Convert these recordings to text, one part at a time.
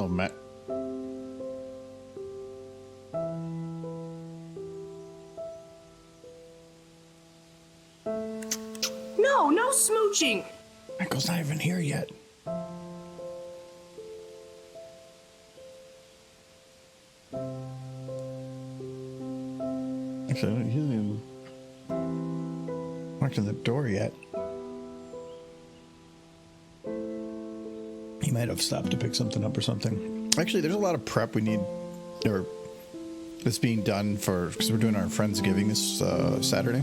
Hello, Matt. No smooching. Michael's not even here yet. Actually, he hasn't even walked in the door yet. He might have stopped to pick something up or something. Actually, there's a lot of prep we need, or that's being done for, because we're doing our Friendsgiving this Saturday.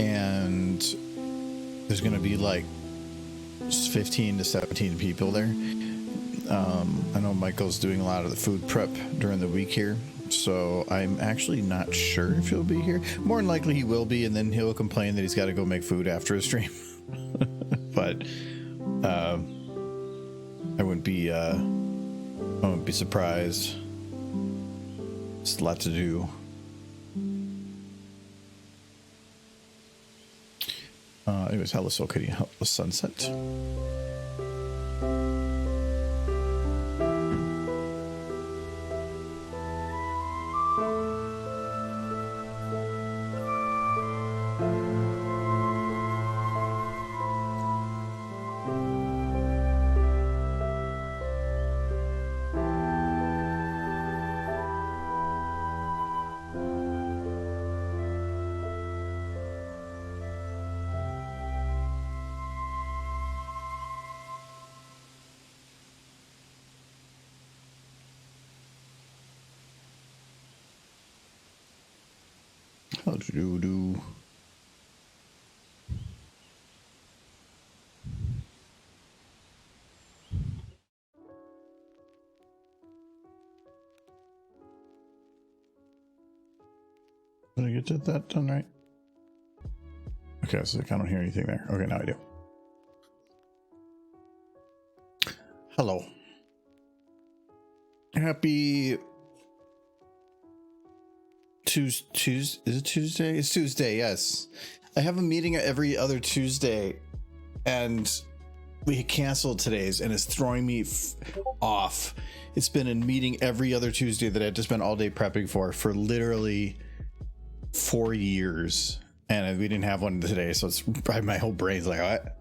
And there's going to be like 15 to 17 people there. I know Michael's doing a lot of the food prep during the week here, so I'm actually not sure if he'll be here. More than likely he will be, and then he'll complain that he's got to go make food after his stream. But I wouldn't be surprised. It's a lot to do. Anyways, Hello Soul Kitty, Hello Sunset. How do do? Did I get that done right? Okay, so I don't hear anything there. Okay, now I do. Hello. Happy Tuesday. Is it Tuesday? It's Tuesday, yes. I have a meeting every other Tuesday, and we canceled today's, and it's throwing me off. It's been a meeting every other Tuesday that I had to spend all day prepping for literally 4 years, and we didn't have one today, so it's my whole brain's like, what?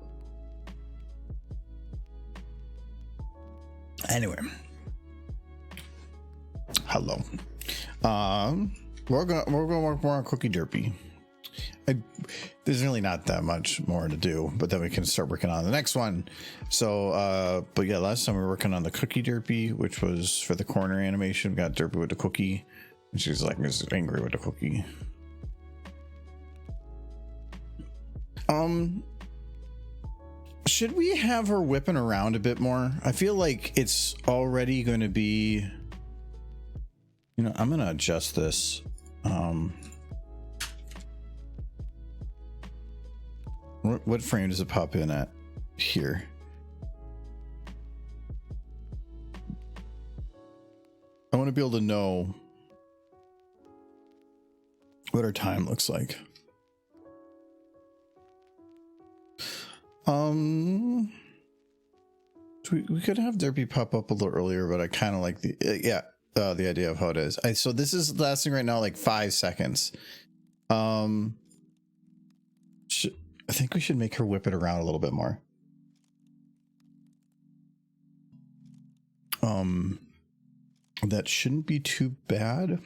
Anyway, hello. We're gonna work more on Cookie Derpy. There's really not that much more to do, but then we can start working on the next one. So, but yeah, last time we were working on the Cookie Derpy, which was for the corner animation. We got Derpy with the cookie, and she's like, Miss angry with the cookie. Should we have her whipping around a bit more? I feel like it's already going to be, you know, I'm going to adjust this. What frame does it pop in at here? I want to be able to know what our time looks like. We could have Derpy pop up a little earlier, but I kind of like the the idea of how it is. So this is lasting right now like 5 seconds. I think we should make her whip it around a little bit more. That shouldn't be too bad.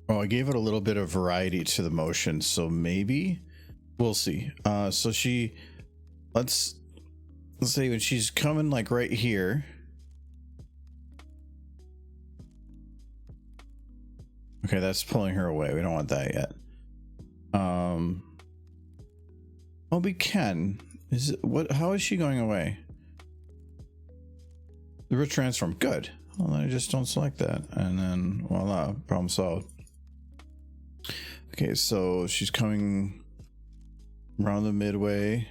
Oh, I gave it a little bit of variety to the motion, so maybe we'll see. So let's say when she's coming like right here. Okay, that's pulling her away. We don't want that yet. Oh, we can. Is it what? How is she going away? The root transform. Good. Well, then I just don't select that, and then voila, problem solved. Okay, so she's coming around the midway,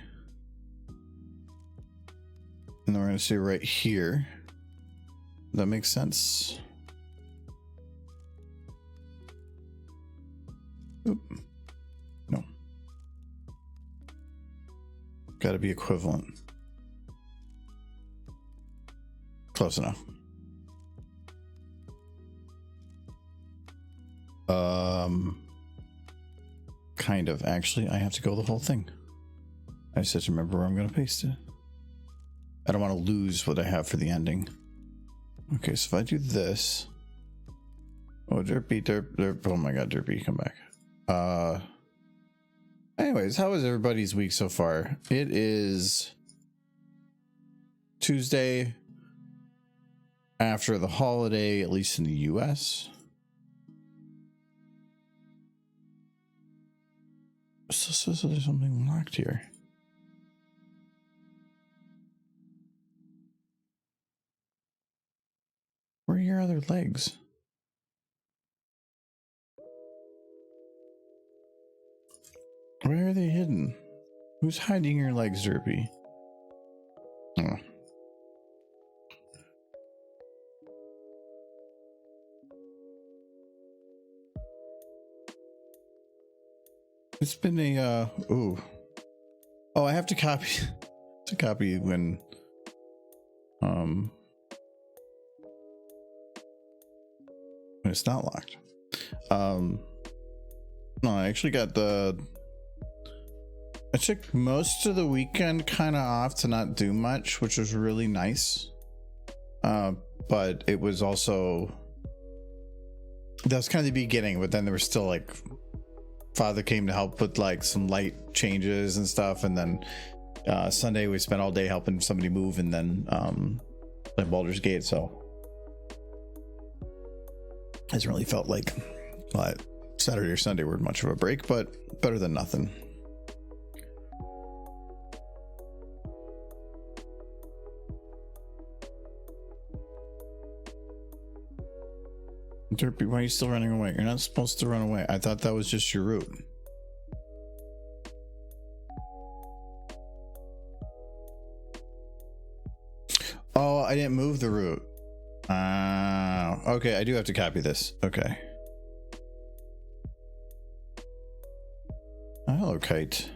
and then we're going to see right here. That makes sense. Oop. No. got to be equivalent. Close enough. Kind of. Actually, I have to go the whole thing. I just have to remember where I'm going to paste it. I don't want to lose what I have for the ending. Okay, so if I do this... Oh, Derp. Oh my god, Derpy, come back. Anyways, how was everybody's week so far? It is Tuesday after the holiday, at least in the US. So there's something locked here. Where are your other legs? Where are they hidden? Who's hiding your legs, Derpy? Oh. It's been a ooh. Oh, I have to copy when it's not locked. No, I actually got I took most of the weekend kind of off to not do much, which was really nice. But it was also, that was kind of the beginning, but then there was still like, Father came to help with like some light changes and stuff. And then Sunday we spent all day helping somebody move, and then like Baldur's Gate. So it hasn't really felt like Saturday or Sunday were much of a break, but better than nothing. Derpy, why are you still running away? You're not supposed to run away. I thought that was just your route. Oh, I didn't move the route. Okay, I do have to copy this. Okay. Oh, hello, Kite.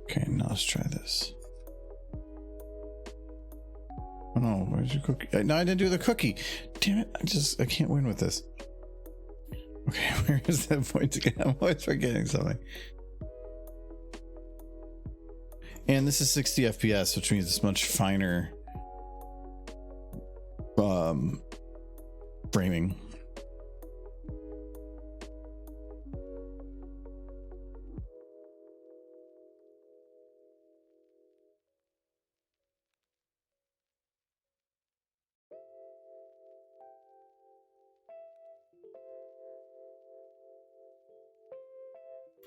Okay, now let's try this. Oh no, where's your cookie? No, I didn't do the cookie. Damn it, I can't win with this. Okay, where is that point again? I'm always forgetting something. And this is 60 FPS, which means it's much finer framing.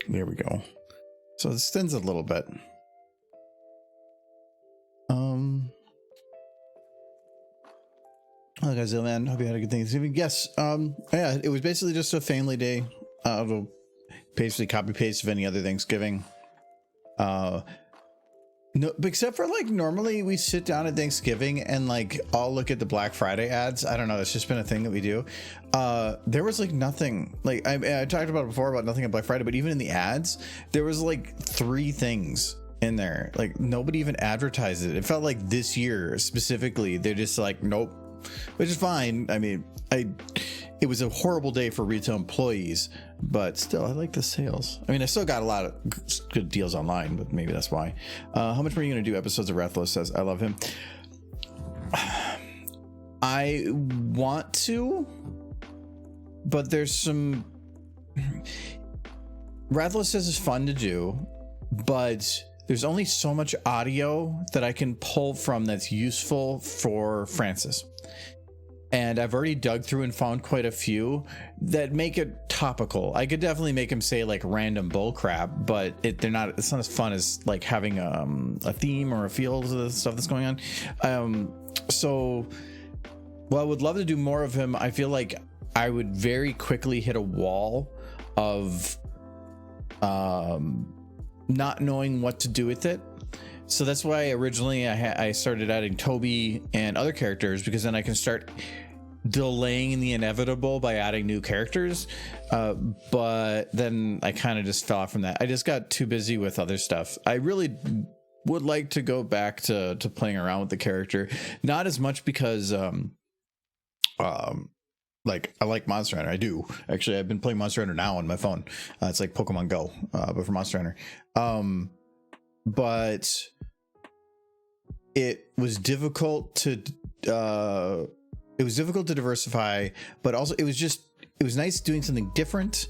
There we go. So it extends a little bit. Hello guys, man. Hope you had a good Thanksgiving. Yes. Yeah, it was basically just a family day. It'll basically copy paste of any other Thanksgiving. No, except for like normally we sit down at Thanksgiving and like I'll look at the Black Friday ads. I don't know, it's just been a thing that we do. There was like nothing, like I talked about it before about nothing on Black Friday, but even in the ads there was like 3 things in there. Like nobody even advertised it. It felt like this year specifically they're just like nope, which is fine. I mean, it was a horrible day for retail employees, but still, I like the sales. I mean, I still got a lot of good deals online, but maybe that's why. How much more are you going to do episodes of Rathalos says? I love him. I want to, but there's some... Rathalos says is fun to do, but there's only so much audio that I can pull from that's useful for Francis. And I've already dug through and found quite a few that make it topical. I could definitely make him say like random bull crap, but it's not as fun as like having a theme or a feel to the stuff that's going on. So while I would love to do more of him, I feel like I would very quickly hit a wall of not knowing what to do with it. So that's why originally I started adding Toby and other characters, because then I can start delaying the inevitable by adding new characters. But then I kind of just fell off from that. I just got too busy with other stuff. I really would like to go back to playing around with the character, not as much because like I like Monster Hunter. I do actually. I've been playing Monster Hunter now on my phone. It's like Pokemon Go, but for Monster Hunter. But it was difficult to diversify, but also it was nice doing something different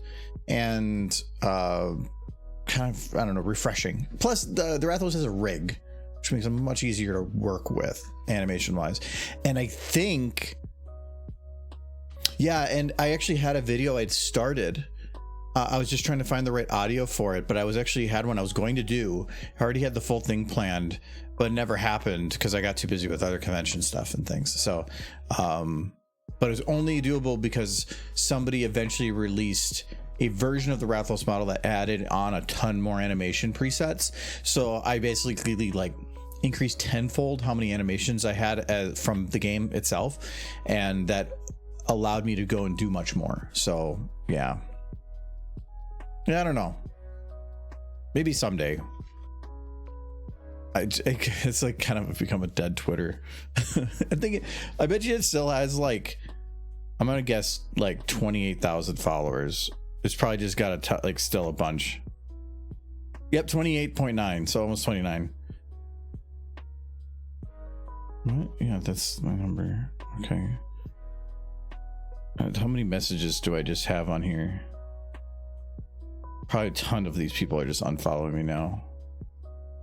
and kind of, I don't know, refreshing. Plus the Rathalos has a rig, which makes them much easier to work with animation wise. And I think, yeah, and I actually had a video I'd started. I was just trying to find the right audio for it, but I was actually had one I was going to do. I already had the full thing planned, but it never happened because I got too busy with other convention stuff and things. So, but it was only doable because somebody eventually released a version of the Rathalos model that added on a ton more animation presets. So I basically like increased tenfold how many animations I had from the game itself, and that allowed me to go and do much more. So yeah, I don't know, maybe someday. It's like kind of become a dead Twitter. I bet you it still has like, I'm gonna guess like 28,000 followers. It's probably just got like still a bunch. Yep, 28.9, so almost 29. What? Yeah, that's my number. Okay. How many messages do I just have on here? Probably a ton of these people are just unfollowing me now.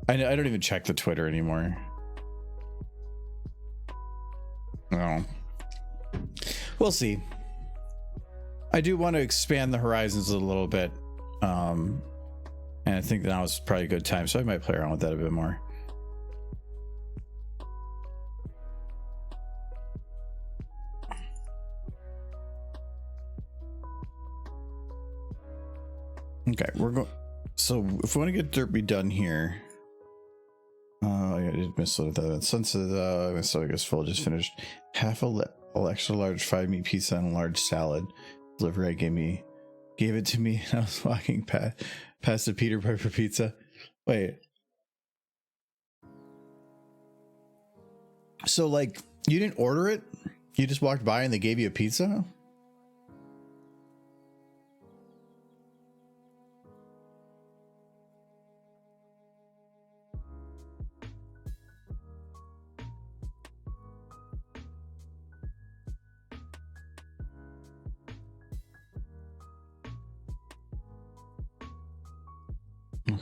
I don't even check the Twitter anymore. No. We'll see. I do want to expand the horizons a little bit. And I think now is probably a good time, so I might play around with that a bit more. Okay, we're going. So if we want to get Derpy done here, I did miss that. Sunset, so I guess full just finished. Half a extra large 5 meat pizza and a large salad. Delivery gave it to me, and I was walking past the Peter Piper pizza. Wait. So like you didn't order it? You just walked by and they gave you a pizza?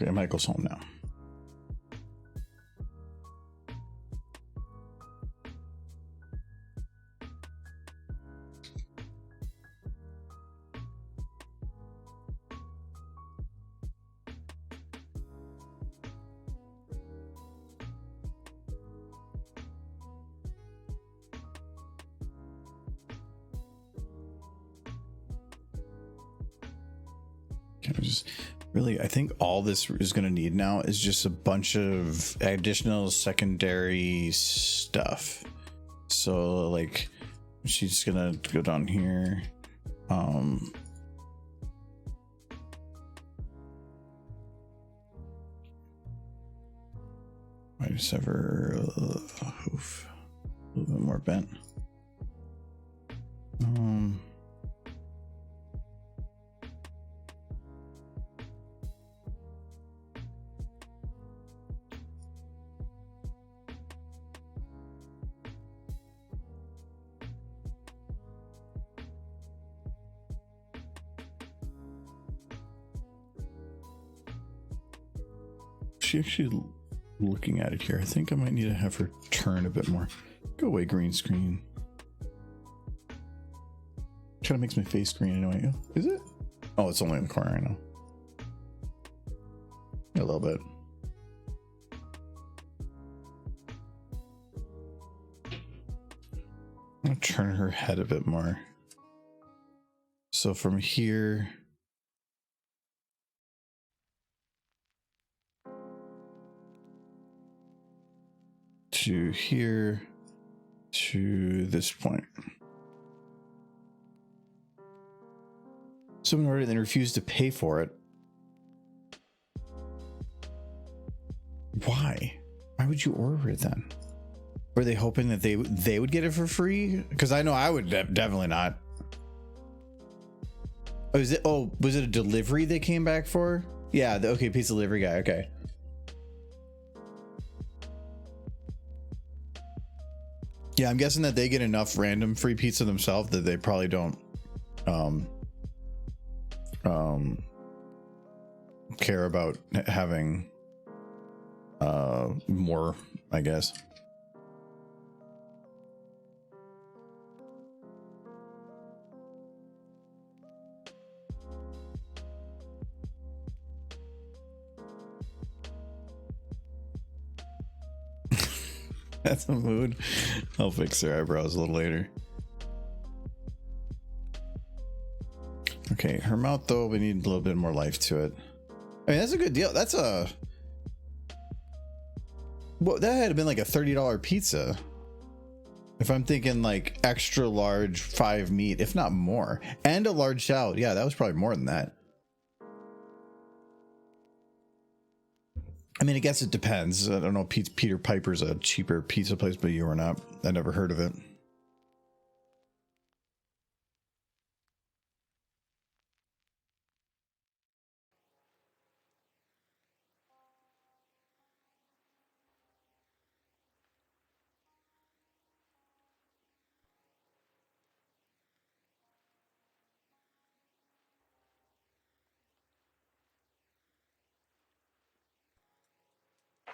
Okay, Michael's home now. Really, I think all this is going to need now is just a bunch of additional secondary stuff. So like she's gonna go down here. I just have her hoof a little bit more bent. She actually looking at it here. I think I might need to have her turn a bit more. Go away, green screen. Kind of makes my face green anyway. Is it? Oh, it's only in the corner. I know. A little bit. I'm gonna turn her head a bit more. So from here. to here to this point. Someone ordered and then refused to pay for it. Why? Why would you order it then? Were they hoping that they would get it for free? Because I know I would definitely not. Oh, was it a delivery they came back for? Yeah, okay, pizza delivery guy, okay. Yeah, I'm guessing that they get enough random free pizza themselves that they probably don't care about having more, I guess. That's a mood. I'll fix their eyebrows a little later. Okay, her mouth though, we need a little bit more life to it. I mean, that's a good deal. That's a... Well, that had been like a $30 pizza. If I'm thinking like extra large 5 meat, if not more. And a large salad. Yeah, that was probably more than that. I mean, I guess it depends. I don't know. Peter Piper's a cheaper pizza place, but you were not. I never heard of it.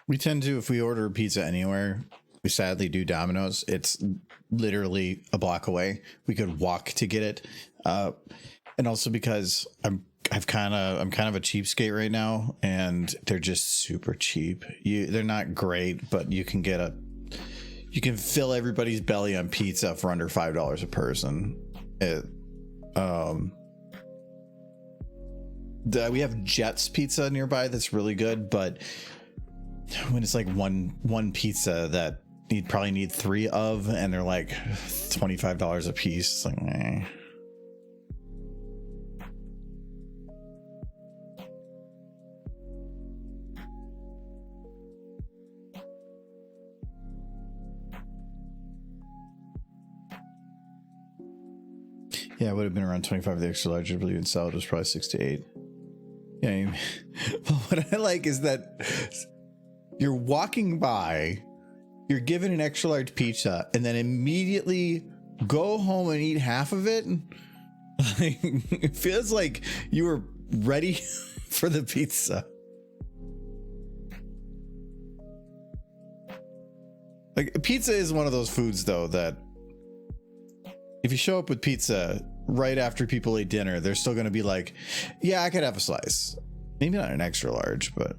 We tend to, if we order pizza anywhere, we sadly do Domino's. It's literally a block away. We could walk to get it. And also because I'm kind of a cheapskate right now, and they're just super cheap. They're not great, but you can fill everybody's belly on pizza for under $5 a person. We have Jets Pizza nearby that's really good, but when it's like one pizza that you'd probably need 3 of, and they're like $25 a piece, it's like, eh. Yeah, it would have been around 25 the extra large. I believe in salad was probably 6 to 8. Yeah, but what I like is that you're walking by, you're given an extra large pizza, and then immediately go home and eat half of it. It feels like you were ready for the pizza. Like, pizza is one of those foods, though, that if you show up with pizza right after people eat dinner, they're still going to be like, yeah, I could have a slice. Maybe not an extra large, but...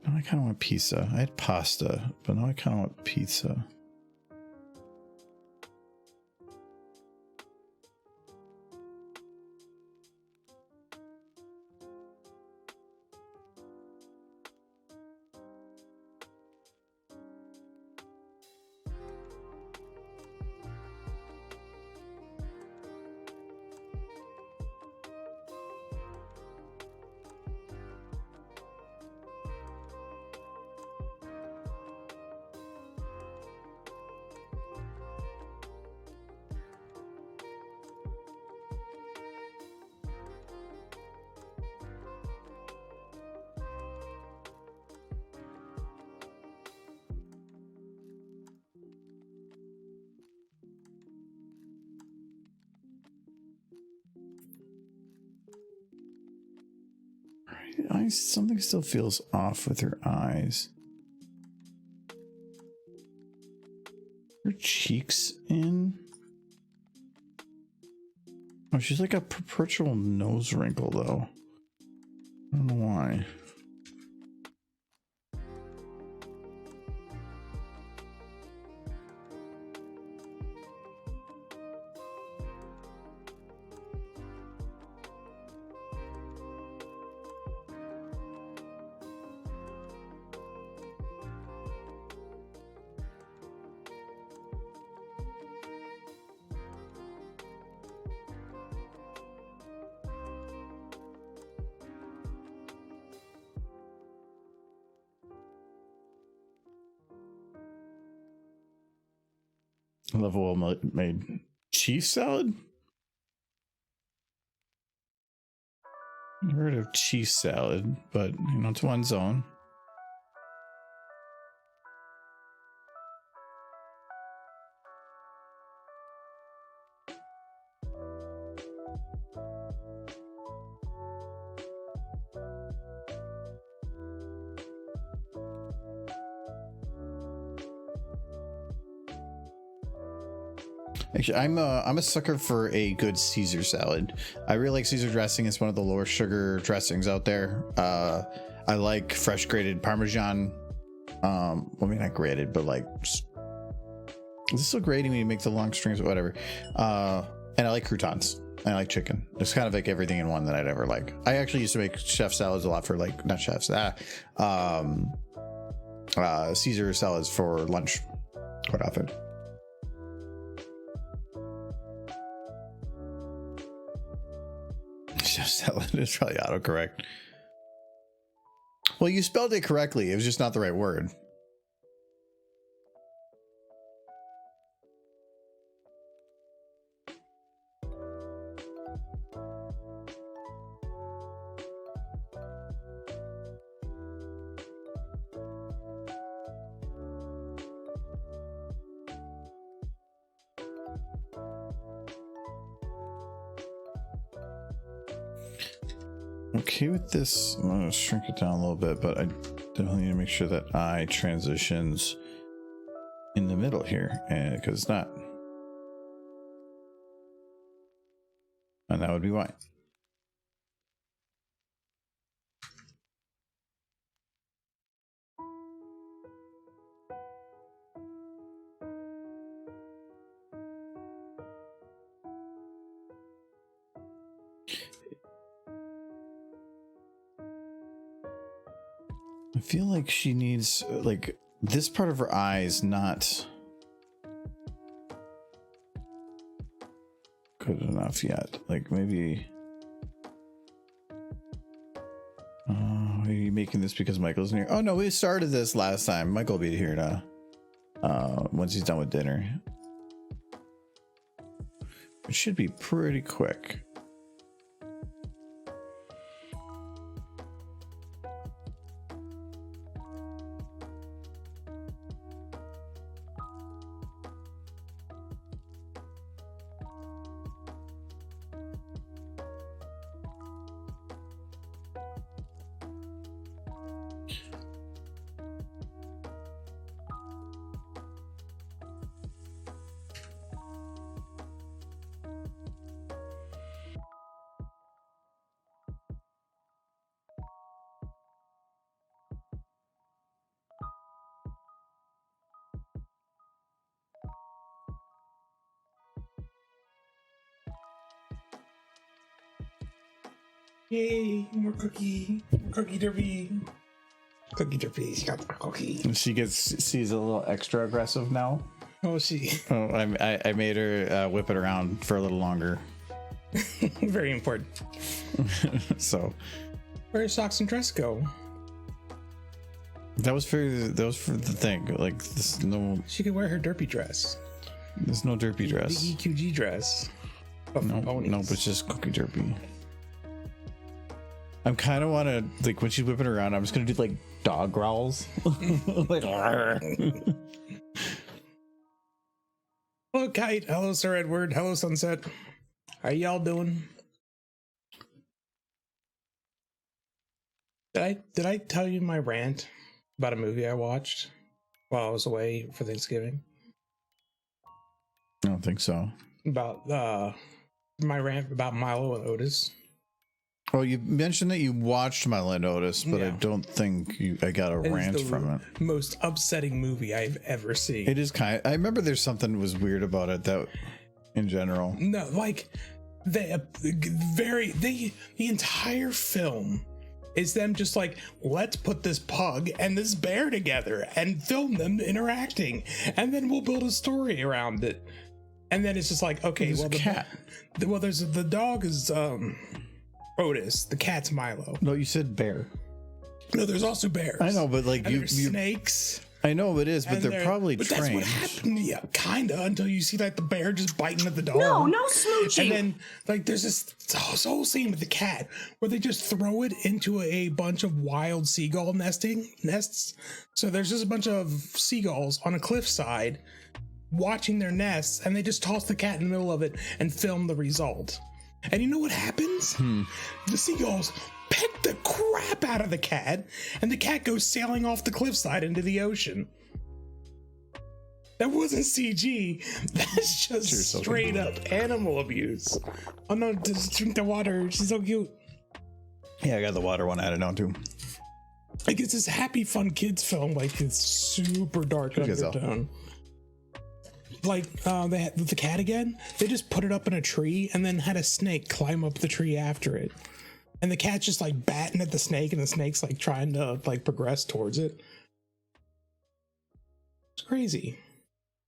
Now I kind of want pizza. I had pasta, but now I kind of want pizza. Something still feels off with her eyes. Her cheeks in? Oh, she's like a perpetual nose wrinkle, though. I don't know why. I love a well made cheese salad. I've heard of cheese salad, but you know, to one's own. Actually, I'm a sucker for a good Caesar salad. I really like Caesar dressing. It's one of the lower sugar dressings out there. I like fresh grated Parmesan. Well, I mean, not grated, but like, is this still grating when you make the long strings or whatever? And I like croutons. I like chicken. It's kind of like everything in one that I'd ever like. I actually used to make chef salads a lot for like, not chefs, Caesar salads for lunch quite often. Chef salad is probably autocorrect. Well, you spelled it correctly. It was just not the right word. Okay with this, I'm going to shrink it down a little bit, but I definitely need to make sure that I transitions in the middle here, and because it's not, and that would be why. I feel like she needs, like, this part of her eye is not good enough yet. Like, maybe are you making this because Michael's in here? Oh no, we started this last time. Michael will be here now once he's done with dinner. It should be pretty quick. Yay, more cookie. More cookie derpy. Cookie derpy, got more cookie. And she's a little extra aggressive now. Oh, she. Oh, I made her whip it around for a little longer. Very important. So Where does socks and dress go? that was for the thing. Like this, no, She could wear her derpy dress. there's no derpy dress. The EQG dress. Of No, ponies. no, but it's just cookie derpy. I'm kind of want to, like, when she's whipping around, I'm just gonna do like dog growls. Like, Hello, Kite. Hello, Sir Edward. Hello, Sunset. How y'all doing? Did I tell you my rant about a movie I watched while I was away for Thanksgiving? I don't think so. About my rant about Milo and Otis. Oh, you mentioned that you watched Milo and Otis, but I Yeah. don't think I got a rant from it. Most upsetting movie I've ever seen. It is kind of, I remember there's something was weird about it that in general. No, like the entire film is them just like, let's put this pug and this bear together and film them interacting, and then we'll build a story around it. And then it's just like, okay, There's well, a cat. There's the dog is Otis, the cat's Milo. No, you said bear. No, there's also bears. I know, but like And you there's snakes. I know it is, but And they're probably but trained. that's what happened, yeah, kinda, until you see like the bear just biting at the dog. No smooching. And then like there's this whole scene with the cat where they just throw it into a bunch of wild seagull nests. So there's just a bunch of seagulls on a cliffside watching their nests, and they just toss the cat in the middle of it and film the result. And you know what happens? The seagulls peck the crap out of the cat, and the cat goes sailing off the cliffside into the ocean. That wasn't CG. That's just straight up animal abuse. Oh no, just drink the water. She's so cute. Yeah, I got the water one added on too. Like, it's this happy, fun kids film, like it's super dark undertone. Like they had the cat again. They just put it up in a tree and then had a snake climb up the tree after it, and the cat's just like batting at the snake, and the snake's like trying to like progress towards it. It's crazy.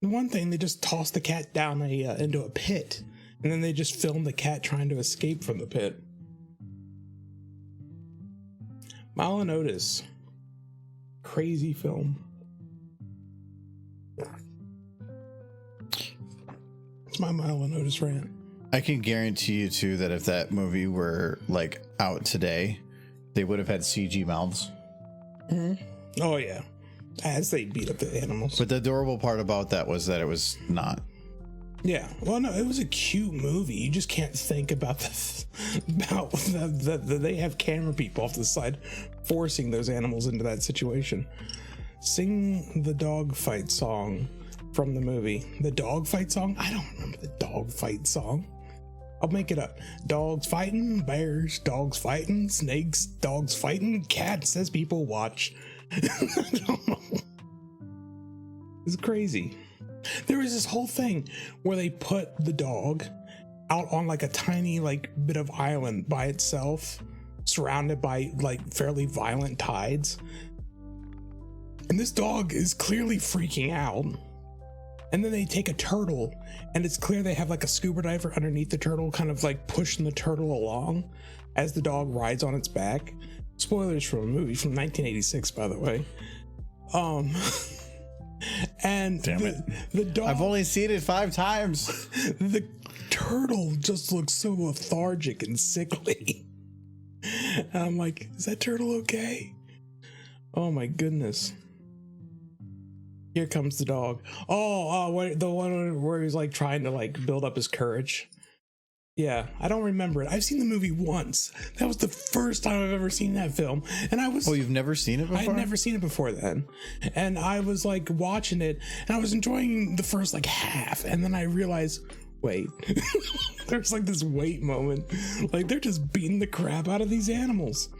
The one thing, they just tossed the cat down into a pit, and then they just filmed the cat trying to escape from the pit. Milo and Otis, crazy film. It's my Milo and Otis rant. I can guarantee you too that if that movie were like out today, they would have had CG mouths. Oh yeah, as they beat up the animals. But the adorable part about that was that it was not. Yeah, well, no, it was a cute movie. You just can't think about they have camera people off the side forcing those animals into that situation. Sing the dog fight song from the movie. The dog fight song? I don't remember the dog fight song. I'll make it up. Dogs fighting, bears, dogs fighting, snakes, dogs fighting, cats as people watch. I don't know. It's crazy. There was this whole thing where they put the dog out on like a tiny like bit of island by itself, surrounded by like fairly violent tides. And this dog is clearly freaking out. And then they take a turtle, and it's clear they have like a scuba diver underneath the turtle, kind of like pushing the turtle along as the dog rides on its back. Spoilers from a movie from 1986, by the way. And Damn it. The dog, I've only seen it 5 times. the turtle just looks so lethargic and sickly. And I'm like, is that turtle okay? Oh my goodness. Here comes the dog. The one where he's like trying to like build up his courage. Yeah, I don't remember it. I've seen the movie once. That was the first time I've ever seen that film. And I was... Oh, you've never seen it before? I had never seen it before then. And I was like watching it, and I was enjoying the first like half. And then I realized, wait, there's like this wait moment. Like they're just beating the crap out of these animals.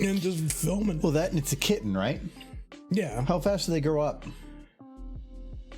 And just filming. Well, that and it's a kitten, right? Yeah, How fast do they grow up?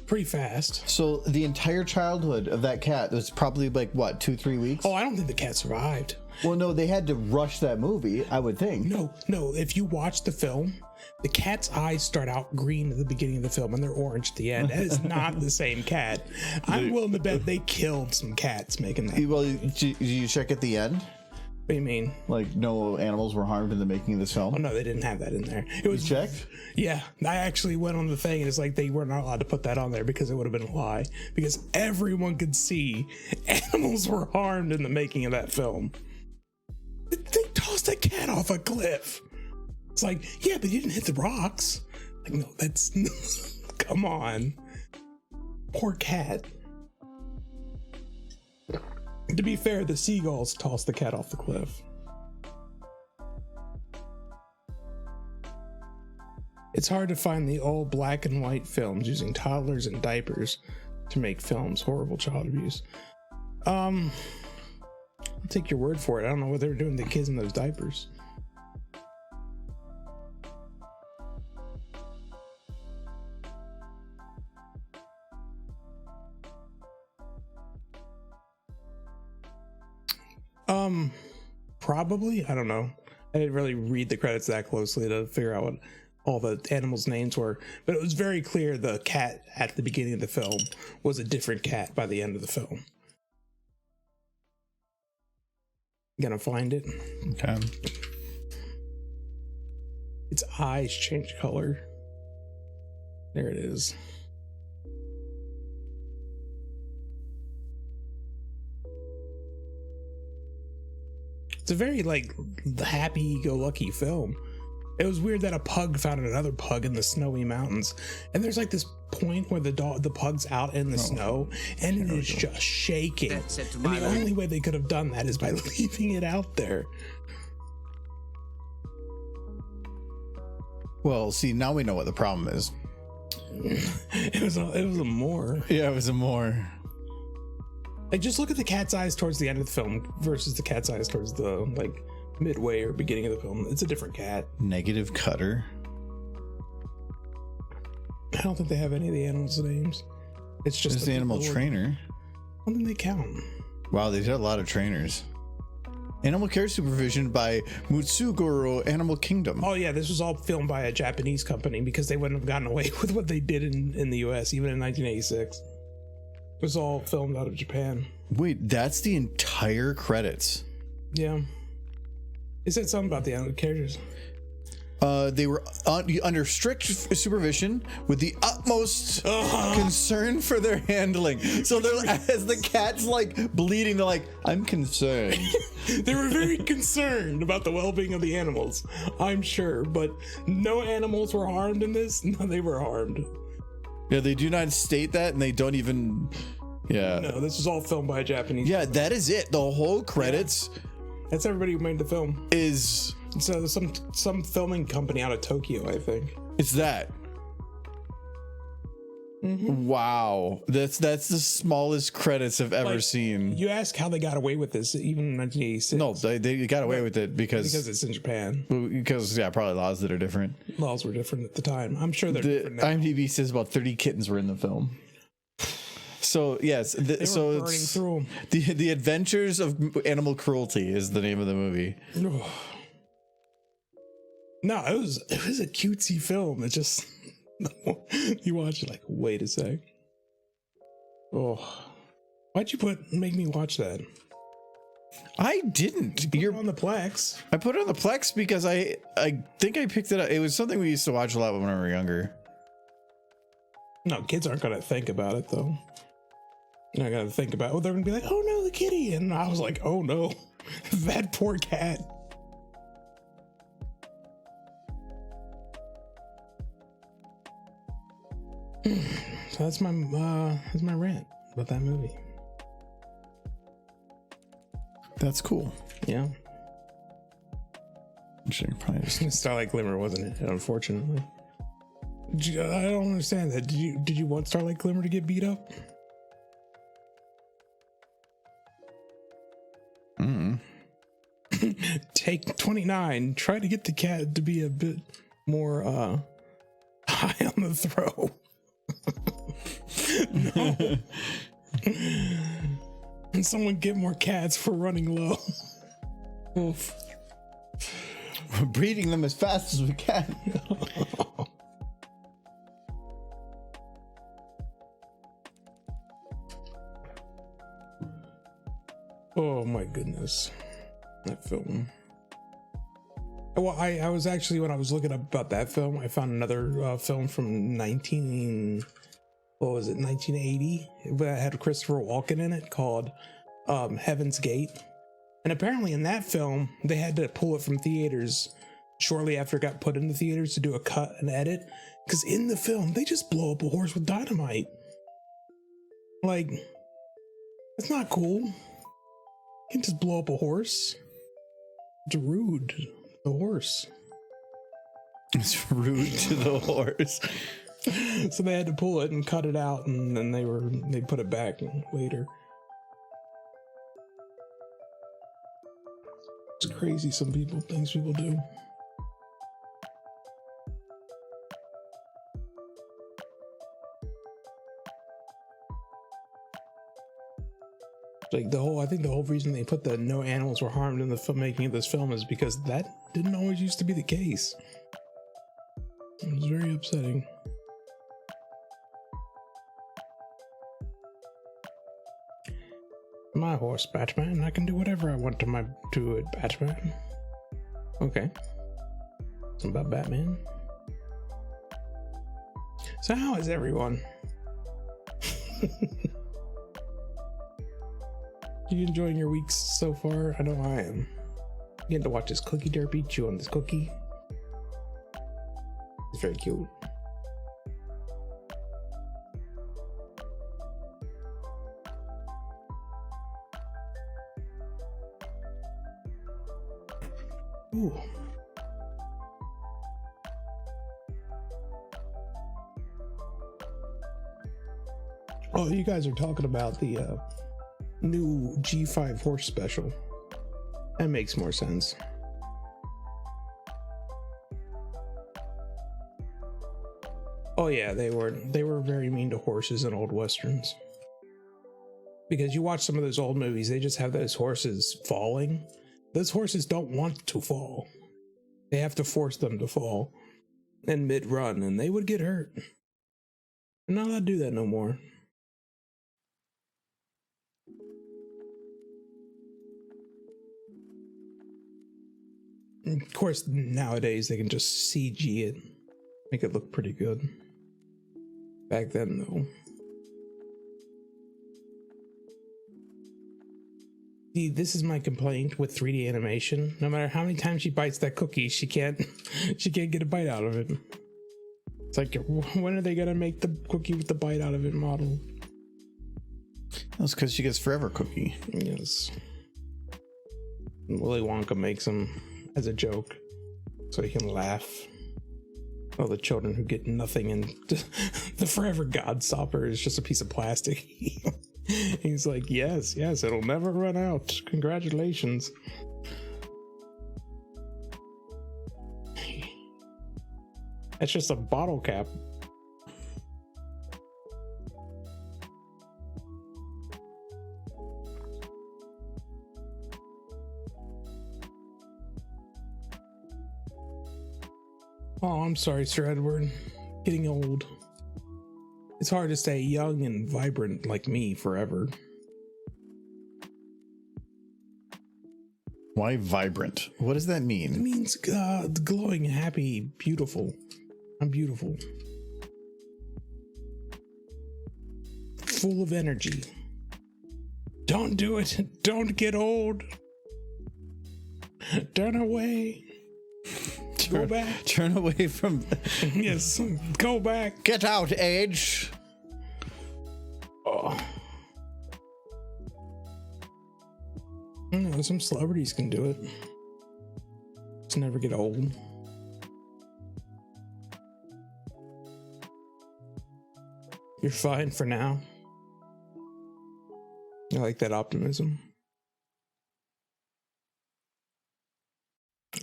pretty fast. So the entire childhood of that cat was probably like what, 2-3 weeks? Oh, I don't think the cat survived. Well, no, they had to rush that movie, I would think. No. If you watch the film, the cat's eyes start out green at the beginning of the film and they're orange at the end. That is not the same cat. I'm willing to bet they killed some cats making that. Well, did you check at the end? What do you mean? Like no animals were harmed in the making of this film? Oh no, they didn't have that in there. It was checked? Yeah, I actually went on the thing and it's like they were not allowed to put that on there because it would have been a lie. Because everyone could see animals were harmed in the making of that film. They tossed a cat off a cliff. It's like, yeah, but you didn't hit the rocks. Like, no, that's come on. Poor cat. To be fair, the seagulls tossed the cat off the cliff. It's hard to find the old black and white films using toddlers and diapers to make films. Horrible child abuse. I'll take your word for it. I don't know what they were doing to the kids in those diapers. Probably. I don't know. I didn't really read the credits that closely to figure out what all the animals' names were, but it was very clear the cat at the beginning of the film was a different cat by the end of the film. Gonna find it. Okay. Its eyes change color. There it is. It's a very like happy-go-lucky film. It was weird that a pug found another pug in the snowy mountains, and there's like this point where the pug's out in the snow, and it is just shaking. And the only way they could have done that is by leaving it out there. Well, see, now we know what the problem is. It was a more. Yeah, it was a more. Like, just look at the cat's eyes towards the end of the film versus the cat's eyes towards the like midway or beginning of the film. It's a different cat. Negative cutter. I don't think they have any of the animals' names. It's just the animal trainer. I don't think they count. Wow, they did a lot of trainers. Animal care supervision by Mutsugoro Animal Kingdom. Oh yeah, this was all filmed by a Japanese company because they wouldn't have gotten away with what they did in the US even in 1986. It was all filmed out of Japan. Wait, that's the entire credits. Yeah. It said something about the animal characters. They were under strict supervision with the utmost concern for their handling. So they're, as the cat's like bleeding, they're like, I'm concerned. They were very concerned about the well-being of the animals, I'm sure, but no animals were harmed in this. No, they were harmed. Yeah, they do not state that, and they don't even. Yeah. No, this was all filmed by a Japanese. Yeah, that is it. The whole credits. Yeah. That's everybody who made the film. Is so some filming company out of Tokyo, I think. It's that. Mm-hmm. Wow, that's the smallest credits I've ever seen. You ask how they got away with this, even in 1986. No, they got away with it because it's in Japan. Because probably laws that are different. Laws were different at the time. I'm sure they're different now. IMDb says about 30 kittens were in the film. So yes, so it's the Adventures of Animal Cruelty is the name of the movie. No, it was a cutesy film. It just you watch it like, wait a sec. Oh, why'd you make me watch that? I didn't. You're on the Plex. I put it on the Plex because I think I picked it up. It was something we used to watch a lot when we were younger. No, kids aren't gonna think about it though. You're not gonna think about it. Well, they're gonna be like, oh no, the kitty. And I was like, oh no, that poor cat. So that's my rant about that movie. That's cool. Yeah. Probably just Starlight Glimmer, wasn't it? Unfortunately. I don't understand that. Did you want Starlight Glimmer to get beat up? Take 29. Try to get the cat to be a bit more high on the throw. No. And someone get more cats for running low. Oof. We're breeding them as fast as we can. Oh my goodness. That film. Well, I was actually, when I was looking up about that film, I found another film from 1980? That had Christopher Walken in it called Heaven's Gate. And apparently in that film, they had to pull it from theaters shortly after it got put into theaters to do a cut and edit. Because in the film, they just blow up a horse with dynamite. Like, that's not cool. You can't just blow up a horse. It's rude. The horse. It's rude to the horse. So they had to pull it and cut it out, and then they put it back later. crazy things people do. Like I think the whole reason they put the no animals were harmed in the making of this film is because that didn't always used to be the case. It was very upsetting. My horse, Batman. I can do whatever I want to it, Batman. Okay. Something about Batman. So how is everyone? You enjoying your weeks so far? I know I am. Getting to watch this cookie Derpy chew on this cookie. It's very cute. Ooh. Oh, you guys are talking about the new G5 horse special. That makes more sense. Oh yeah, they were very mean to horses in old westerns. Because you watch some of those old movies, they just have those horses falling. Those horses don't want to fall. They have to force them to fall in mid-run, and they would get hurt. They're not allowed to do that no more. Of course, nowadays they can just CG it, make it look pretty good. Back then, though. See, this is my complaint with 3D animation. No matter how many times she bites that cookie, she can't get a bite out of it. It's like, when are they gonna make the cookie with the bite out of it model? That's because she gets forever cookie. Yes. Willy Wonka makes them as a joke, so he can laugh. All the children who get nothing, and the forever Godstopper is just a piece of plastic. He's like, yes, it'll never run out. Congratulations. That's just a bottle cap. Oh, I'm sorry, Sir Edward. Getting old. It's hard to stay young and vibrant like me forever. Why vibrant? What does that mean? It means glowing, happy, beautiful. I'm beautiful. Full of energy. Don't do it. Don't get old. Turn away. Go back. Turn away from. Yes, go back. Get out, age. Oh. I don't know, some celebrities can do it. Just never get old. You're fine for now. I like that optimism.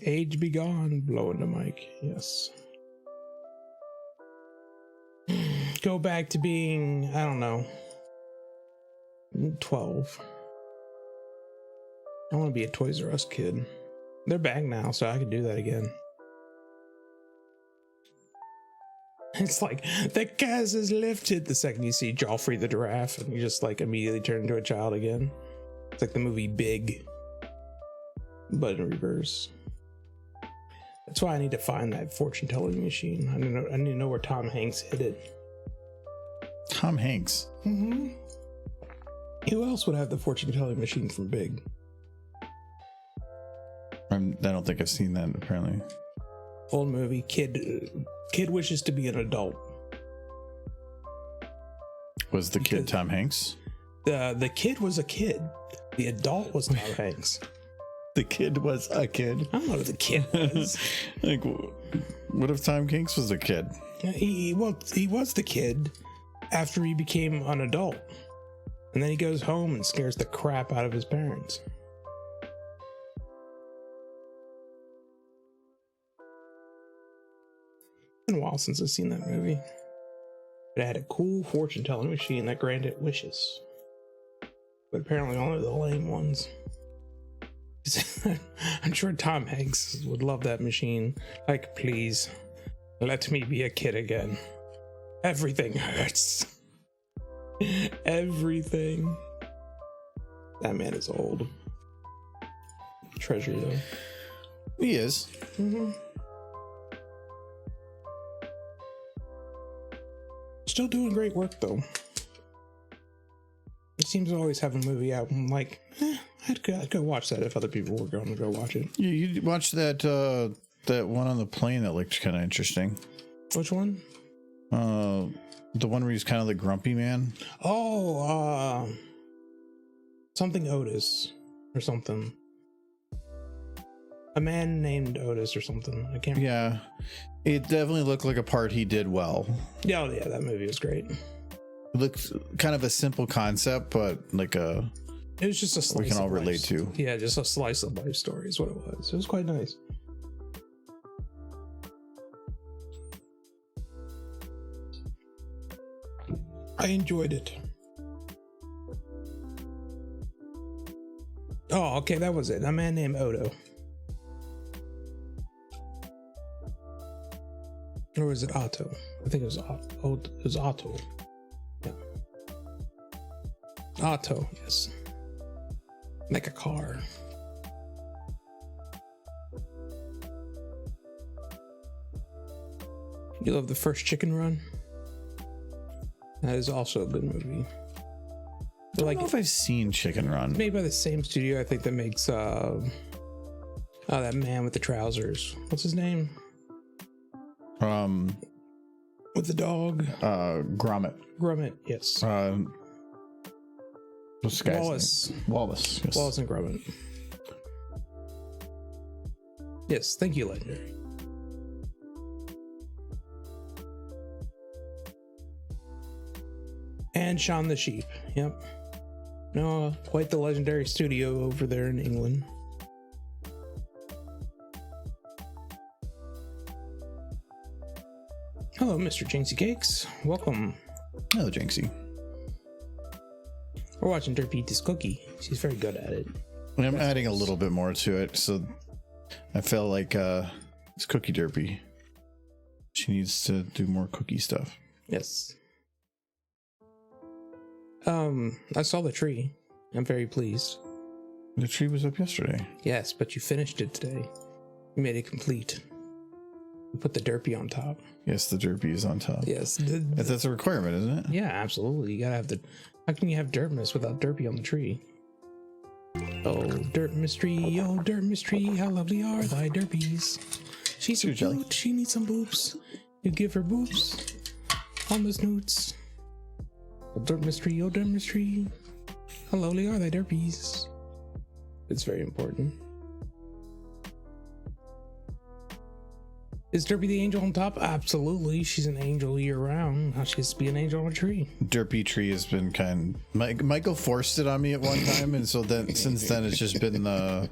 Age be gone, blowing the mic. Yes. Go back to being, I don't know, 12. I want to be a Toys R Us kid. They're back now, so I can do that again. It's like, the gas is lifted the second you see Joffrey the giraffe, and you just like immediately turn into a child again. It's like the movie Big, but in reverse. That's why I need to find that fortune telling machine. I need to know where Tom Hanks hid it. Tom Hanks? Mm-hmm. Who else would have the fortune telling machine from Big? I don't think I've seen that, apparently. Old movie. Kid wishes to be an adult. Was the kid Tom Hanks? The kid was a kid. The adult was Tom Hanks. The kid was a kid? I don't know what the kid was. Like, what if Tom Hanks was a kid? He was the kid after he became an adult. And then he goes home and scares the crap out of his parents. been a while since I've seen that movie. It had a cool fortune-telling machine that granted wishes. But apparently only the lame ones. I'm sure Tom Hanks would love that machine. Like, please, let me be a kid again. Everything hurts. Everything. That man is old. Treasure, though. He is. Mm-hmm. Still doing great work, though. He seems to always have a movie out. I'm like, I'd go watch that if other people were going to go watch it. You watched that that one on the plane that looked kind of interesting. Which one? The one where he's kind of the grumpy man. Oh, something Otis or something. A man named Otis or something. I can't remember. Yeah, it definitely looked like a part he did well. Yeah, oh, yeah, that movie was great. It looks kind of a simple concept, but like a... It was just a slice we can all of relate life. to. Yeah, just a slice of life story is what it was. It was quite nice. I enjoyed it. Oh, okay, that was it. A man named Odo. Or was it Otto? I think it was Otto. It was Otto. Yeah. Otto, yes. Like a car. You love The First Chicken Run? That is also a good movie. I don't know if I've seen Chicken Run. Made by the same studio, I think, that makes that man with the trousers. What's his name? With the dog. Gromit. Gromit, yes. What's the guy's Wallace. name? Wallace. Yes. Wallace and Gromit. Yes, thank you, Legendary. And Shaun the Sheep. Yep. No, quite the legendary studio over there in England. Hello, Mr. Jinxie Cakes. Welcome. Hello, Jinxie. We're watching Derpy eat this cookie. She's very good at it. I'm adding a little bit more to it, so I feel like it's Cookie Derpy. She needs to do more cookie stuff. Yes. I saw the tree. I'm very pleased. The tree was up yesterday. Yes, but you finished it today. You made it complete. You put the Derpy on top. Yes, the Derpy is on top. Yes. That's a requirement, isn't it? Yeah, absolutely. You gotta have the... How can you have Derpmas without Derpy on the tree? Oh, Derp mystery, oh, Derp mystery, how lovely are thy Derpies. She's so cute, she needs some boobs. You give her boobs on the snoots. Oh, Derp mystery, oh, Derp mystery, how lovely are thy Derpies. It's very important. Is Derpy the angel on top? Absolutely. She's an angel year round. How she has to be an angel on a tree. Derpy tree has been Michael forced it on me at one time, and so then since then it's just been the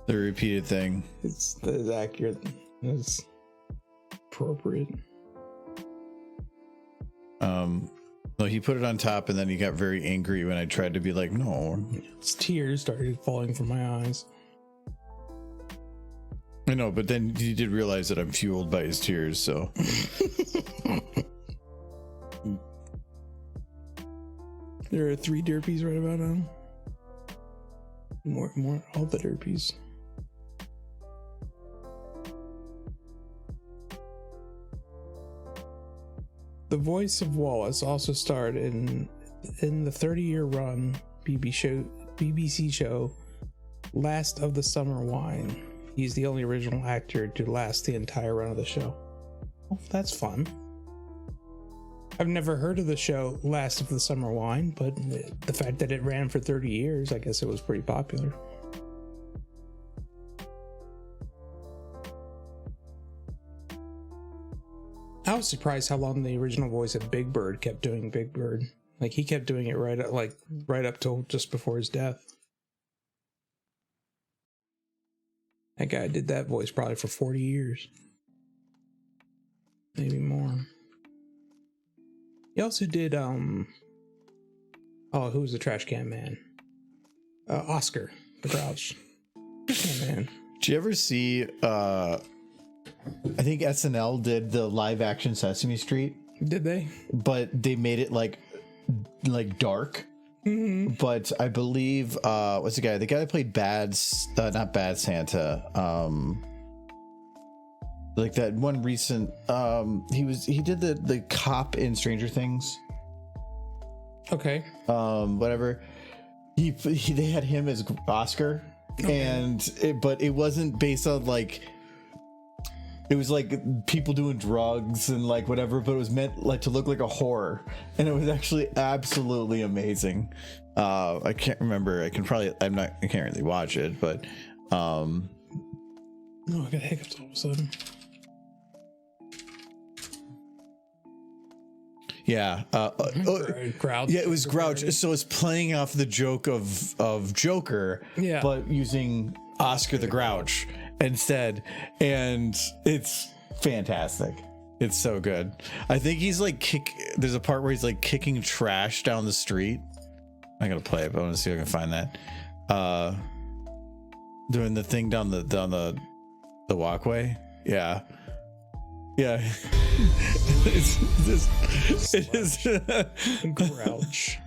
repeated thing. It's accurate. It's appropriate. No, he put it on top, and then he got very angry when I tried to be like, no. His tears started falling from my eyes. I know, but then he did realize that I'm fueled by his tears, so. There are 3 Derpies right about now. More, all the Derpies. The voice of Wallace also starred in the 30-year run BBC show Last of the Summer Wine. He's the only original actor to last the entire run of the show. Oh, that's fun. I've never heard of the show Last of the Summer Wine, but the fact that it ran for 30 years, I guess it was pretty popular. I was surprised how long the original voice of Big Bird kept doing Big Bird. Like, he kept doing it right up till just before his death. That guy did that voice probably for 40 years. maybe more. He also did who was the trash can man? Oscar the Grouch. Trash can man. Did you ever see I think SNL did the live action Sesame Street, Did they? but they made it like dark. Mm-hmm. But I believe what's the guy that played not Bad Santa, like that one recent he did the cop in Stranger Things. Okay. Whatever. They had him as Oscar. Okay. But it wasn't based on like, it was like people doing drugs and like whatever, but it was meant like to look like a horror, and it was actually absolutely amazing. I can't remember. I can't really watch it, but no, I got hiccups all of a sudden. Yeah. Grouch. Yeah, it was Grouch. So it's playing off the joke of Joker, yeah, but using Oscar the Grouch instead, and it's fantastic. It's so good. I think he's like there's a part where he's like kicking trash down the street. I gotta play it, but I want to see if I can find that. Doing the thing down the walkway. Yeah. Yeah. It is Grouch.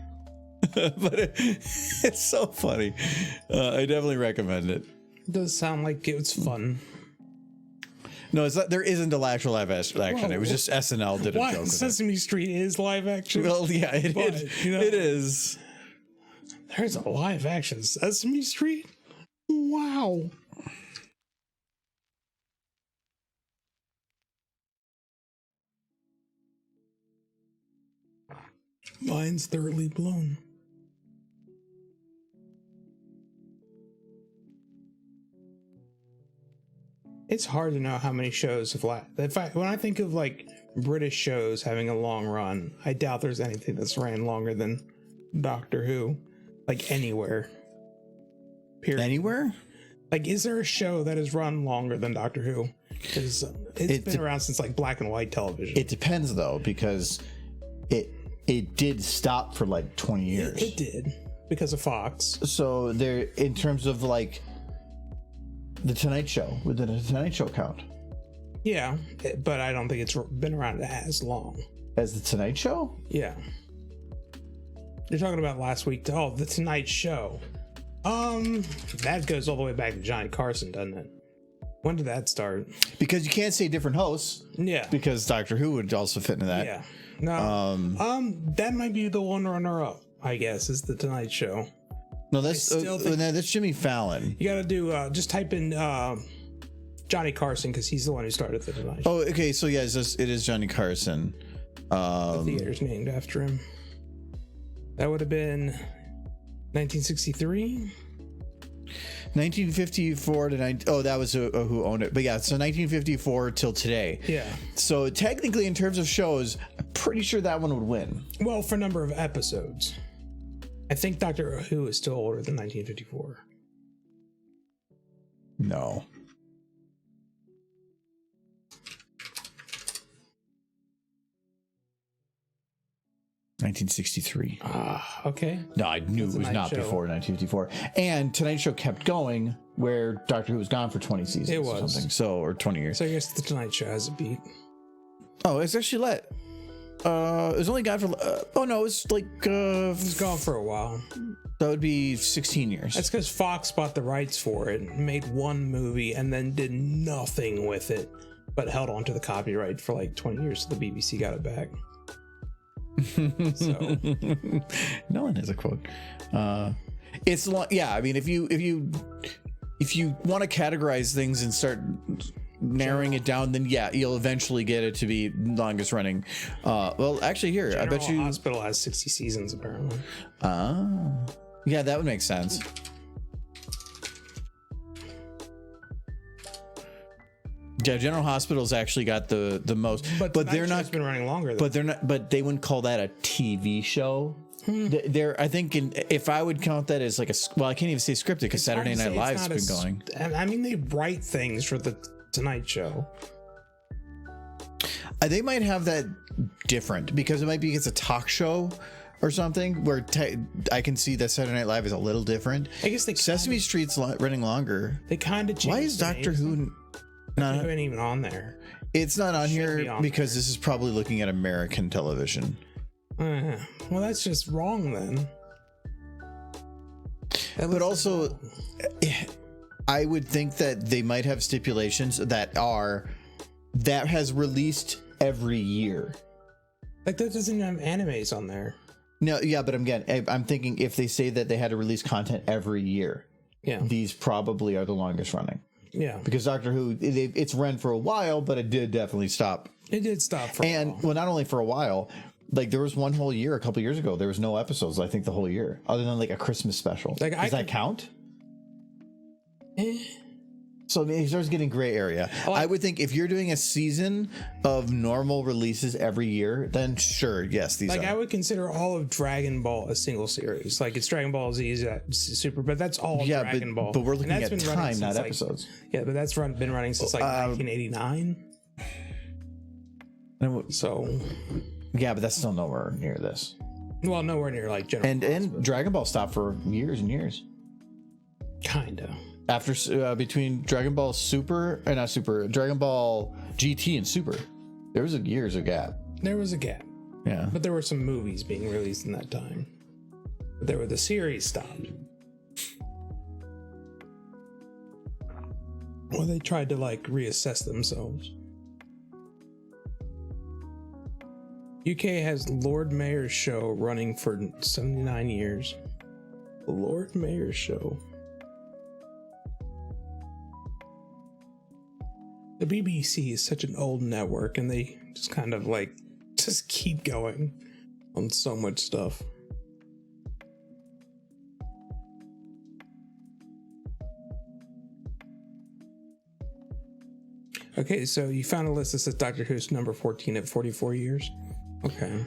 But it's so funny. I definitely recommend it. It does sound like it's fun. No, it's not, there isn't a actual live action. It was just SNL did a joke. Sesame Street is live action. Well, yeah, it is. There's a live action Sesame Street. Wow. Mine's thoroughly blown. It's hard to know how many shows have when I think of like British shows having a long run, I doubt there's anything that's ran longer than Doctor Who, like anywhere. Period. Anywhere? Like, is there a show that has run longer than Doctor Who? Because it's been around since like black and white television. It depends though, because it did stop for like 20 years. It did because of Fox. So there, in terms of like the Tonight Show, within a Tonight Show count? Yeah, but I don't think it's been around as long as the Tonight Show. Yeah, you're talking about last week. Oh, the Tonight Show. That goes all the way back to Johnny Carson, doesn't it? When did that start? Because you can't say different hosts. Yeah. Because Doctor Who would also fit into that. Yeah. No. That might be the one runner up, I guess, is the Tonight Show. No, that's Jimmy Fallon. You got to do just type in Johnny Carson because he's the one who started the Tonight Show. Oh, okay. So yeah, it is Johnny Carson. The theater's named after him. That would have been 1963. 1954 to 19. Oh, that was who owned it. But yeah, so 1954 till today. Yeah. So technically, in terms of shows, I'm pretty sure that one would win. Well, for number of episodes. I think Doctor Who is still older than 1954. No. (1963). Okay. No, I knew it was not before 1954. And Tonight Show kept going, where Doctor Who was gone for 20 seasons. It was. Or something. So, or 20 years. So I guess the Tonight Show has a beat. Oh, it's actually let. It was only gone for. Oh no, it was like. It was gone for a while. That would be 16 years. That's because Fox bought the rights for it, made one movie, and then did nothing with it, but held on to the copyright for like 20 years. So the BBC got it back. So. No one has a quote. It's long. Yeah, I mean, if you want to categorize things and start narrowing it down, then yeah, you'll eventually get it to be longest running. Well, actually, here General I bet you Hospital has 60 seasons apparently. Yeah, that would make sense. Yeah, General Hospital's actually got the most, but they're not been running longer. But they're not. But they wouldn't call that a TV show. They're I think if I would count that as like I can't even say scripted because Saturday Night Live's been going. I mean, they write things for the Tonight Show. They might have that different because it might be it's a talk show or something where I can see that Saturday Night Live is a little different. I guess Sesame Street's running longer. They kind of changed. Why is Doctor Who not even on there? It's not on here because this is probably looking at American television. Well, that's just wrong then. But also, I would think that they might have stipulations that has released every year. Like that doesn't have animes on there. No, yeah, but I'm thinking if they say that they had to release content every year, these probably are the longest running. Yeah, because Doctor Who, it's run for a while, but it did definitely stop. It did stop for a while. Well, not only for a while, like there was one whole year a couple years ago. There was no episodes. I think the whole year, other than like a Christmas special. Like, does that count? So it starts getting gray area. I would think if you're doing a season of normal releases every year, then sure, yes, these. I would consider all of Dragon Ball a single series. Like it's Dragon Ball Z, is Super, but that's all Dragon Ball. But we're looking at time, not episodes. But that's been running since 1989. So. Yeah, but that's still nowhere near this. Well, nowhere near like General. And Dragon Ball stopped for years and years. Kinda. After between Dragon Ball Super and not Super, Dragon Ball GT and Super, there was years of gap. There was a gap. Yeah. But there were some movies being released in that time. But the series stopped. Well, they tried to reassess themselves. UK has Lord Mayor's Show running for 79 years. The Lord Mayor's Show. The BBC is such an old network, and they just kind of just keep going on so much stuff. Okay, so you found a list that says Doctor Who's number 14 at 44 years. Okay.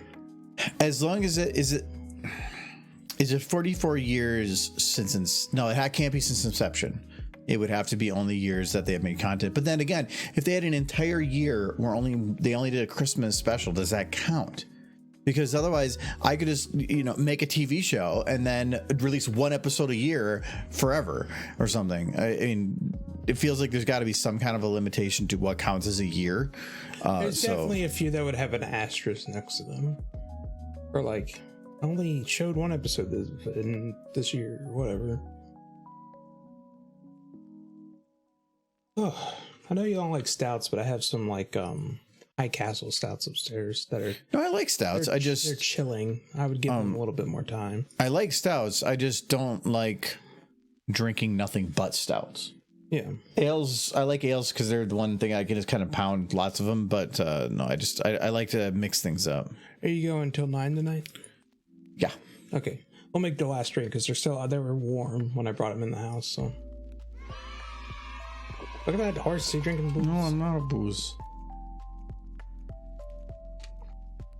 As long as is it 44 years since no, it can't be since inception. It would have to be only years that they have made content. But then again, if they had an entire year where they only did a Christmas special, does that count? Because otherwise, I could just make a TV show and then release one episode a year forever or something. I mean, it feels like there's got to be some kind of a limitation to what counts as a year. There's definitely a few that would have an asterisk next to them, or only showed one episode this year or whatever. Oh, I know you don't like stouts, but I have some High Castle stouts upstairs that are. No, I like stouts. They're chilling. I would give them a little bit more time. I like stouts. I just don't like drinking nothing but stouts. Yeah, ales. I like ales because they're the one thing I can just kind of pound lots of them. But no, I like to mix things up. Are you going until 9 tonight? Yeah. Okay, we'll make the last drink because they were warm when I brought them in the house. So look at that horse. Is he drinking booze? No, I'm not a booze.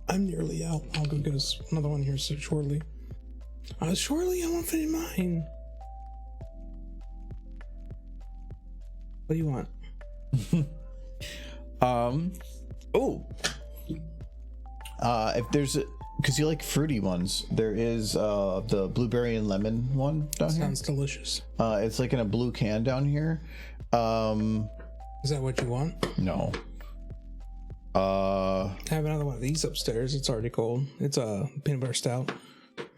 I'm nearly out. I'll go get us another one here shortly. Shortly, I won't finish mine. What do you want? If there's because you like fruity ones, there is the blueberry and lemon one down here. Sounds delicious. It's in a blue can down here. Is that what you want? No. I have another one of these upstairs. It's already cold. It's a peanut butter stout.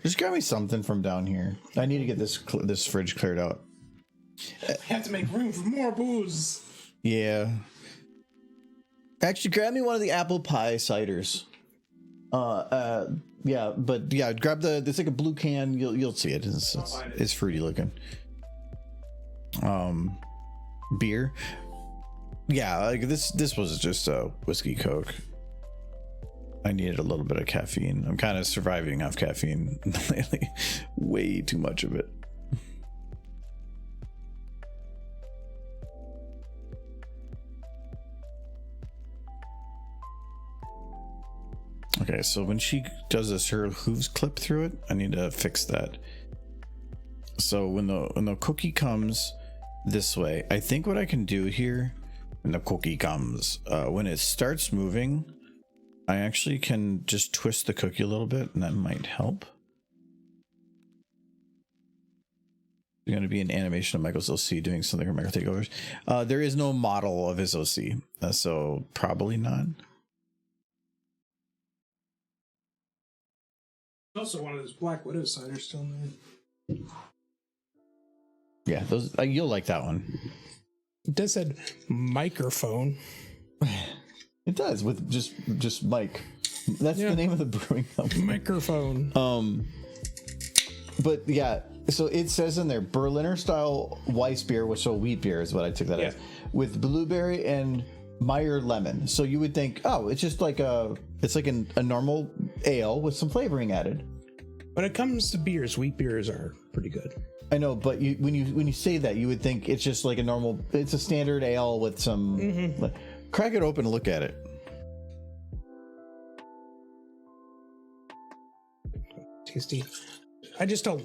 Just grab me something from down here. I need to get this fridge cleared out. I have to make room for more booze. Yeah. Actually, grab me one of the apple pie ciders. Yeah, but yeah, grab it's like a blue can. You'll see it. It's fruity looking. Beer. Yeah, this was just a whiskey Coke. I needed a little bit of caffeine. I'm kind of surviving off caffeine lately. Way too much of it. Okay, so when she does this her hooves clip through it, I need to fix that. So when the cookie comes this way, I think what I can do here And the cookie comes. When it starts moving, I actually can just twist the cookie a little bit, and that might help. There's going to be an animation of Michael's OC doing something for Michael Takeovers. There is no model of his OC, so probably not. Also, one of those Black Widow ciders still made. Yeah, those you'll like that one. It does said microphone. It does with just Mike. That's the name of the brewing company. Microphone. But yeah, so it says in there Berliner style Weiss beer, which so wheat beer is what I took that as, with blueberry and Meyer lemon. So you would think, oh, it's just like a normal ale with some flavoring added. When it comes to beers, wheat beers are pretty good. I know, but when you say that, you would think it's just like it's a standard ale with some. Crack it open and look at it. Tasty. I just don't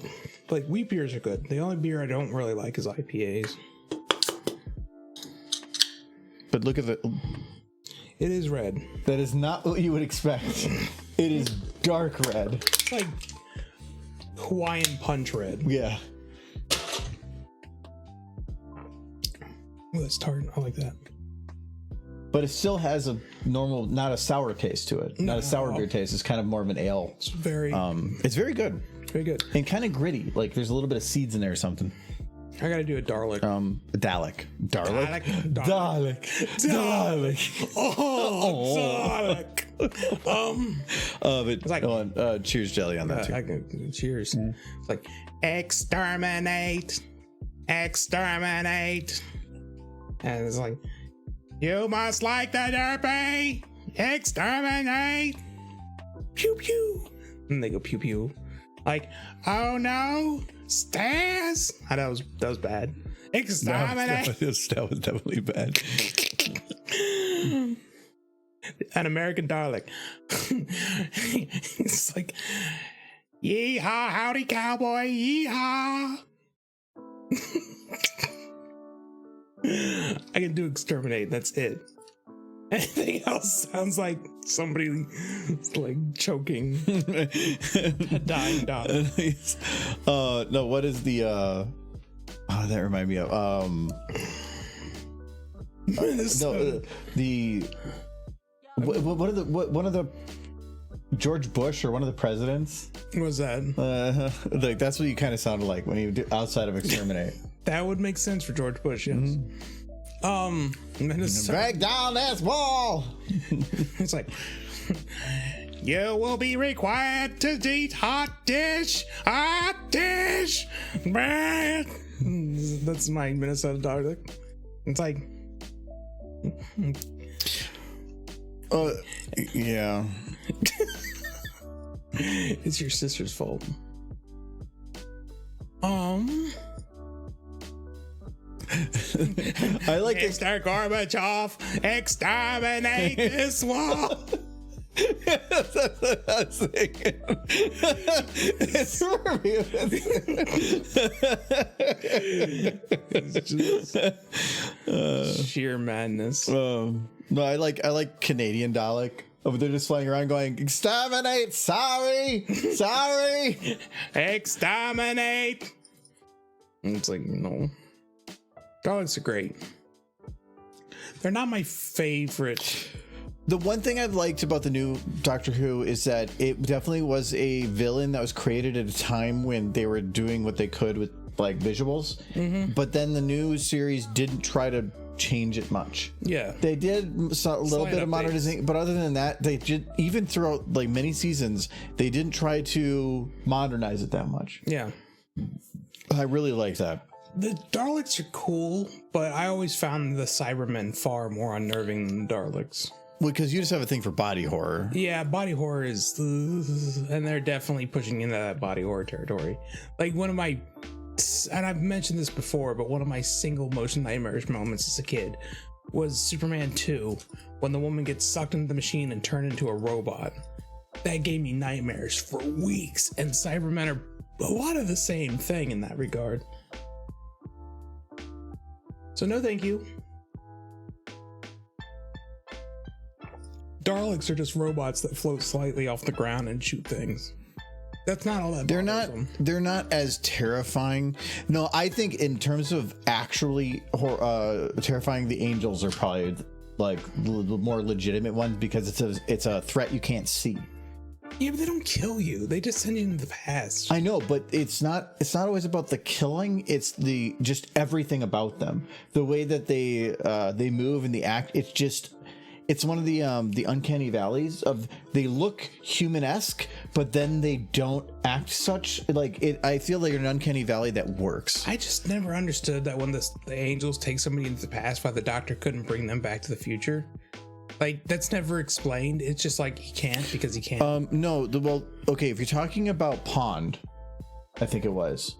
like wheat beers are good. The only beer I don't really like is IPAs. But look at it. It is red. That is not what you would expect. It is dark red. It's like Hawaiian punch red. Yeah. Oh, that's tart. I like that. But it still has a normal, not a sour taste to it. Not a sour beer taste. It's kind of more of an ale. It's very good. Very good. And kind of gritty. Like there's a little bit of seeds in there or something. I gotta do a Dalek. Dalek. Dalek. Oh, Dalek. But like, cheers jelly on that too. Cheers. It's like exterminate. And it's like, you must like the Derpy. Exterminate. Pew pew. And they go pew pew. Like, oh no, stairs. I know that was bad. Exterminate. That was definitely bad. An American Dalek. It's like, yeehaw, howdy cowboy, yeehaw. I can do exterminate. That's it. Anything else sounds like somebody like choking a dying dog. No, what is the that reminded me of one of the George Bush or one of the presidents. What was that? Like that's what you kind of sounded like when you do outside of exterminate. That would make sense for George Bush, yes. Minnesota. Break down this wall. It's like, you will be required to eat hot dish. That's my Minnesota dog. It's like, yeah. It's your sister's fault. I like Mr. Gorbachev, exterminate this wall. That's what I was thinking. It's just sheer madness. No, I like Canadian Dalek. Oh, they're just flying around going, exterminate, sorry, exterminate. And it's like, no. Daleks are great. They're not my favorite. The one thing I've liked about the new Doctor Who is that it definitely was a villain that was created at a time when they were doing what they could with like visuals. But then the new series didn't try to change it much. Yeah, they did a little bit of modernizing, but other than that, they did, even throughout like many seasons, they didn't try to modernize it that much. Yeah, I really like that. The Daleks are cool, but I always found the Cybermen far more unnerving than the Daleks. Well, because you just have a thing for body horror. Yeah, body horror is, and they're definitely pushing into that body horror territory. Like one of my, and I've mentioned this before, but one of my single most nightmarish moments as a kid was Superman 2, when the woman gets sucked into the machine and turned into a robot. That gave me nightmares for weeks, and Cybermen are a lot of the same thing in that regard. So no thank you. Daleks are just robots that float slightly off the ground and shoot things. That's not all that. They're not as terrifying. No, I think in terms of actually terrifying, the Angels are probably like the more legitimate ones because it's a threat you can't see. Yeah, but they don't kill you. They just send you into the past. I know, but it's not always about the killing. It's the just everything about them, the way that they move and the act. It's one of the uncanny valleys of they look human-esque, but then they don't act such. Like it, I feel like an uncanny valley that works. I just never understood that when the Angels take somebody into the past, why the Doctor couldn't bring them back to the future. Like that's never explained. It's just like he can't because he can't. No. Okay. If you're talking about Pond, I think it was.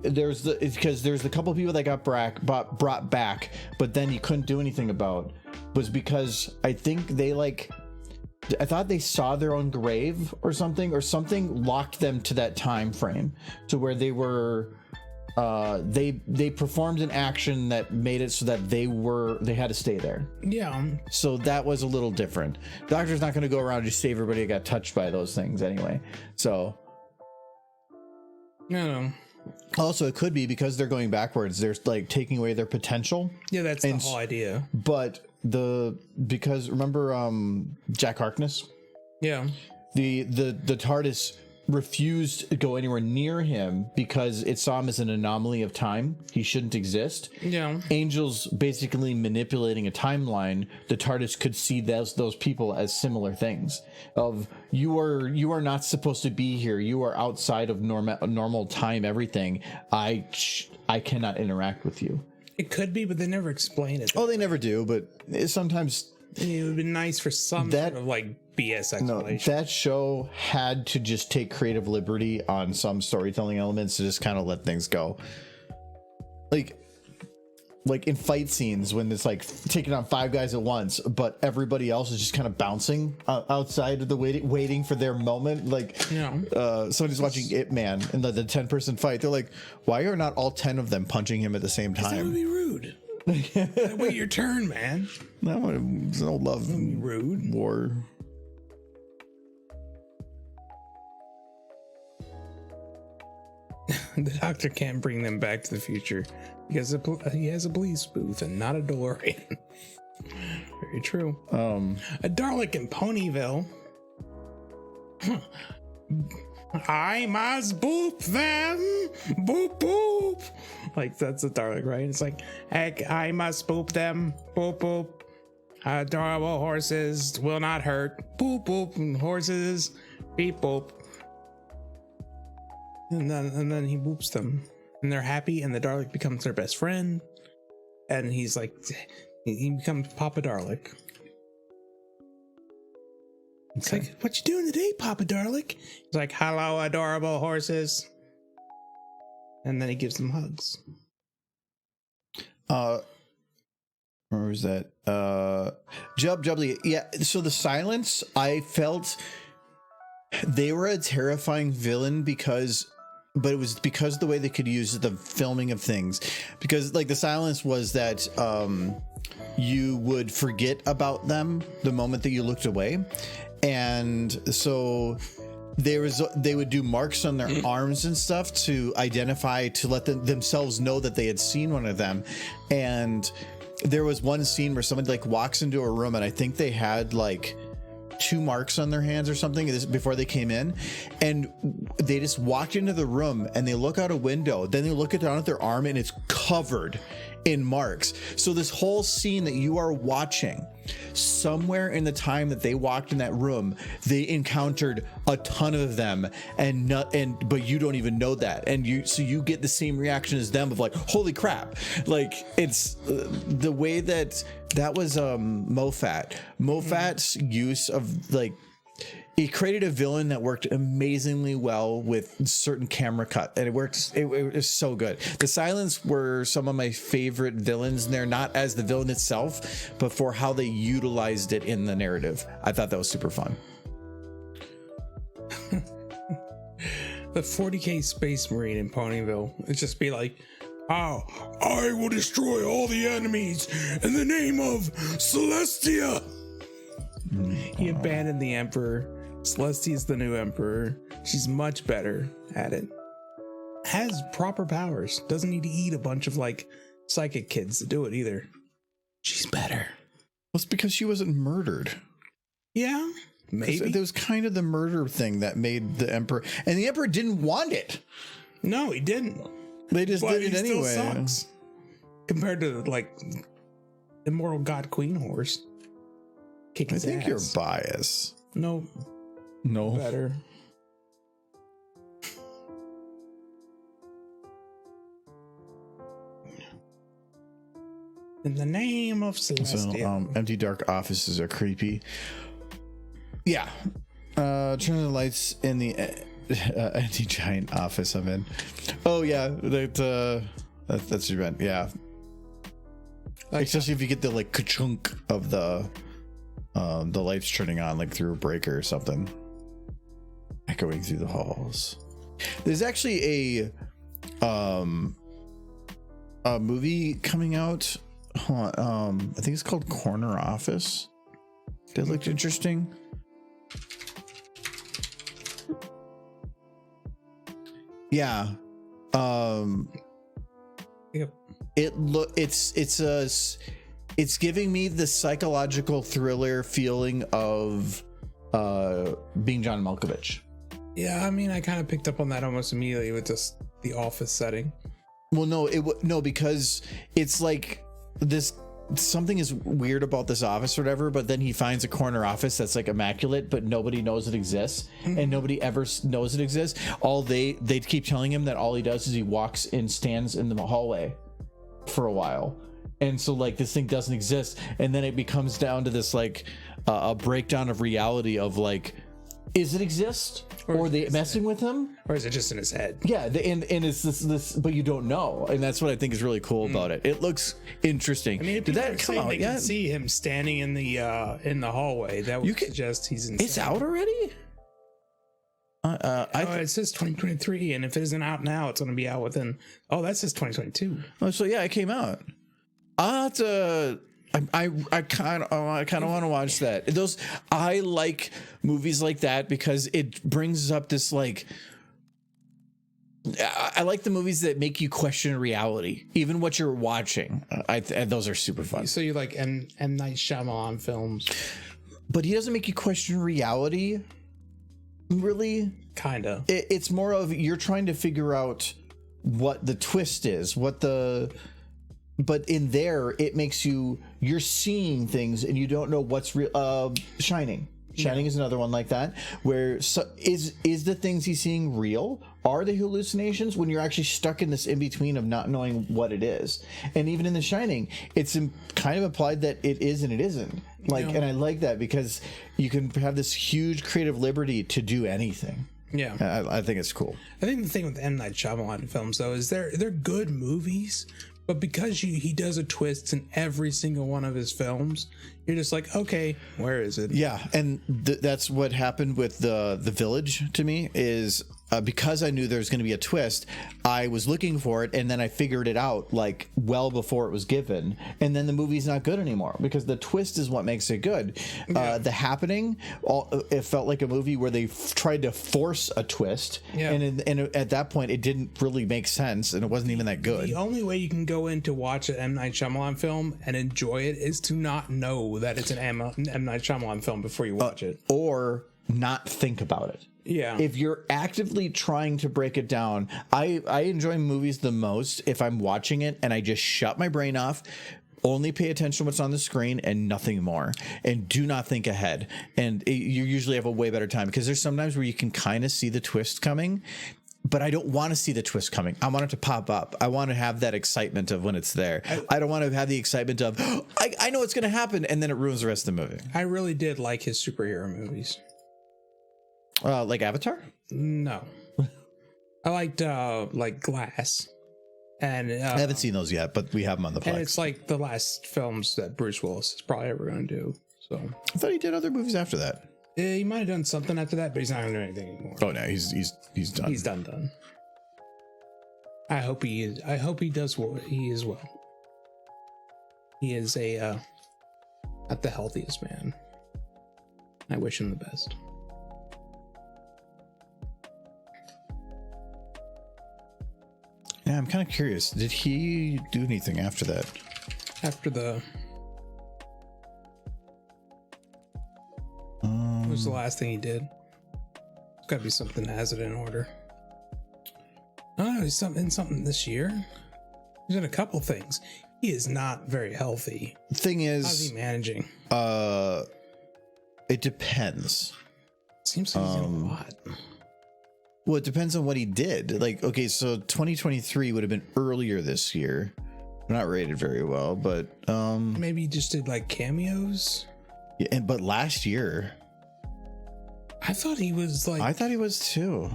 There's the couple people that got brought back, but then you couldn't do anything about. Was because I think I thought they saw their own grave or something locked them to that time frame to where they were they performed an action that made it so that they had to stay there. Yeah. So that was a little different. Doctor's not going to go around and just save everybody that got touched by those things anyway. So no. Also, it could be because they're going backwards. They're like taking away their potential. Yeah, that's the whole idea. But because remember Jack Harkness? Yeah. The TARDIS refused to go anywhere near him because it saw him as an anomaly of time. He shouldn't exist. Yeah. Angels basically manipulating a timeline. The TARDIS could see those people as similar things. Of you are not supposed to be here. You are outside of normal time. Everything. I cannot interact with you. It could be, but they never explain it. Oh, they never do. But sometimes it would be nice for some sort of like BS explanation. No, that show had to just take creative liberty on some storytelling elements to just kind of let things go. Like in fight scenes when it's like taking on 5 guys at once, but everybody else is just kind of bouncing outside of the waiting for their moment. Like, somebody's watching Ip Man and the 10-person fight. They're like, why are not all 10 of them punching him at the same time? That would be rude. Wait your turn, man. No, it's no love. Rude war. The Doctor can't bring them back to the future because he has a police booth and not a DeLorean. Very true. A Dalek in Ponyville. I must boop them. Boop boop. Like that's a Dalek, right? It's like, I must boop them. Boop boop. Adorable horses will not hurt. Boop boop. And horses beep boop. And then he whoops them, and they're happy, and the Dalek becomes their best friend, and he's like, he becomes Papa Dalek. It's like, what you doing today, Papa Dalek? He's like, hello, adorable horses, and then he gives them hugs. Where was that? Jubbly. Yeah. So the Silence, I felt they were a terrifying villain but it was because of the way they could use the filming of things. Because like the Silence was that you would forget about them the moment that you looked away. And so they would do marks on their arms and stuff to identify, to let themselves know that they had seen one of them. And there was one scene where somebody like walks into a room, and I think they had like 2 marks on their hands or something before they came in, and they just walked into the room and they look out a window, then they look down at their arm and it's covered in marks. So this whole scene that you are watching, somewhere in the time that they walked in that room, they encountered a ton of them, but you don't even know that, and you get the same reaction as them of like, holy crap. Like it's the way that was Mofat's use of like, it created a villain that worked amazingly well with certain camera cut, and it was so good. The Silence were some of my favorite villains, and they're not as the villain itself, but for how they utilized it in the narrative. I thought that was super fun. The 40K Space Marine in Ponyville, it's just be like, oh, I will destroy all the enemies in the name of Celestia. He abandoned the emperor. Celestia's the new emperor. She's much better at it. Has proper powers. Doesn't need to eat a bunch of like psychic kids to do it either. She's better. Well, it's because she wasn't murdered. Yeah, maybe. There was kind of the murder thing that made the emperor, and the emperor didn't want it. No, he didn't. They just But did it he anyway. still sucks compared to like immortal god queen horse. Kick I his think ass. you're biased. No, No. better. In the name of Celestia. So, empty dark offices are creepy. Yeah. Turn the lights in the empty giant office I'm in. Oh yeah, that's what you meant. Yeah. Like, especially if you get the like ka-chunk of the lights turning on like through a breaker or something, echoing through the halls. There's actually a movie coming out. Hold on, I think it's called Corner Office. That looked interesting. Yeah. Yep. It's giving me the psychological thriller feeling of being John Malkovich. Yeah, I mean, I kind of picked up on that almost immediately with just the office setting. Well, no, because it's like this. Something is weird about this office or whatever, but then he finds a corner office that's like immaculate, but nobody knows it exists, and nobody ever knows it exists. They keep telling him that all he does is he walks and stands in the hallway for a while, and so like this thing doesn't exist, and then it becomes down to this like a breakdown of reality of like, is it exist, or are they messing with him, Or is it just in his head? yeah, and it's this, but you don't know, and that's what I think is really cool about it. It looks interesting. I mean, Did that come out they yet? can see him standing in the hallway. That would suggest he's insane. It's out already. It says 2023, and if it isn't out now, it's going to be out within. Oh, that says 2022. Oh, so yeah, it came out. I'll have to. I kind of want to watch that. I like movies like that because it brings up this like. I like the movies that make you question reality, even what you're watching. Those are super fun. So you like M. Night Shyamalan films? But he doesn't make you question reality. Really, Kinda. it's more of you're trying to figure out what the twist is, but in there it makes you're seeing things and you don't know what's real. Shining is another one like that, where is the things he's seeing real? Are they hallucinations? When you're actually stuck in this in between of not knowing what it is. And even in The Shining, it's kind of implied that it is and it isn't. And I like that because you can have this huge creative liberty to do anything. Yeah, I think it's cool. I think the thing with M. Night Shyamalan films though is they're good movies, but because he does a twist in every single one of his films, you're just like, okay, where is it? Yeah, and that's what happened with the Village to me is because I knew there was going to be a twist, I was looking for it, and then I figured it out like well before it was given, and then the movie's not good anymore because the twist is what makes it good. Yeah. The Happening, it felt like a movie where they tried to force a twist, and at that point it didn't really make sense, and it wasn't even that good. The only way you can go in to watch an M. Night Shyamalan film and enjoy it is to not know that it's an M. Night Shyamalan film before you watch it, or not think about it. Yeah. If you're actively trying to break it down, I enjoy movies the most if I'm watching it and I just shut my brain off, only pay attention to what's on the screen and nothing more, and do not think ahead. And you usually have a way better time because there's sometimes where you can kind of see the twist coming, but I don't want to see the twist coming. I want it to pop up. I want to have that excitement of when it's there. I don't want to have the excitement of, I know it's going to happen, and then it ruins the rest of the movie. I really did like his superhero movies. Like Avatar? No. I liked like Glass. And I haven't seen those yet, but we have them on the Plex. And it's like the last films that Bruce Willis is probably ever going to do. So I thought he did other movies after that. He might have done something after that, but he's not going to do anything anymore. Oh no, he's done. He's done. I hope he is. I hope he does well. He is well. He is not the healthiest man. I wish him the best. Yeah, I'm kind of curious. Did he do anything after that? After the... What was the last thing he did? It's got to be something that has it in order. Oh, he's something this year. He's done a couple things. He is not very healthy. The thing is, how's he managing? It depends. Seems like he's in a lot. Well, it depends on what he did. Like, okay, so 2023 would have been earlier this year. Not rated very well, but maybe he just did like cameos. Yeah, but last year, I thought he was like. I thought he was too.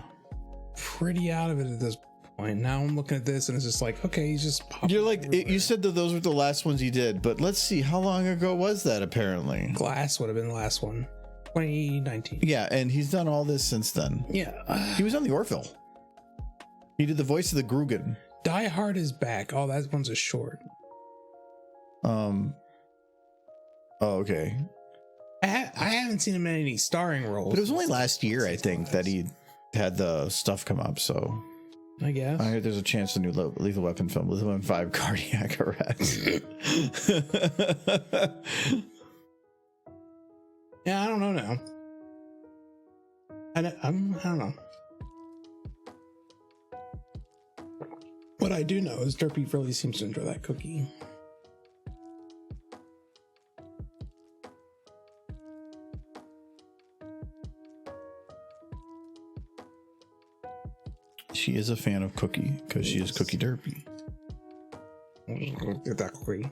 Pretty out of it at this point. Now I'm looking at this and it's just like, okay, he's just popping. You're like, you said that those were the last ones he did, but let's see, how long ago was that? Apparently, Glass would have been the last one, 2019. Yeah, and he's done all this since then. Yeah, he was on the Orville. He did the voice of the Grugan. Die Hard is back. Oh, that one's a short. Oh, okay. I haven't seen him in any starring roles. But it was only last year, I think, that he had the stuff come up, so I guess. I heard there's a chance the new Lethal Weapon film, Lethal Weapon 5 Cardiac Arrest. Yeah, I don't know now. I don't know. What I do know is Derpy really seems to enjoy that cookie. She is a fan of Cookie because she is Cookie Derpy. Get that cookie.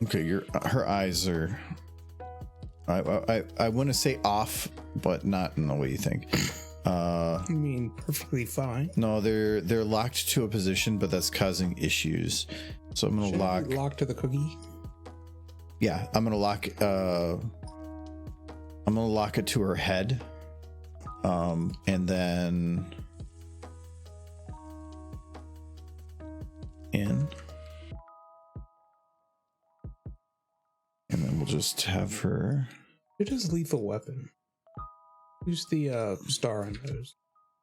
Okay, her eyes are. I want to say off, but not in the way you think. I mean, perfectly fine. No, they're locked to a position, but that's causing issues. So I'm gonna lock to the cookie. Yeah, I'm gonna lock. I'm gonna lock it to her head, and then in, and then we'll just have her. Who does Lethal Weapon? Who's the star on those?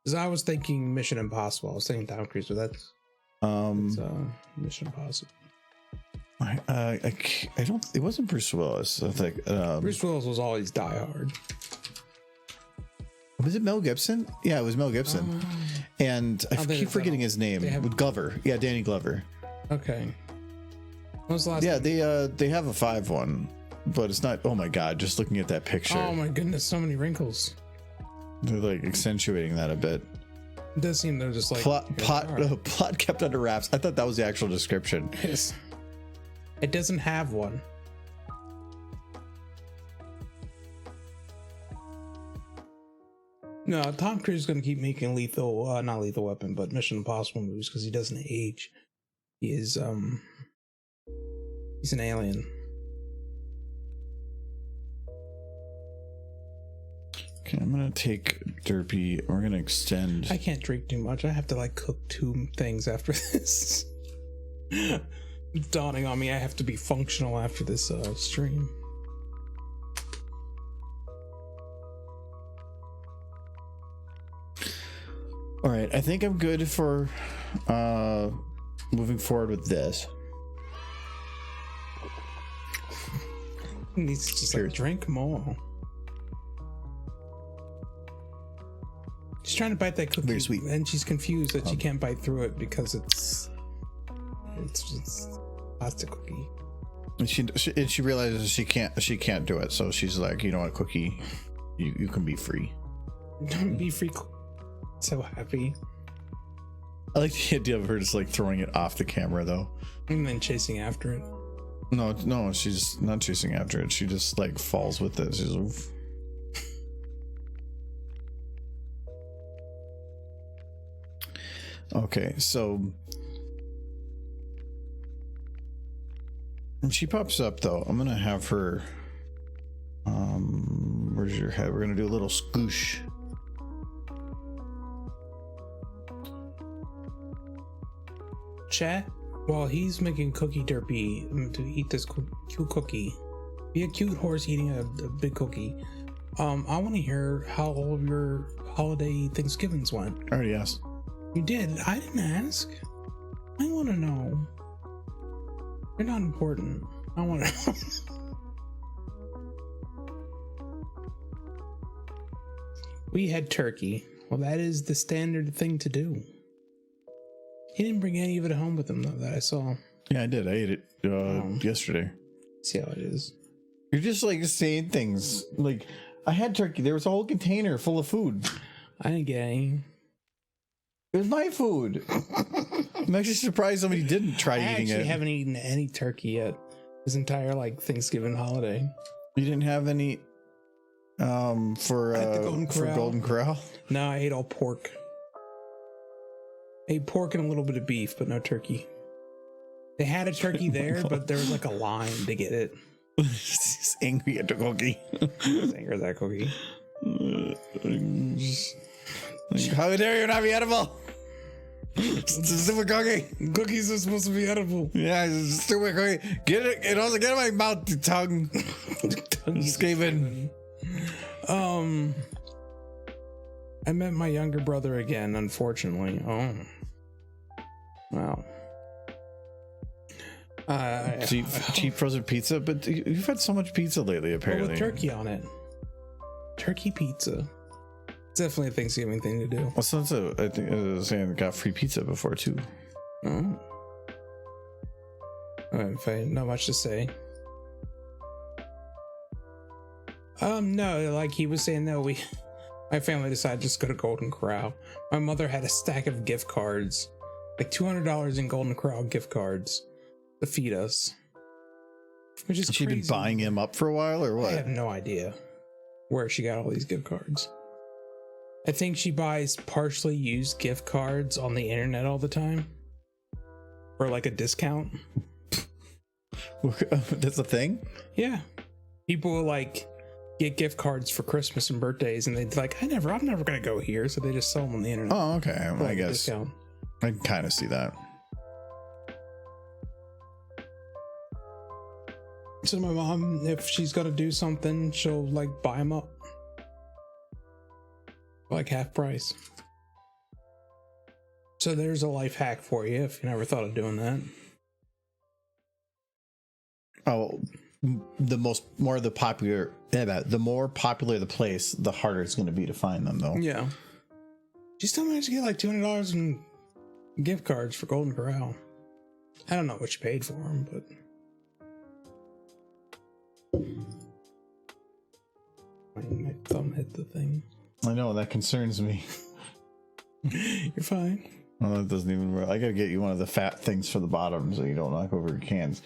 Because I was thinking Mission Impossible. I was thinking Tom Cruise, but that's Mission Impossible. I don't. It wasn't Bruce Willis. I think Bruce Willis was always Die Hard. Was it Mel Gibson? Yeah, it was Mel Gibson. And I keep forgetting his name. With Glover. Yeah, Danny Glover. Okay. What was the last? Yeah, they have a 5 one, but it's not. Oh my god! Just looking at that picture. Oh my goodness, so many wrinkles. They're like accentuating that a bit. It does seem they're just like plot kept under wraps. I thought that was the actual description. Yes. It doesn't have one. No, Tom Cruise is going to keep making not Lethal Weapon, but Mission Impossible movies because he doesn't age. He is, he's an alien. Okay, I'm going to take Derpy. We're going to extend. I can't drink too much. I have to like cook 2 things after this. It's dawning on me I have to be functional after this stream. All right, I think I'm good for moving forward with this. He needs to just like drink more. She's trying to bite that cookie, very sweet, and she's confused that she can't bite through it because it's plastic cookie. And she realizes she can't do it, so she's like, you know what, Cookie, you can be free. Be free. So happy. I like the idea of her just like throwing it off the camera though, and then chasing after it. No, she's not chasing after it. She just like falls with it. She's like, okay, so when she pops up though, I'm gonna have her where's your head? We're gonna do a little scoosh. Chat. While he's making cookie Derpy to eat this cute cookie, be a cute horse eating a big cookie. I want to hear how all of your holiday Thanksgivings went. I already asked. You did? I didn't ask. I want to know. You're not important. I want to know. We had turkey. Well, that is the standard thing to do. He didn't bring any of it home with him, though, that I saw. Yeah, I did. I ate it yesterday. See how it is. You're just like saying things. Like, I had turkey. There was a whole container full of food. I didn't get any. It was my food. I'm actually surprised somebody didn't try eating it. I actually haven't eaten any turkey yet. This entire, like, Thanksgiving holiday. You didn't have any for Golden Corral? No, I ate all pork. Ate pork and a little bit of beef, but no turkey. They had a turkey there, but there was like a line to get it. He's angry at the cookie. He's angry at that cookie. How dare you not be edible? It's a stupid cookie. Cookies are supposed to be edible. Yeah, it's a stupid cookie. Get it. It also get in my mouth, the tongue. Escaping. I met my younger brother again, unfortunately. Oh. Wow. Cheap frozen pizza, but you've had so much pizza lately, apparently. With turkey on it. Turkey pizza. It's definitely a Thanksgiving thing to do. Well, I think I was saying I got free pizza before too. Oh. If I not much to say. No, like he was saying, no, my family decided just to go to Golden Corral. My mother had a stack of gift cards, like $200 in Golden Corral gift cards to feed us. Which is She'd been buying him up for a while, or what? I have no idea where she got all these gift cards. I think she buys partially used gift cards on the internet all the time for like a discount. That's a thing? Yeah. People will like get gift cards for Christmas and birthdays, and they're like, I'm never gonna go here, so they just sell them on the internet. Oh, okay. Well, I guess discount. I can kind of see that. So my mom, if she's gonna do something, she'll like buy them up for like half price. So there's a life hack for you if you never thought of doing that. Oh, the more popular the place, the harder it's going to be to find them, though. Yeah. She still managed to get like $200 in gift cards for Golden Corral. I don't know what she paid for them, but my thumb hit the thing. I know, that concerns me. You're fine. Well, that doesn't even work. I gotta get you one of the fat things for the bottom so you don't knock over your cans.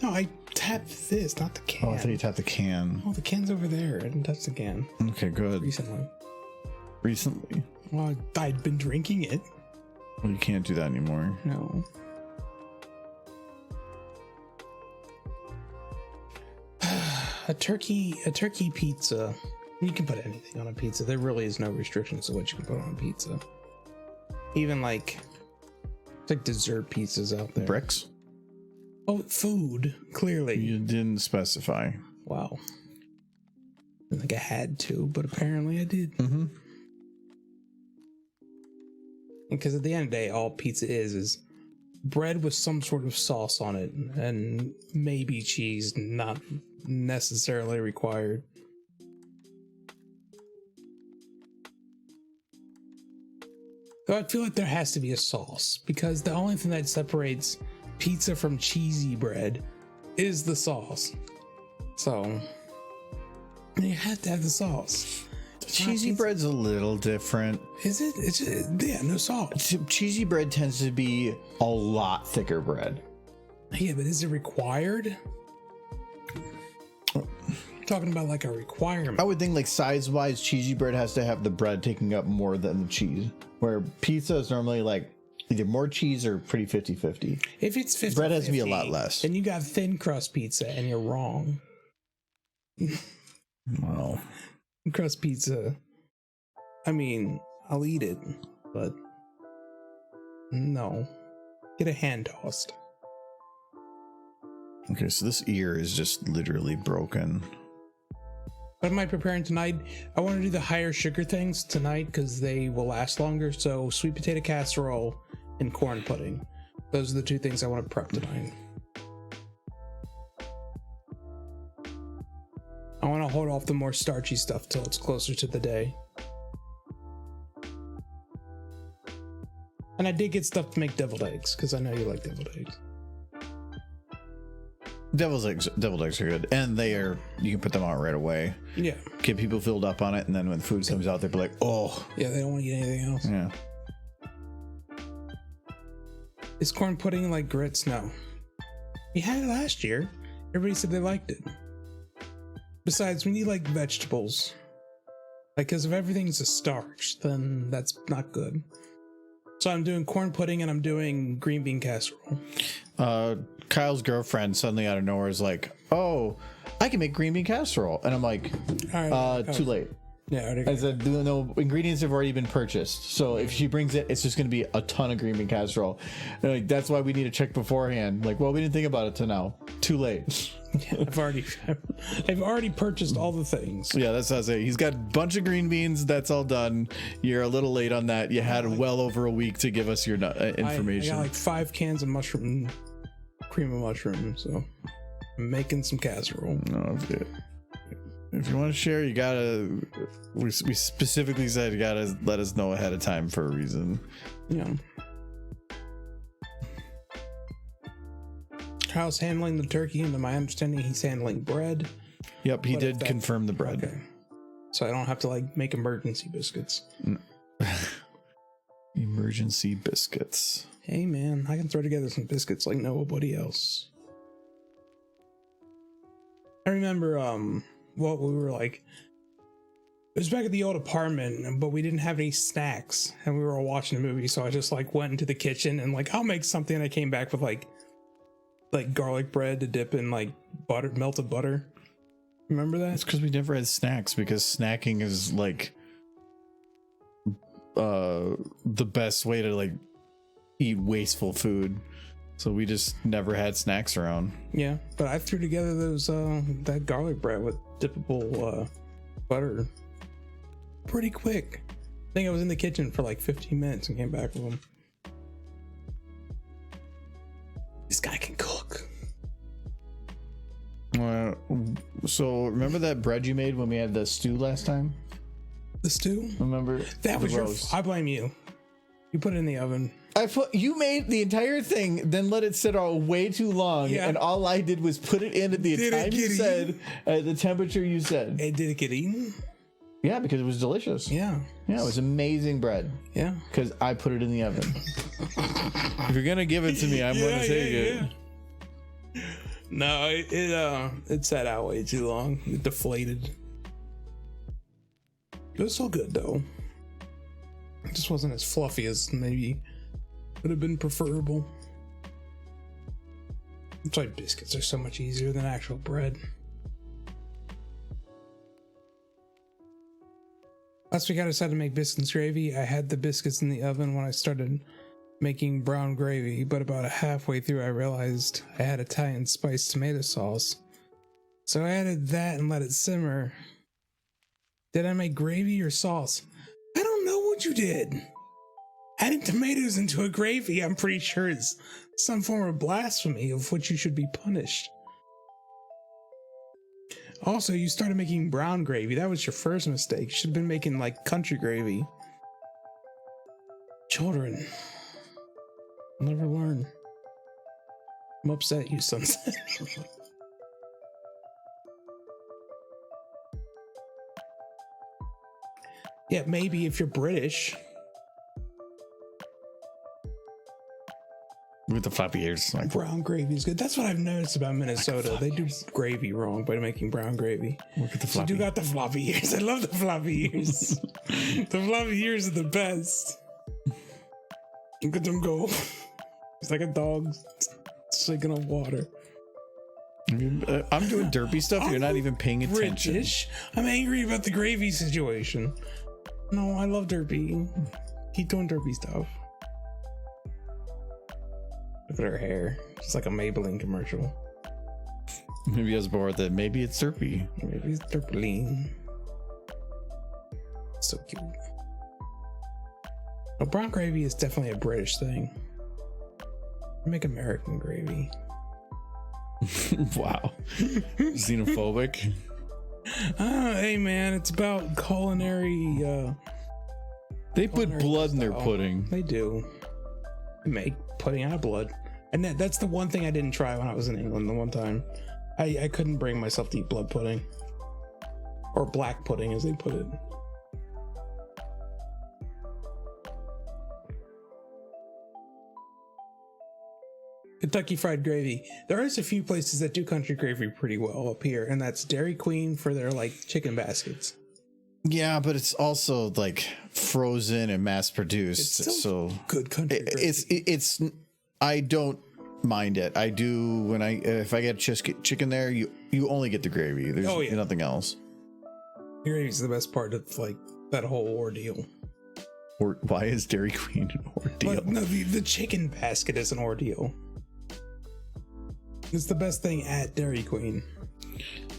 No, I tapped this, not the can. Oh, I thought you tapped the can. Oh, the can's over there. I didn't touch the can. Okay, good. Recently? Well, I'd been drinking it. Well, you can't do that anymore. No. A turkey pizza. You can put anything on a pizza. There really is no restrictions to what you can put on a pizza. Even like dessert pizzas out there. Bricks? Oh, food. Clearly. You didn't specify. Wow. I think I had to, but apparently I did. Mm-hmm. Because at the end of the day, all pizza is bread with some sort of sauce on it, and maybe cheese, not necessarily required. Though I feel like there has to be a sauce, because the only thing that separates pizza from cheesy bread is the sauce. So you have to have the sauce. Cheesy bread's a little different. Is it? It's just, yeah, no sauce. Cheesy bread tends to be a lot thicker bread. Yeah, but is it required? I'm talking about like a requirement. I would think like size-wise, cheesy bread has to have the bread taking up more than the cheese. Where pizza is normally like either more cheese or pretty 50-50. If it's 50-50, bread has to be a lot less. Then you got thin crust pizza, and you're wrong. Well, crust pizza. I mean, I'll eat it, but no. Get a hand tossed. Okay, so this ear is just literally broken. What am I preparing tonight? I want to do the higher sugar things tonight because they will last longer. So sweet potato casserole and corn pudding. Those are the two things I want to prep tonight. I want to hold off the more starchy stuff till it's closer to the day. And I did get stuff to make deviled eggs because I know you like deviled eggs. Deviled eggs are good, and you can put them out right away. Yeah. Get people filled up on it, and then when food comes out, they'll be like, oh. Yeah, they don't want to eat anything else. Yeah. Is corn pudding like grits? No. We had it last year. Everybody said they liked it. Besides, we need like vegetables. Like, because if everything's a starch, then that's not good. So I'm doing corn pudding and I'm doing green bean casserole. Kyle's girlfriend suddenly out of nowhere is like, oh, I can make green bean casserole. And I'm like, All right, too late. Yeah, I said, no, ingredients have already been purchased. So if she brings it, it's just going to be a ton of green bean casserole. And like, that's why we need to check beforehand. Like, well, we didn't think about it till now. Too late. I've already purchased all the things. Yeah, that's what I say. He's got a bunch of green beans. That's all done. You're a little late on that. You had well over a week to give us your information. I got like 5 cans of cream of mushroom. So I'm making some casserole. No, if you want to share, you gotta. We specifically said you gotta let us know ahead of time for a reason. Yeah. Kyle's handling the turkey, and to my understanding, he's handling bread. Yep, he did confirm the bread. Okay. So I don't have to like make emergency biscuits. No. Emergency biscuits. Hey man, I can throw together some biscuits like nobody else. I remember what we were like, it was back at the old apartment, but we didn't have any snacks and we were all watching a movie, so I just like went into the kitchen and like, I'll make something, and I came back with like garlic bread to dip in like butter, melted butter. Remember that? It's because we never had snacks, because snacking is like the best way to like eat wasteful food. So we just never had snacks around. Yeah, but I threw together those that garlic bread with dippable butter pretty quick. I think I was in the kitchen for like 15 minutes and came back with them. This guy can cook. So remember that bread you made when we had the stew last time? The stew? Remember? That was I blame you. You put it in the oven. You made the entire thing, then let it sit out way too long, and all I did was put it in at the time you said, at the temperature you said. And did it get eaten? Yeah, because it was delicious. Yeah, it was amazing bread. Yeah, because I put it in the oven. If you're gonna give it to me, I'm gonna take it. No, it sat out way too long. It deflated. It was so good though. It just wasn't as fluffy as maybe would have been preferable. That's why biscuits are so much easier than actual bread. Last week I decided to make biscuits gravy. I had the biscuits in the oven when I started making brown gravy, but about halfway through I realized I had Italian spiced tomato sauce. So I added that and let it simmer. Did I make gravy or sauce? I don't know what you did. Adding tomatoes into a gravy, I'm pretty sure is some form of blasphemy of which you should be punished. Also, you started making brown gravy. That was your first mistake. You should have been making like country gravy. Children never learn. I'm upset at you, Sunset. Yeah, maybe if you're British. With the floppy ears. Like, brown gravy is good. That's what I've noticed about Minnesota. They do gravy wrong by making brown gravy. Look at the floppy. You do got the floppy ears. I love the floppy ears. The floppy ears are the best. Look at them go. It's like a dog shaking on water. I'm doing derpy stuff. You're not even paying attention. British. I'm angry about the gravy situation. No, I love derpy. Keep doing derpy stuff. Look at her hair. It's like a Maybelline commercial. Maybe I was bored with it. Maybe it's Derpy. Maybe it's Derpy. So cute. Well, brown gravy is definitely a British thing. Make American gravy. Wow. Xenophobic. Hey man, it's about culinary. They put blood in their style. pudding. They do. They make pudding out of blood. And that's the one thing I didn't try when I was in England the one time. I couldn't bring myself to eat blood pudding. Or black pudding, as they put it. Kentucky Fried Gravy. There is a few places that do country gravy pretty well up here, and that's Dairy Queen for their like chicken baskets. Yeah, but it's also like frozen and mass produced. It's still so good country gravy. it's I don't mind it. I do when if I get chicken there, you only get the gravy. There's nothing else. Gravy is the best part of like that whole ordeal. Or why is Dairy Queen an ordeal? But no, the chicken basket is an ordeal. It's the best thing at Dairy Queen.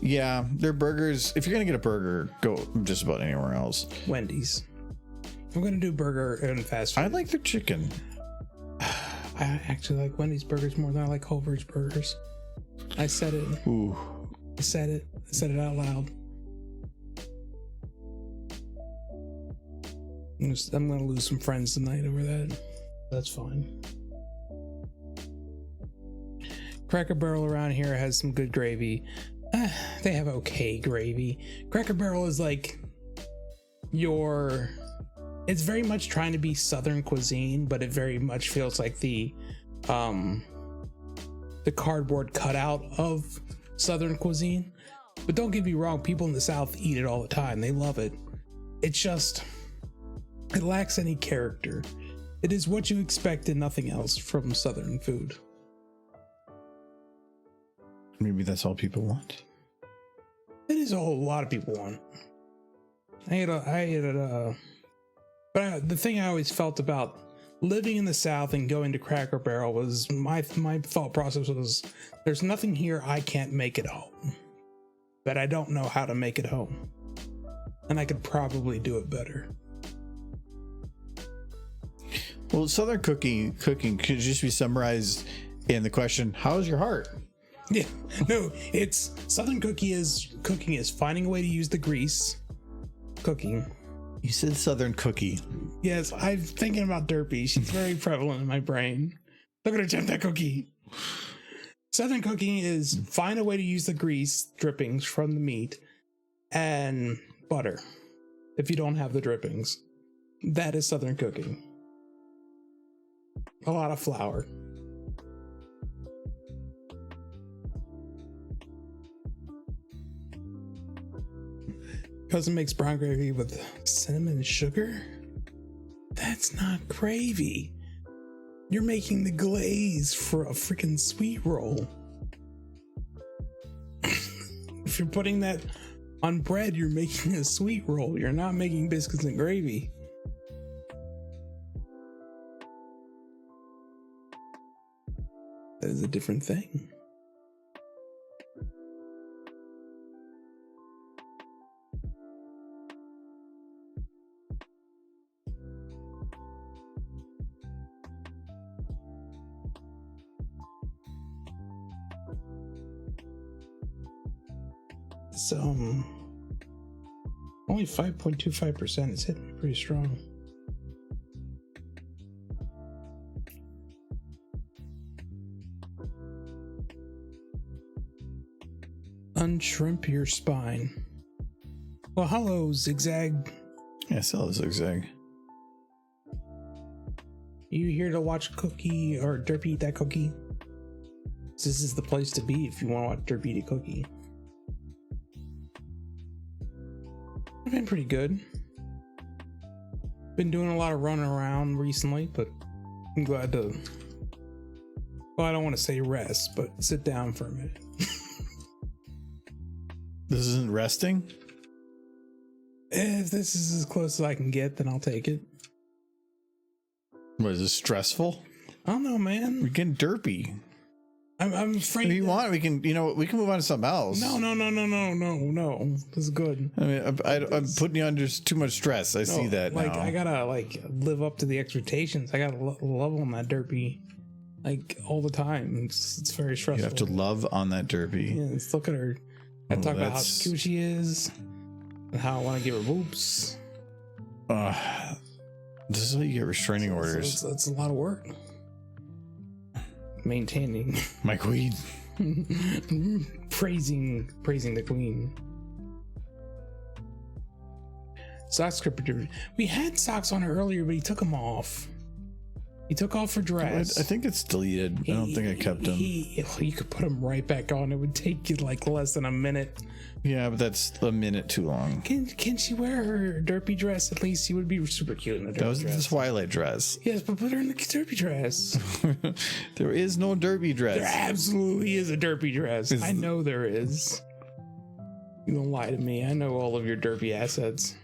Yeah, their burgers. If you're gonna get a burger, go just about anywhere else. Wendy's. I'm gonna do burger and fast food. I like their chicken. I actually like Wendy's burgers more than I like Culver's burgers. I said it. Ooh. I said it. I said it out loud. I'm gonna lose some friends tonight over that. That's fine. Cracker Barrel around here has some good gravy. They have okay gravy. Cracker Barrel is like it's very much trying to be Southern cuisine, but it very much feels like the cardboard cutout of Southern cuisine. But don't get me wrong, people in the South eat it all the time. They love it. It's just, it lacks any character. It is what you expect and nothing else from Southern food. Maybe that's all people want. It is a whole lot of people want. But the thing I always felt about living in the South and going to Cracker Barrel was my thought process was, there's nothing here I can't make at home, that I don't know how to make at home, and I could probably do it better. Well, Southern cooking could just be summarized in the question, how's your heart? Yeah, no, it's Southern cooking is finding a way to use the grease. Cooking. You said Southern cookie. Yes, I'm thinking about Derpy. She's very prevalent in my brain. Look at her jump that cookie. Southern cooking is find a way to use the grease drippings from the meat and butter. If you don't have the drippings, that is Southern cooking. A lot of flour. Cousin makes brown gravy with cinnamon and sugar? That's not gravy. You're making the glaze for a freaking sweet roll. If you're putting that on bread, you're making a sweet roll. You're not making biscuits and gravy. That is a different thing. It's only 5.25%. It's hitting pretty strong. Unshrimp your spine. Well, hello, Zigzag. Yeah, still zigzag. You here to watch Cookie or Derpy eat that cookie? This is the place to be if you want to watch Derpy eat a cookie. I've been pretty good. Been doing a lot of running around recently, but I'm glad to, well, I don't want to say rest, but sit down for a minute. This isn't resting? If this is as close as I can get, then I'll take it. What is this, stressful? I don't know, man. We can Derpy. I'm afraid. If you want, we can. We can move on to something else. No. This is good. I mean, I'm putting you under too much stress. I see that like now. I gotta live up to the expectations. I gotta love on that Derpy, all the time. It's very stressful. You have to love on that Derpy. Yeah, let's look at her. I talk about how cute she is, and how I want to give her boobs. This is how you get restraining orders. That's a lot of work. Maintaining My queen. praising the queen. Sock scripted. We had socks on her earlier, but he took them off. He took off her dress. I think it's deleted. I don't think I kept them. You could put them right back on. It would take you less than a minute. Yeah, but that's a minute too long. Can she wear her derpy dress at least? She would be super cute in a derpy That was dress. the Twilight dress. Yes, but put her in the derpy dress. There is no derpy dress. There absolutely is a derpy dress. I know there is. You don't lie to me. I know all of your derpy assets.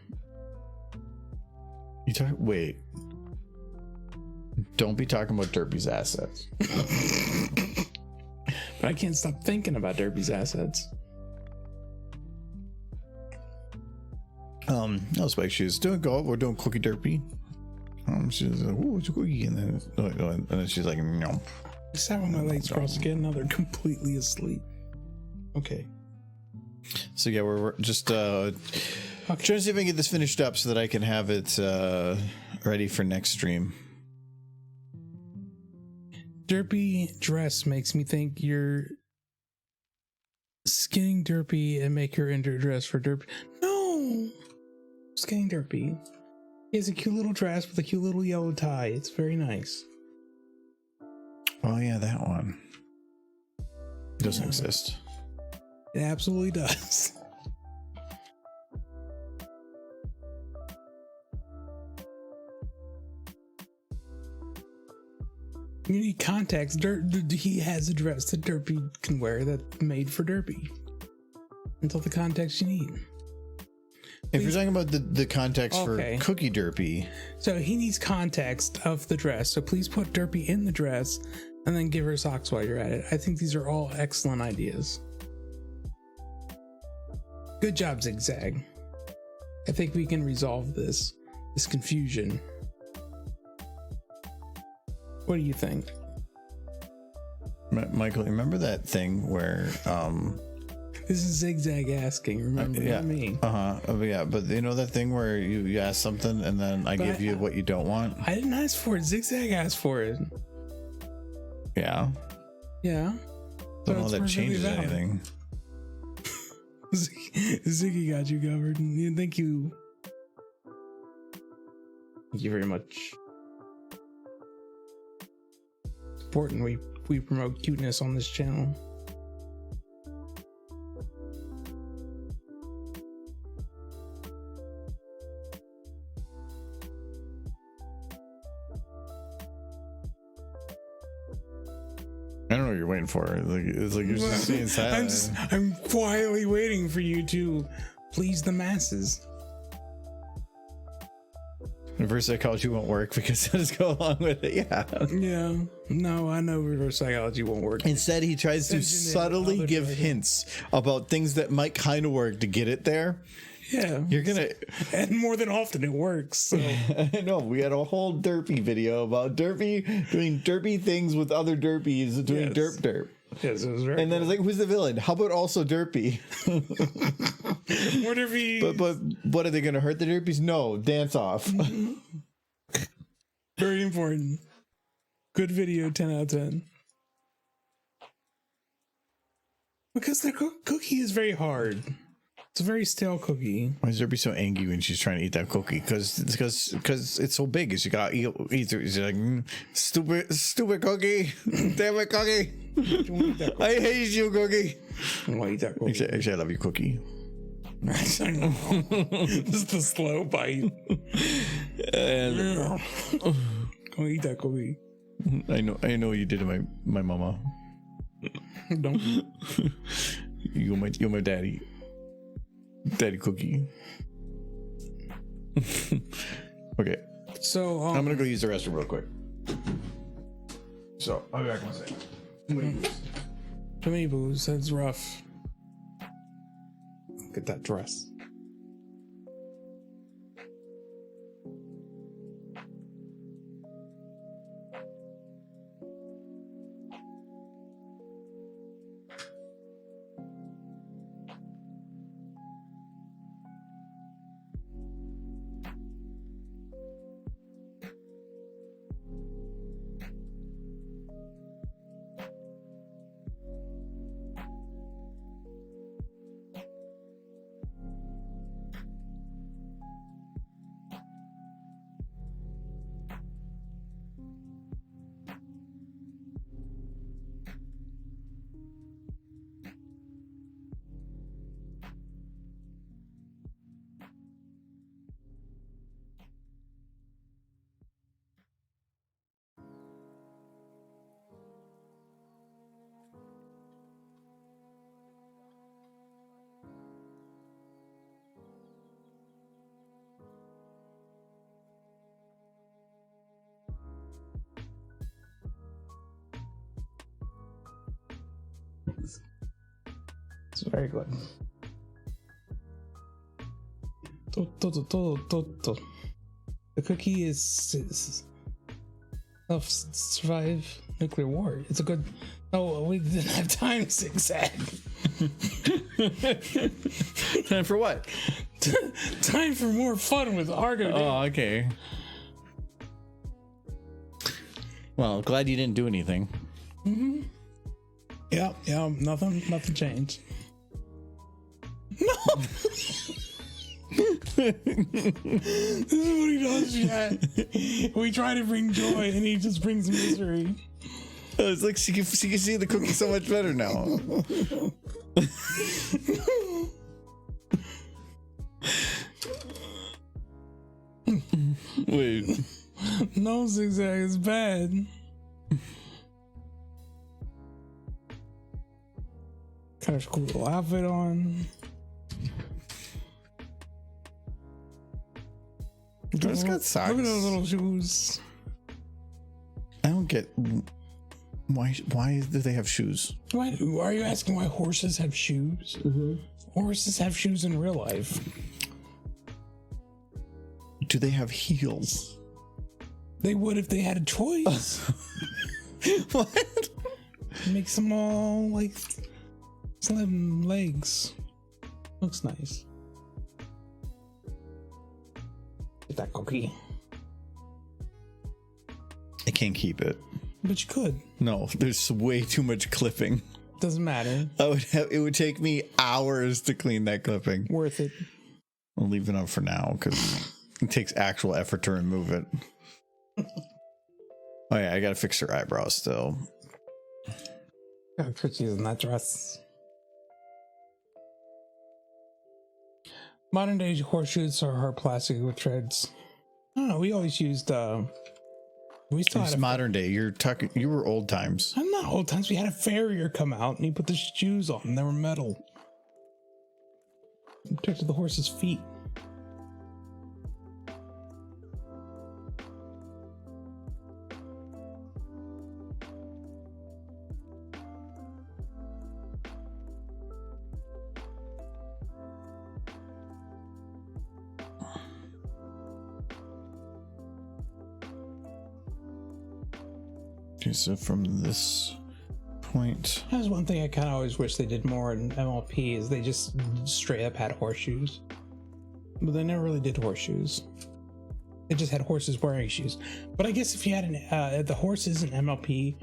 Wait. Don't be talking about Derpy's assets. But I can't stop thinking about Derpy's assets. No, Spike, she's doing go. We're doing Cookie Derpy. She's like, "Ooh, it's a cookie," and then she's like, "No." I sat with my legs crossed again. Now they're completely asleep. Okay. So yeah, we're just trying to see if I can get this finished up so that I can have it ready for next stream. Derpy dress makes me think you're skinning Derpy and make her into a dress for Derpy. No! Skinning Derpy. He has a cute little dress with a cute little yellow tie. It's very nice. Oh yeah, that one. It doesn't exist. It absolutely does. You need context. He has a dress that Derpy can wear that's made for Derpy. Until the context you need. If you're talking about the context Okay. for Cookie Derpy, So he needs context of the dress. So please put Derpy in the dress and then give her socks while you're at it. I think these are all excellent ideas. Good job, Zigzag. I think we can resolve this confusion. What do you think? Michael, remember that thing where This is Zigzag asking, remember, yeah, not me. yeah, but you know that thing where you ask something and then I give you what you don't want? I didn't ask for it. Zigzag asked for it. Yeah. Yeah. Don't know it's that perfectly changes valid. anything. Ziggy got you covered. Thank you. Thank you very much. It's important we promote cuteness on this channel. I don't know what you're waiting for. It's like you're just staying silent. I'm quietly waiting for you to please the masses. Reverse psychology won't work because I'll just go along with it. Yeah. Yeah. No, I know reverse psychology won't work. Instead, he tries to subtly give hints about things that might kind of work to get it there. Yeah. You're gonna, and more than often it works. So I know we had a whole Derpy video about Derpy doing Derpy things with other Derpies doing Yes. derp. yes, it was very And then it's like, who's the villain? How about also Derpy? what if he But what are they gonna hurt the Derpies? No, dance off. very important. Good video, 10 out of 10. Because the cookie is very hard. It's a very stale cookie. Why is Derpy so angry when she's trying to eat that cookie? Because it's so big. She got eat it. She's like, stupid cookie, damn it, cookie. I hate you, cookie. Why eat that cookie? Actually, I love you, cookie. I know. Just the slow bite. And Go eat that cookie. I know you did to my mama. Don't. You're my daddy cookie. Okay, So I'm gonna go use the restroom real quick. So I'll be back in a second. Too many booze. That's rough. Look at that dress. It's very good. The cookie is survive nuclear war. It's a good. Oh, we didn't have time, Zigzag. Time for what? Time for more fun with Argo. Oh, okay. Well, glad you didn't do anything. Mm-hmm. Yeah, nothing changed. No. This is what he does, chat. We try to bring joy, and he just brings misery. Oh, it's like she can see the cookie so much better now. Wait. No, Zigzag is bad. Kind of cool little outfit on. It's got socks. Look at those little shoes. I don't get why do they have shoes? Why are you asking why horses have shoes? Mm-hmm. Horses have shoes in real life. Do they have heels? They would if they had a choice. What? Makes them all like slim legs. Looks nice. Get that cookie. I can't keep it. But you could. No, there's way too much clipping. Doesn't matter. It would take me hours to clean that clipping. Worth it. I'll leave it on for now because it takes actual effort to remove it. Oh yeah, I gotta fix her eyebrows still. Got cookies in that dress. Modern day horseshoes are hard plastic with treads. I don't know. We always used. We still It's had modern day. You were old times. I'm not old times. We had a farrier come out and he put the shoes on and they were metal. It protected the horse's feet. Okay, so from this point, That's one thing I kind of always wish they did more in MLP is they just straight up had horseshoes, but they never really did horseshoes. They just had horses wearing shoes. But I guess if you had the horses in MLP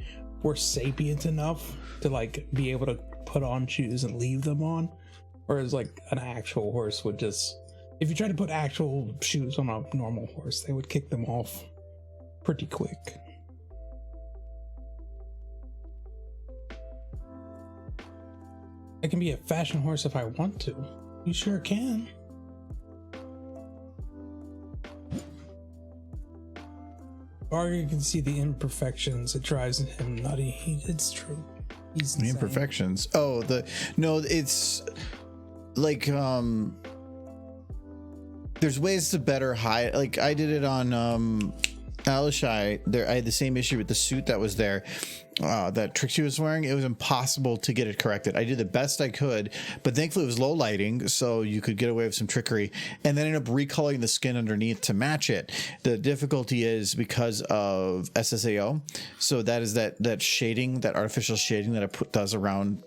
were sapient enough to like be able to put on shoes and leave them on, whereas like an actual horse would just, if you try to put actual shoes on a normal horse, they would kick them off pretty quick. I can be a fashion horse if I want to. You sure can. Argo can see the imperfections. It drives him nutty. It's true. He's the insane. imperfections. Oh, it's like there's ways to better hide. Like I did it on Alishai, there I had the same issue with the suit that was there, that Trixie was wearing. It was impossible to get it corrected. I did the best I could, but thankfully it was low lighting, so you could get away with some trickery, and then ended up recoloring the skin underneath to match it. The difficulty is because of SSAO, so that is that shading, that artificial shading that it does around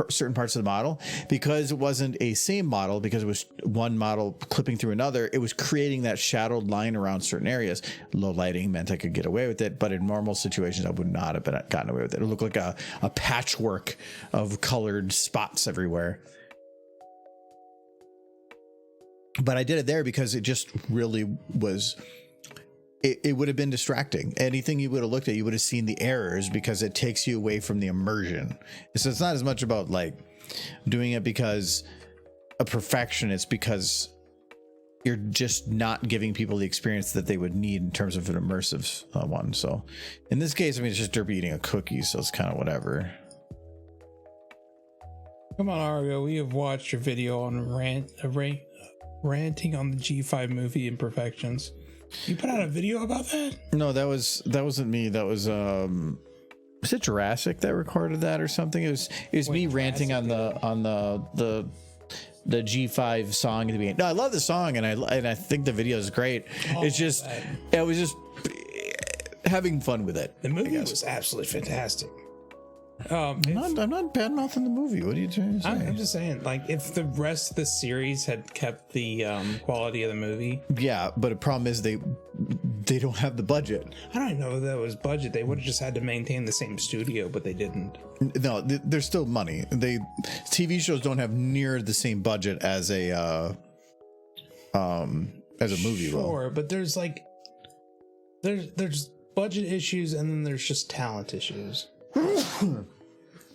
certain parts of the model. Because it wasn't a same model, because it was one model clipping through another, it was creating that shadowed line around certain areas. Low lighting meant I could get away with it, but in normal situations I would not have gotten away with it. It looked like a patchwork of colored spots everywhere. But I did it there because it just really was, it would have been distracting. Anything you would have looked at, you would have seen the errors, because it takes you away from the immersion. So it's not as much about like doing it because of perfection. It's because you're just not giving people the experience that they would need in terms of an immersive one. So in this case, I mean, it's just Derpy eating a cookie, so it's kind of whatever. Come on, Argo. We have watched your video on ranting on the G5 movie imperfections. You put out a video about that? No, that wasn't me. That was is it Jurassic that recorded that or something? It was me ranting on the G5 song at the beginning. No, I love the song, and I think the video is great. It's just I was just having fun with it. The movie was absolutely fantastic. I'm not bad mouthing the movie. What are you trying to say? I'm just saying, like, if the rest of the series had kept the quality of the movie. Yeah, but the problem is they don't have the budget. I don't know if that was budget. They would have just had to maintain the same studio, but they didn't. No, there's still money. TV shows don't have near the same budget as a movie will. Sure, but there's budget issues, and then there's just talent issues.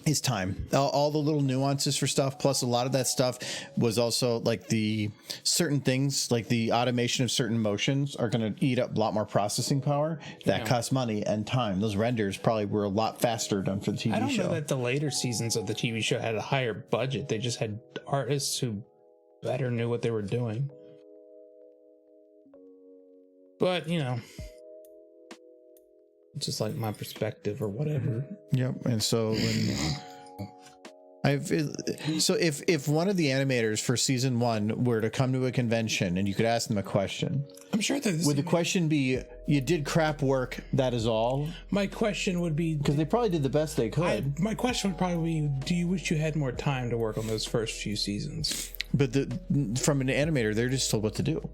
It's time. All the little nuances for stuff, plus a lot of that stuff was also like the certain things, like the automation of certain motions are going to eat up a lot more processing power. That costs money and time. Those renders probably were a lot faster done for the TV show. I don't know that the later seasons of the TV show had a higher budget. They just had artists who better knew what they were doing. But, you know, just like my perspective or whatever. Yep. And so if one of the animators for season 1 were to come to a convention and you could ask them a question, I'm sure that would the question be, you did crap work, that is all? My question would be, because they probably did the best they could. My question would probably be, do you wish you had more time to work on those first few seasons? But from an animator, they're just told what to do.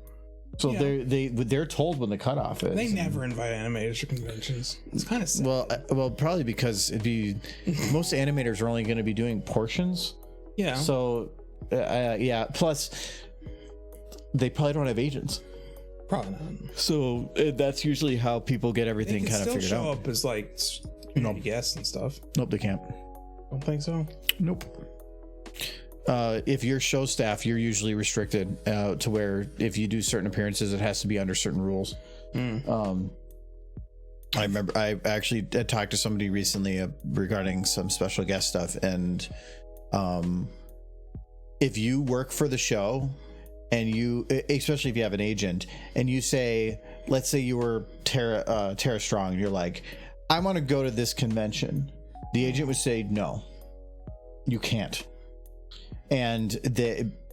So they're told when the cutoff is. They never invite animators to conventions. It's kind of sad. Well, probably because most animators are only going to be doing portions. Yeah. So, Plus, they probably don't have agents. Probably not. So that's usually how people get everything kind of figured out. Show up as like guests and stuff. Nope, they can't. Don't think so. Nope. If you're show staff, you're usually restricted to where if you do certain appearances, it has to be under certain rules. I remember I actually had talked to somebody recently regarding some special guest stuff, and if you work for the show and you, especially if you have an agent, and you say, let's say you were Tara Strong, and you're like, I want to go to this convention, the agent would say, no, you can't. And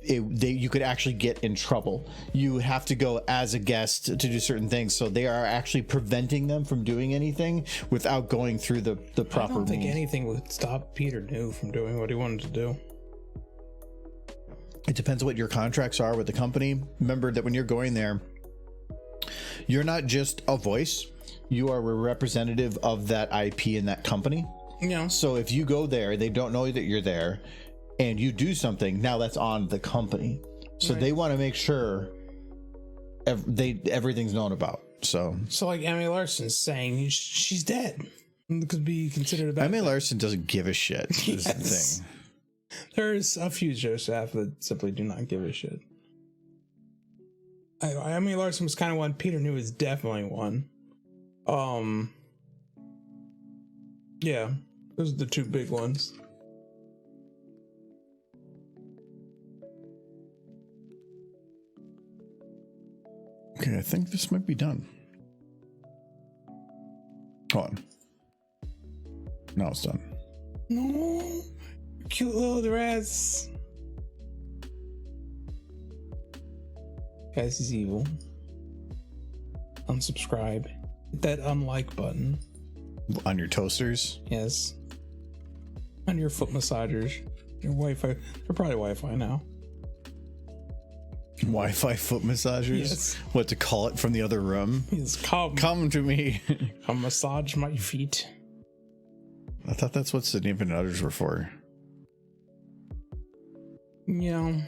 you could actually get in trouble. You have to go as a guest to do certain things. So they are actually preventing them from doing anything without going through the proper means. I don't think anything would stop Peter New from doing what he wanted to do. It depends on what your contracts are with the company. Remember that when you're going there, you're not just a voice. You are a representative of that IP in that company. Yeah. So if you go there, they don't know that you're there, and you do something, now that's on the company. So They want to make sure everything's known about. So like Emmy Larson's saying she's dead. It could be considered a bad Emmy thing. Larson doesn't give a shit. Is the thing. There's a few show staff that simply do not give a shit. Emmy Larson was kind of one. Peter New is definitely one. Yeah, those are the two big ones. Okay, I think this might be done. one? No, it's done. No, cute little dress. Guys, he's evil. Unsubscribe. Hit that unlike button. On your toasters? Yes. On your foot massagers. Your Wi-Fi. They're probably Wi-Fi now. Wi-Fi foot massagers? Yes. What to call it from the other room? Yes, come to me. come massage my feet. I thought that's what significant others were for. Yeah.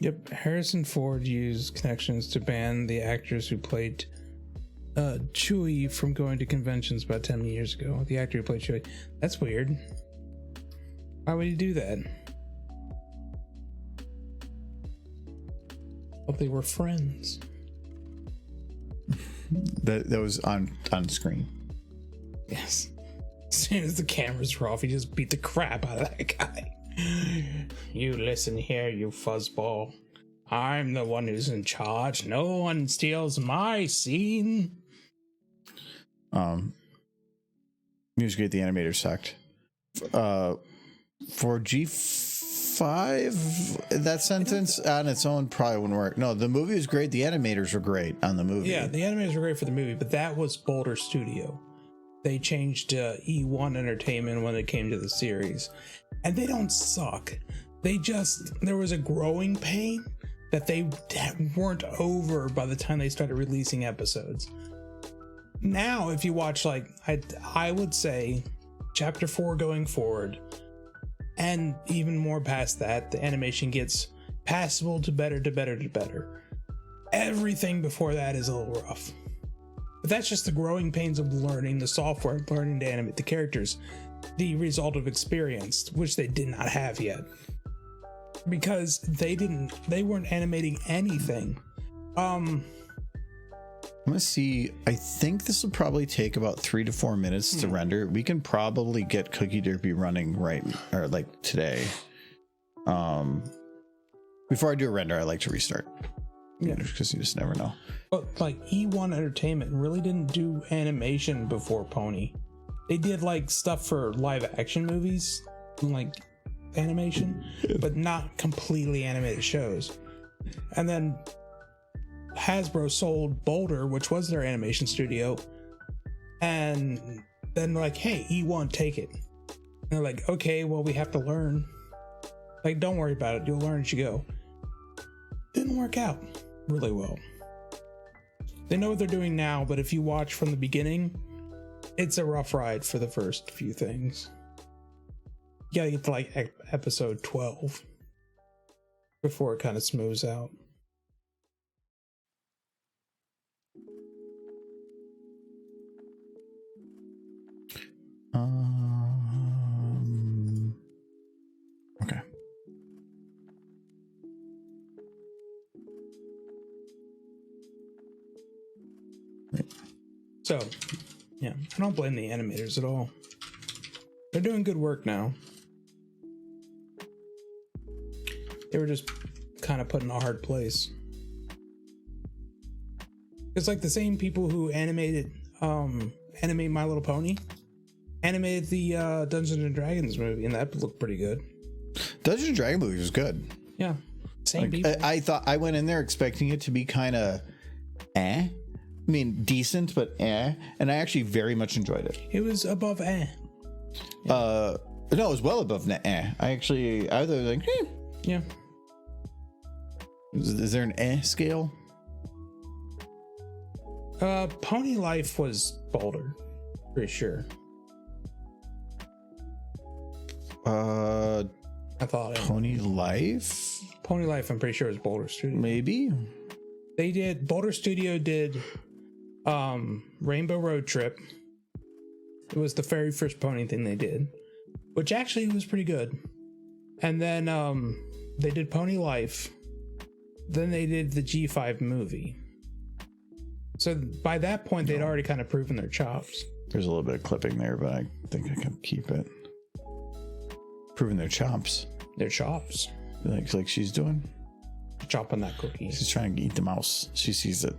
Yep, Harrison Ford used connections to ban the actors who played Chewie from going to conventions about 10 years ago. The actor who played Chewie. That's weird. Why would he do that? Well, they were friends. That was on screen. Yes. As soon as the cameras were off, he just beat the crap out of that guy. You listen here, you fuzzball. I'm the one who's in charge. No one steals my scene. Music great, the animators sucked. For G5, that sentence on its own probably wouldn't work. No, the movie was great. The animators were great on the movie. Yeah, the animators were great for the movie, but that was Boulder Studio. They changed to E1 Entertainment when it came to the series. And they don't suck. There was a growing pain that they weren't over by the time they started releasing episodes. Now, if you watch, like, I would say chapter 4 going forward, and even more past that, the animation gets passable to better to better to better. Everything before that is a little rough. But that's just the growing pains of learning the software, learning to animate the characters, the result of experience, which they did not have yet. Because they weren't animating anything. I'm gonna see. I think this will probably take about 3 to 4 minutes to render. We can probably get Cookie Derpy running today. Before I do a render, I like to restart. Yeah, because you just never know. But like E1 Entertainment really didn't do animation before Pony. They did like stuff for live action movies, like animation, but not completely animated shows. And then Hasbro sold Boulder, which was their animation studio, and then like, hey, E1, take it. And they're like, okay, well, we have to learn. Like, don't worry about it, you'll learn as you go. Didn't work out really well. They know what they're doing now, but if you watch from the beginning, it's a rough ride for the first few things. You gotta get to like episode 12 before it kind of smooths out. Okay. So, yeah, I don't blame the animators at all. They're doing good work now. They were just kind of put in a hard place. It's like the same people who animated Animate My Little Pony animated the Dungeons and Dragons movie, and that looked pretty good. Dungeons and Dragons movie was good. Yeah, same people. I thought I went in there expecting it to be kind of I mean, decent, but and I actually very much enjoyed it. It was above Yeah. No, it was well above I was like, Yeah. Is there an scale? Pony Life was Boulder, pretty sure. I thought Pony Life? Pony Life, I'm pretty sure it was Boulder Studio. Maybe. Boulder Studio did Rainbow Road Trip. It was the very first pony thing they did, which actually was pretty good. And then they did Pony Life. Then they did the G5 movie. So by that point, they'd already kind of proven their chops. There's a little bit of clipping there, but I think I can keep it. Proving their chops. Their chops. Like she's doing. Chopping that cookie. She's trying to eat the mouse. She sees it.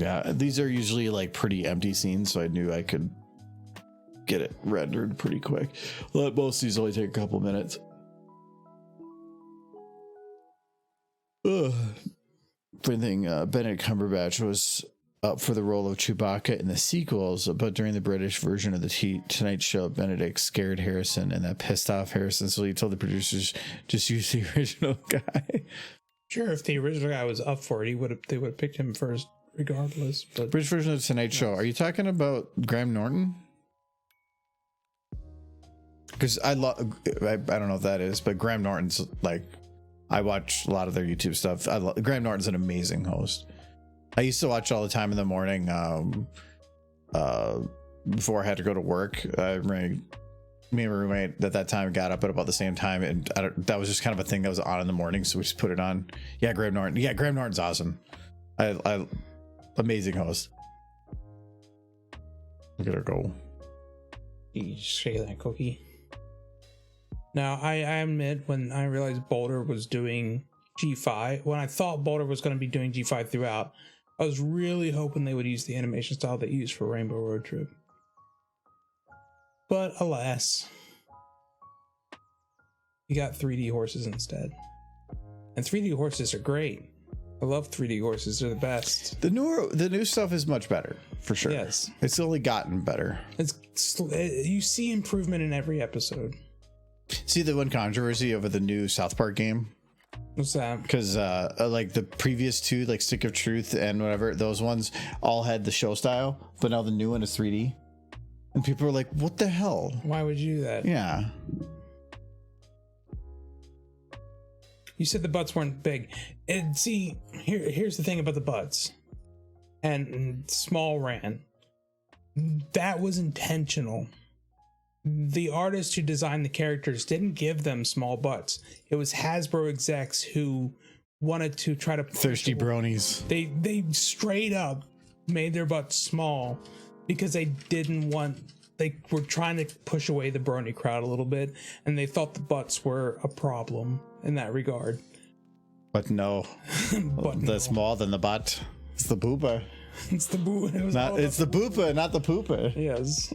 Yeah, these are usually like pretty empty scenes, so I knew I could get it rendered pretty quick. Most of these only take a couple minutes. Ugh. For anything, Benedict Cumberbatch was up for the role of Chewbacca in the sequels, but during the British version of the Tonight Show, Benedict scared Harrison, and that pissed off Harrison, so he told the producers just use the original guy. Sure, if the original guy was up for it, they would have picked him first regardless. But British version of the Tonight Show. Are you talking about Graham Norton? Because I don't know if that is, but Graham Norton's like, I watch a lot of their YouTube stuff. Graham Norton's an amazing host. I used to watch all the time in the morning before I had to go to work. Me and my roommate at that time got up at about the same time, and that was just kind of a thing that was on in the morning, so we just put it on. Yeah, Graham Norton. Yeah, Graham Norton's awesome. I amazing host. Look at her go. You shake that cookie. Now, I admit, when I realized Boulder was doing G5, when I thought Boulder was going to be doing G5 throughout, I was really hoping they would use the animation style they used for Rainbow Road Trip. But alas, you got 3D horses instead. And 3D horses are great. I love 3D horses. They're the best. The new stuff is much better, for sure. Yes. It's only gotten better. You see improvement in every episode. See the one controversy over the new South Park game? What's that? Because like the previous two, like Stick of Truth and whatever, those ones all had the show style, but now the new one is 3D. And people are like, what the hell? Why would you do that? Yeah. You said the butts weren't big. And see, here's the thing about the butts. And Small ran. That was intentional. The artist who designed the characters didn't give them small butts. It was Hasbro execs who wanted to try to thirsty bronies. They straight up made their butts small because they were trying to push away the brony crowd a little bit, and they thought the butts were a problem in that regard. But no. That's more than the butt. It's the booba. It's the it's the boopa, not the poopa. Yes.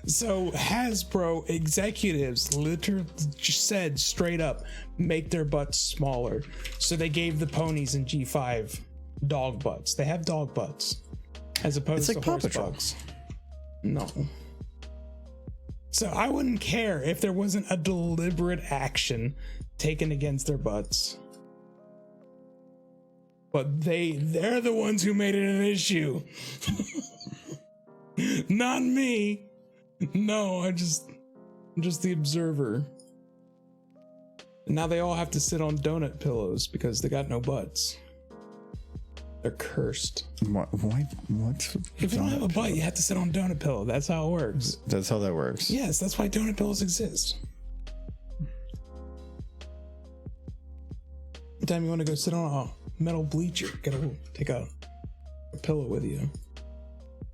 So Hasbro executives literally just said straight up, make their butts smaller. So they gave the ponies in G5 dog butts. They have dog butts as opposed to horse butts. No. So I wouldn't care if there wasn't a deliberate action taken against their butts. But they're the ones who made it an issue. Not me. No, I'm just the observer. And now they all have to sit on donut pillows because they got no butts. They're cursed. What? If you don't have a butt, you have to sit on a donut pillow. That's how it works. That's how that works. Yes, that's why donut pillows exist. Anytime you want to go sit on a metal bleacher, take a pillow with you.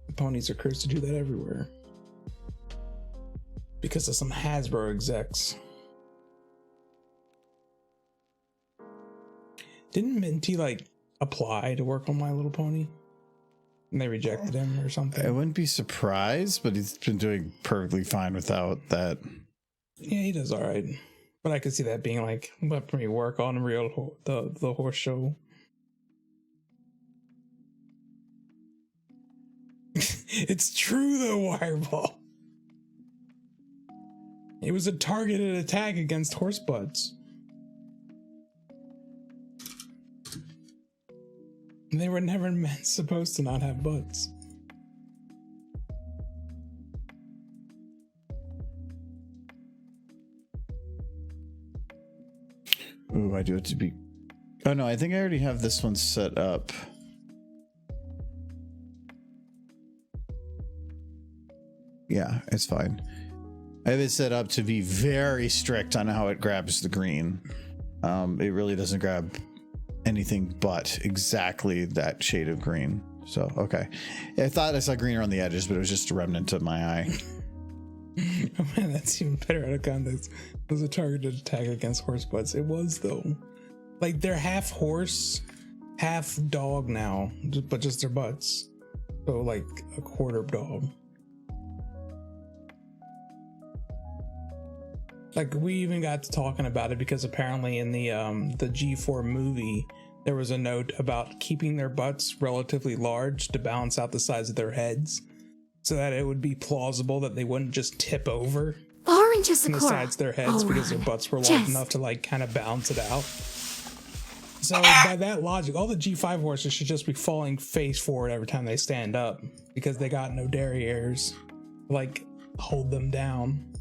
The ponies are cursed to do that everywhere because of some Hasbro execs. Didn't Minty apply to work on My Little Pony and they rejected him or something? I wouldn't be surprised, but he's been doing perfectly fine without that. Yeah, he does all right. But I could see that being let me work on the horse show. It's true though, Wireball. It was a targeted attack against horse butts. They were never supposed to not have butts. Ooh, I do it to be. Oh no, I think I already have this one set up. Yeah, it's fine. I have it set up to be very strict on how it grabs the green. It really doesn't grab anything but exactly that shade of green. So, okay. I thought I saw green around the edges, but it was just a remnant of my eye. Oh man, that's even better out of context. It was a targeted attack against horse butts. It was though. They're half horse, half dog now, but just their butts. So like a quarter dog. Like we even got to talking about it because apparently in the G4 movie there was a note about keeping their butts relatively large to balance out the size of their heads, so that it would be plausible that they wouldn't just tip over Orange is the on the core. sides of their heads because their butts were large Yes. enough to like kind of balance it out. So by that logic, all the G5 horses should just be falling face forward every time they stand up because they got no derrieres to like hold them down.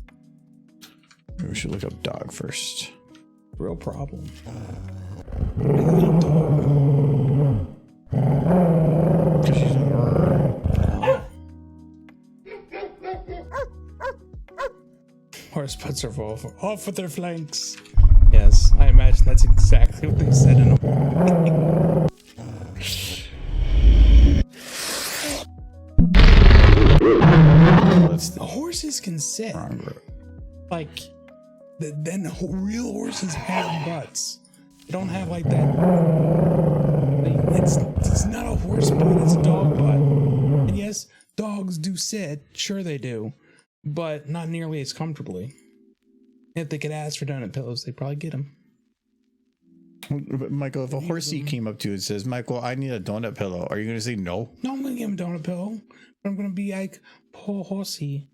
Maybe we should look up dog first. Real problem. Dog. Horse butts are off with their flanks. Yes, I imagine that's exactly what they said in a horses can sit. Like, then real horses have butts. They don't have like that. It's not a horse butt, it's a dog butt. And yes, dogs do sit. Sure they do. But not nearly as comfortably. If they could ask for donut pillows, they'd probably get them. But Michael, if a horsey came up to you and says, Michael, I need a donut pillow, are you going to say no? No, I'm going to give him a donut pillow. But I'm going to be like, poor horsey.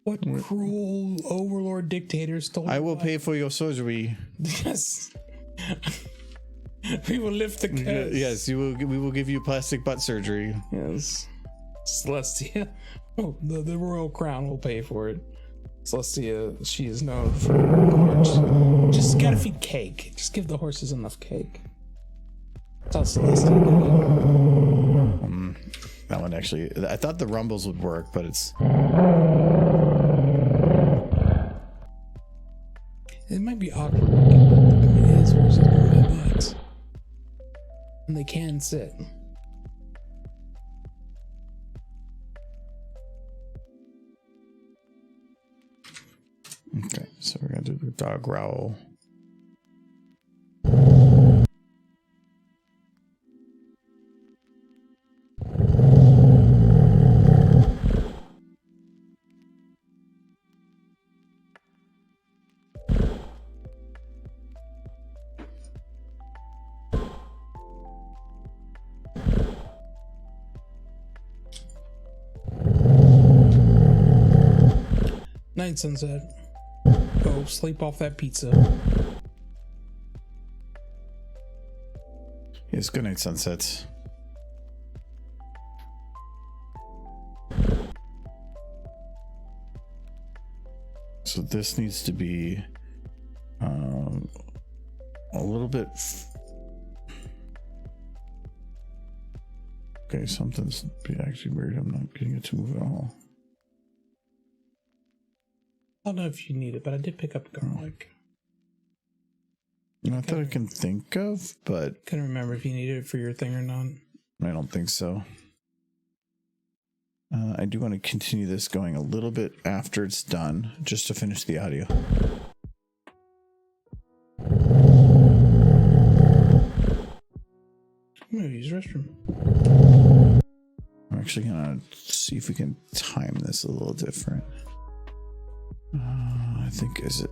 What cruel overlord dictator stole I will my pay for your surgery. Yes. We will lift the curse. Yes, we will give you plastic butt surgery. Yes. Celestia. Oh, the royal crown will pay for it. Celestia, she is known for just gotta feed cake. Just give the horses enough cake. That's how Celestia did it. That one actually, I thought the rumbles would work, but it's... It might be awkward looking, but the point is horses don't have butts. And they can sit. Okay, so we're gonna do the dog growl. Night sunset. Go sleep off that pizza. Yes, good night, sunsets. So this needs to be a little bit. Okay, something's actually weird. I'm not getting it to move at all. I don't know if you need it, but I did pick up garlic. Not that I can think of, but Couldn't remember if you needed it for your thing or not. I don't think so. I do want to continue this going a little bit after it's done, just to finish the audio. I'm gonna use the restroom. I'm actually gonna see if we can time this a little different. I think, is it?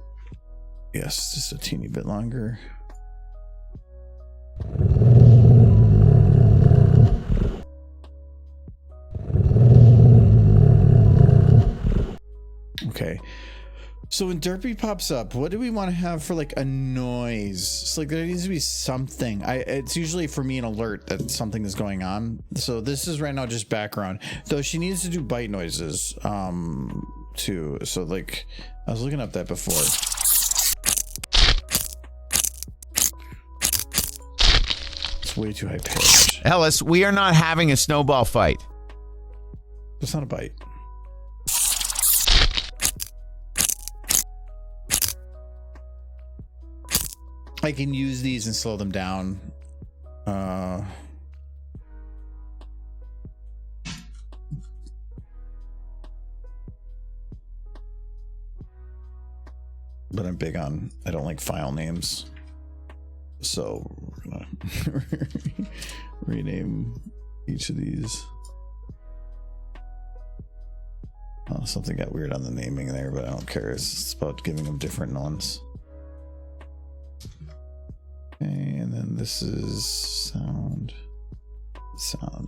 Yes, just a teeny bit longer. Okay. So when Derpy pops up, what do we want to have for like a noise? So like there needs to be something. It's usually for me an alert that something is going on. So this is right now just background. Though she needs to do bite noises too. So like I was looking up that before. It's way too high pitched. Ellis, we are not having a snowball fight. It's not a bite. I can use these and slow them down. But I'm big on, I don't like file names. So we're gonna rename each of these. something got weird on the naming there, but I don't care. It's about giving them different ones. Okay, and then this is sound.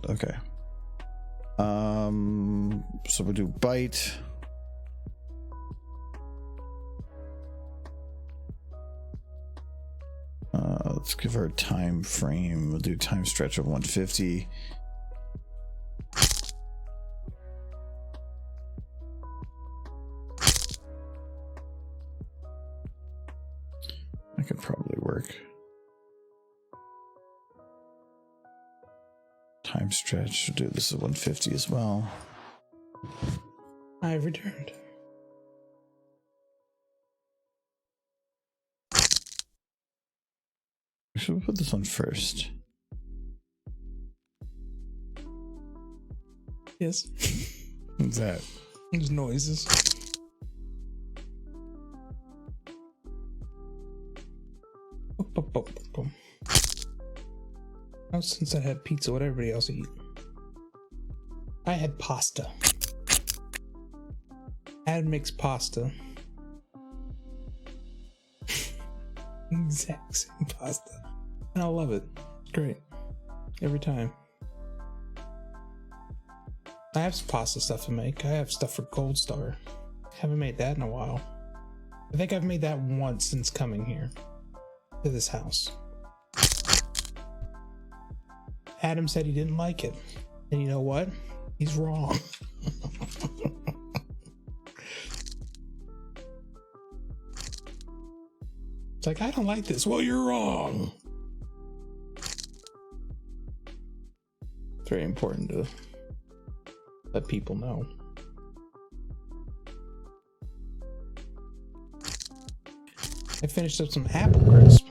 Okay. So we'll do bite. Let's give her a time frame. We'll do time stretch of 150. That could probably work. Time stretch. We'll do this at 150 as well. I've returned. Should we put this on first? Yes. What's that? There's noises. Oh, since I had pizza, what everybody else eat? I had pasta. I had mixed pasta. Exact same pasta. And I love it. It's great. Every time. I have some pasta stuff to make. I have stuff for Gold Star. Haven't made that in a while. I think I've made that once since coming here to this house. Adam said he didn't like it. And you know what? He's wrong. It's like, I don't like this. Well, you're wrong. It's very important to let people know. I finished up some apple crisp.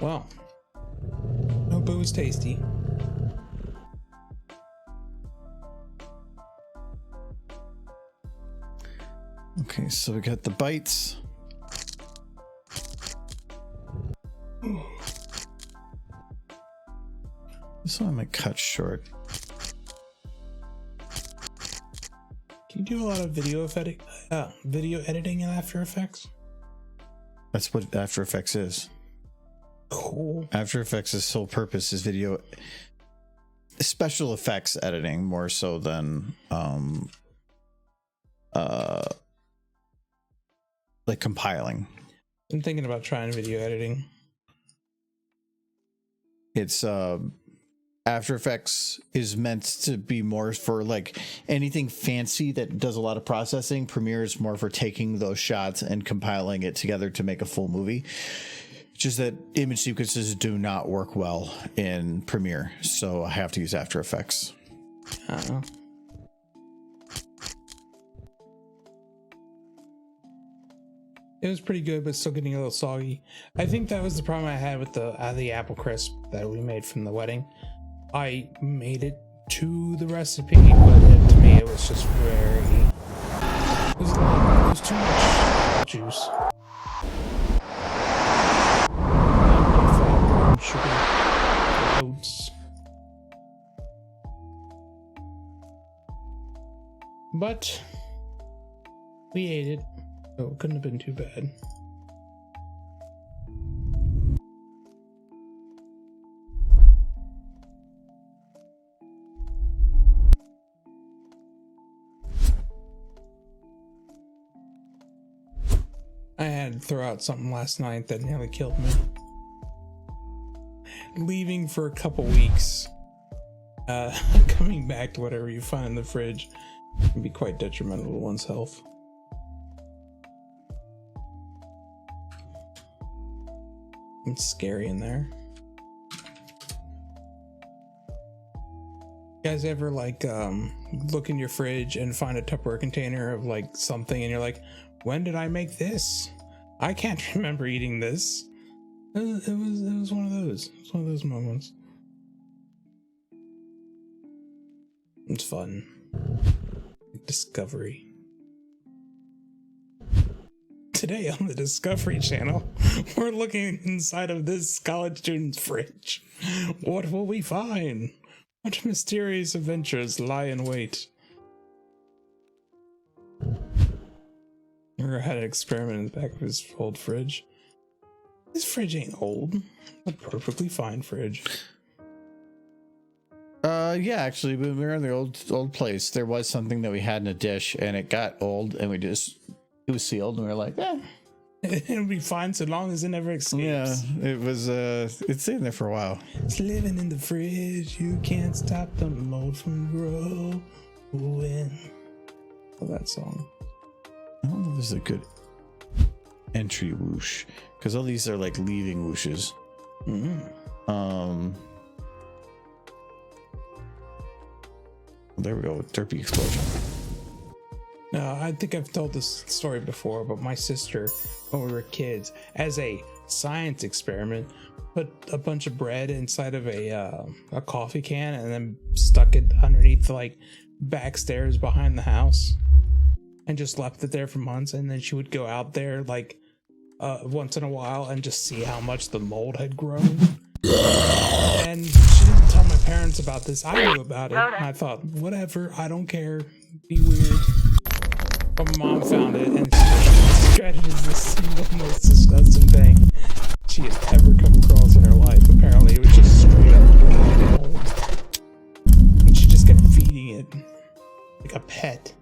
Well, no booze tasty. Okay, so we got the bites. This one I might cut short. Can you do a lot of video editing in After Effects? That's what After Effects is. Cool. After Effects' sole purpose is video special effects editing, more so than like compiling. I'm thinking about trying video editing. It's After Effects is meant to be more for like anything fancy that does a lot of processing. Premiere is more for taking those shots and compiling it together to make a full movie. Just that image sequences do not work well in Premiere, so I have to use After Effects. It was pretty good, but still getting a little soggy. I think that was the problem I had with the apple crisp that we made from the wedding. I made it to the recipe, but to me it was just very... It was too much juice. Sugar, oats. But we ate it, so it couldn't have been too bad. I had to throw out something last night that nearly killed me. Leaving for a couple weeks, coming back to whatever you find in the fridge can be quite detrimental to one's health. It's scary in there. You guys ever like look in your fridge and find a Tupperware container of like something and you're like, when did I make this? I can't remember eating this. It was one of those. It's one of those moments. It's fun. Discovery. Today on the Discovery Channel, we're looking inside of this college student's fridge. What will we find? What mysterious adventures lie in wait? Remember, I had an experiment in the back of his old fridge. This fridge ain't old. A perfectly fine fridge. Yeah, actually, when we were in the old place, there was something that we had in a dish, and it got old, and it was sealed, and we were like, It'll be fine so long as it never escapes. yeah, it was, it's in there for a while. It's living in the fridge. You can't stop the mold from growing. Love that song. I don't know if this is a good entry whoosh, because all these are like leaving whooshes. There we go, Derpy explosion. No, I think I've told this story before, but my sister, when we were kids, as a science experiment, put a bunch of bread inside of a coffee can and then stuck it underneath the like back stairs behind the house and just left it there for months. And then she would go out there like once in a while and just see how much the mold had grown. And she didn't tell my parents about this. I knew about it. And I thought, whatever, I don't care. Be weird. But my mom found it and she described it as the single most disgusting thing she had ever come across in her life. Apparently, it was just straight up mold. And she just kept feeding it like a pet.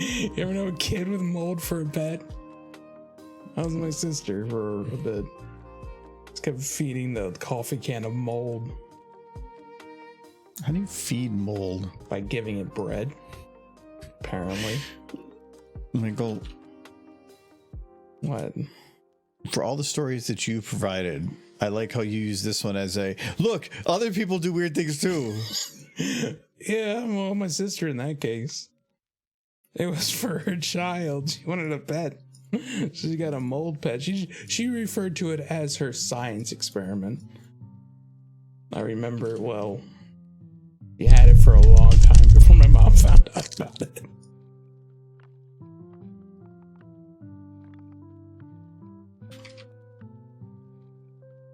You ever know a kid with mold for a pet? That was my sister for a bit. Just kept feeding the coffee can of mold. How do you feed mold? By giving it bread, apparently. Michael, What? for all the stories that you provided, I like how you use this one as a look. Other people do weird things too. Yeah, well, my sister in that case. It was for her child. She wanted a pet. She got a mold pet. She referred to it as her science experiment. I remember it well. He had it for a long time before my mom found out about it.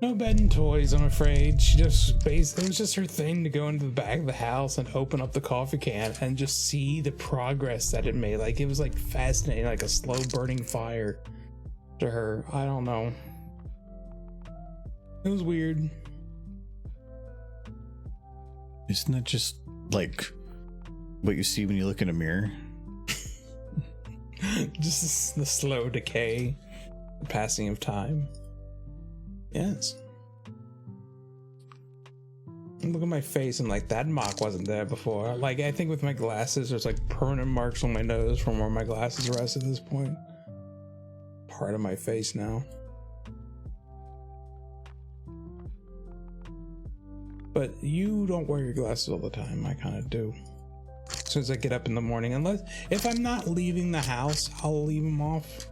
No bed and toys, I'm afraid. She just basically, it was just her thing to go into the back of the house and open up the coffee can and just see the progress that it made. Like, it was like fascinating, like a slow burning fire to her. I don't know. It was weird. Isn't that just like what you see when you look in a mirror? Just the slow decay, the passing of time. Yes. Look at my face and like that mark wasn't there before. Like, I think with my glasses, there's like permanent marks on my nose from where my glasses rest at this point. Part of my face now. But you don't wear your glasses all the time. I kind of do. As soon as I get up in the morning, if I'm not leaving the house, I'll leave them off.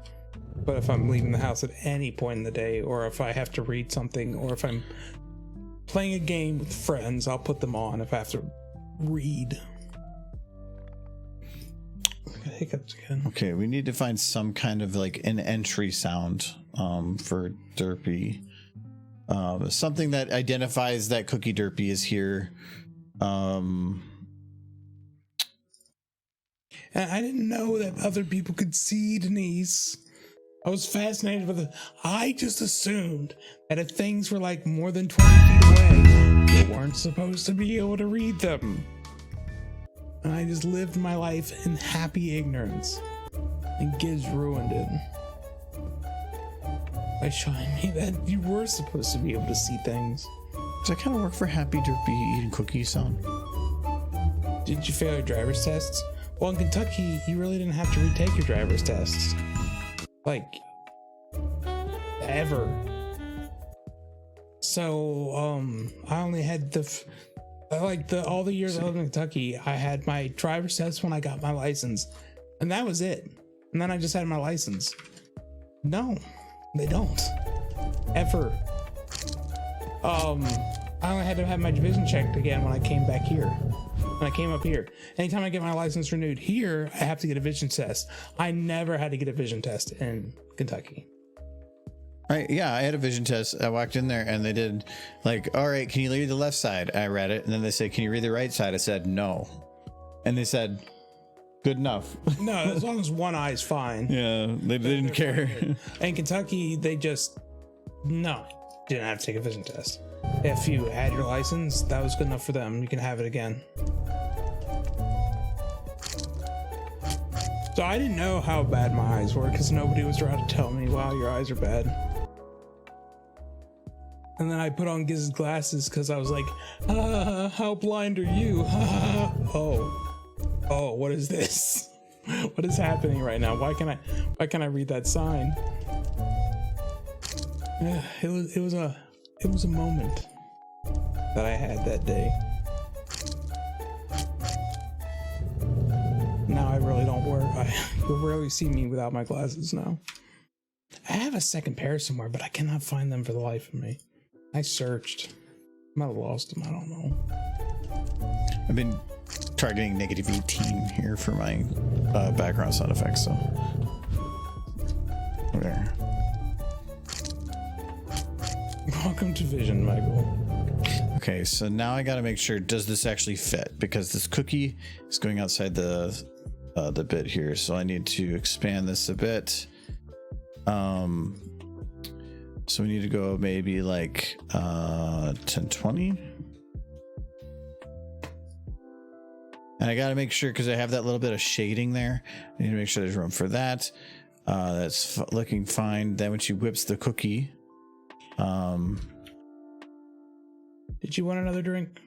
But if I'm leaving the house at any point in the day, or if I have to read something, or if I'm playing a game with friends, I'll put them on if I have to read. I got hiccups again. Okay, we need to find some kind of like an entry sound for Derpy. Something that identifies that Cookie Derpy is here. And I didn't know that other people could see Denise. I was fascinated with it. I just assumed that if things were like more than 20 feet away, you weren't supposed to be able to read them. And I just lived my life in happy ignorance. And Giz ruined it. By showing me that you were supposed to be able to see things. Does that kind of work for Happy Derpy eating cookies sound? Did you fail your driver's tests? Well, in Kentucky, you really didn't have to retake your driver's tests. Like, ever. So, I only had all the years I lived in Kentucky, I had my driver's test when I got my license. And that was it. And then I just had my license. No, they don't. Ever. I only had to have my division checked again when I came back here. When I came up here. Anytime I get my license renewed here, I have to get a vision test. I never had to get a vision test in Kentucky. Yeah, I had a vision test. I walked in there and they did like, all right, can you read the left side? I read it. And then they said, can you read the right side? I said, no. And they said, good enough. No, as long as one eye is fine. Yeah, they didn't care. In Kentucky, they just, no, didn't have to take a vision test. If you had your license, that was good enough for them. You can have it again. So I didn't know how bad my eyes were because nobody was around to tell me, wow, your eyes are bad. And then I put on Giz's glasses because I was like, how blind are you? Oh, what is this? What is happening right now? Why can't I read that sign? It was a moment that I had that day. Now I really don't you'll rarely see me without my glasses now. I have a second pair somewhere, but I cannot find them for the life of me. I searched. I might have lost them. I don't know. I've been targeting negative 18 here for my background sound effects. So there. Welcome to Vision, Michael. Okay, so now I got to make sure, does this actually fit? Because this cookie is going outside the bit here, so I need to expand this a bit. So we need to go maybe like 1020. And I got to make sure, because I have that little bit of shading there, I need to make sure there's room for that. That's looking fine. Then when she whips the cookie, did you want another drink?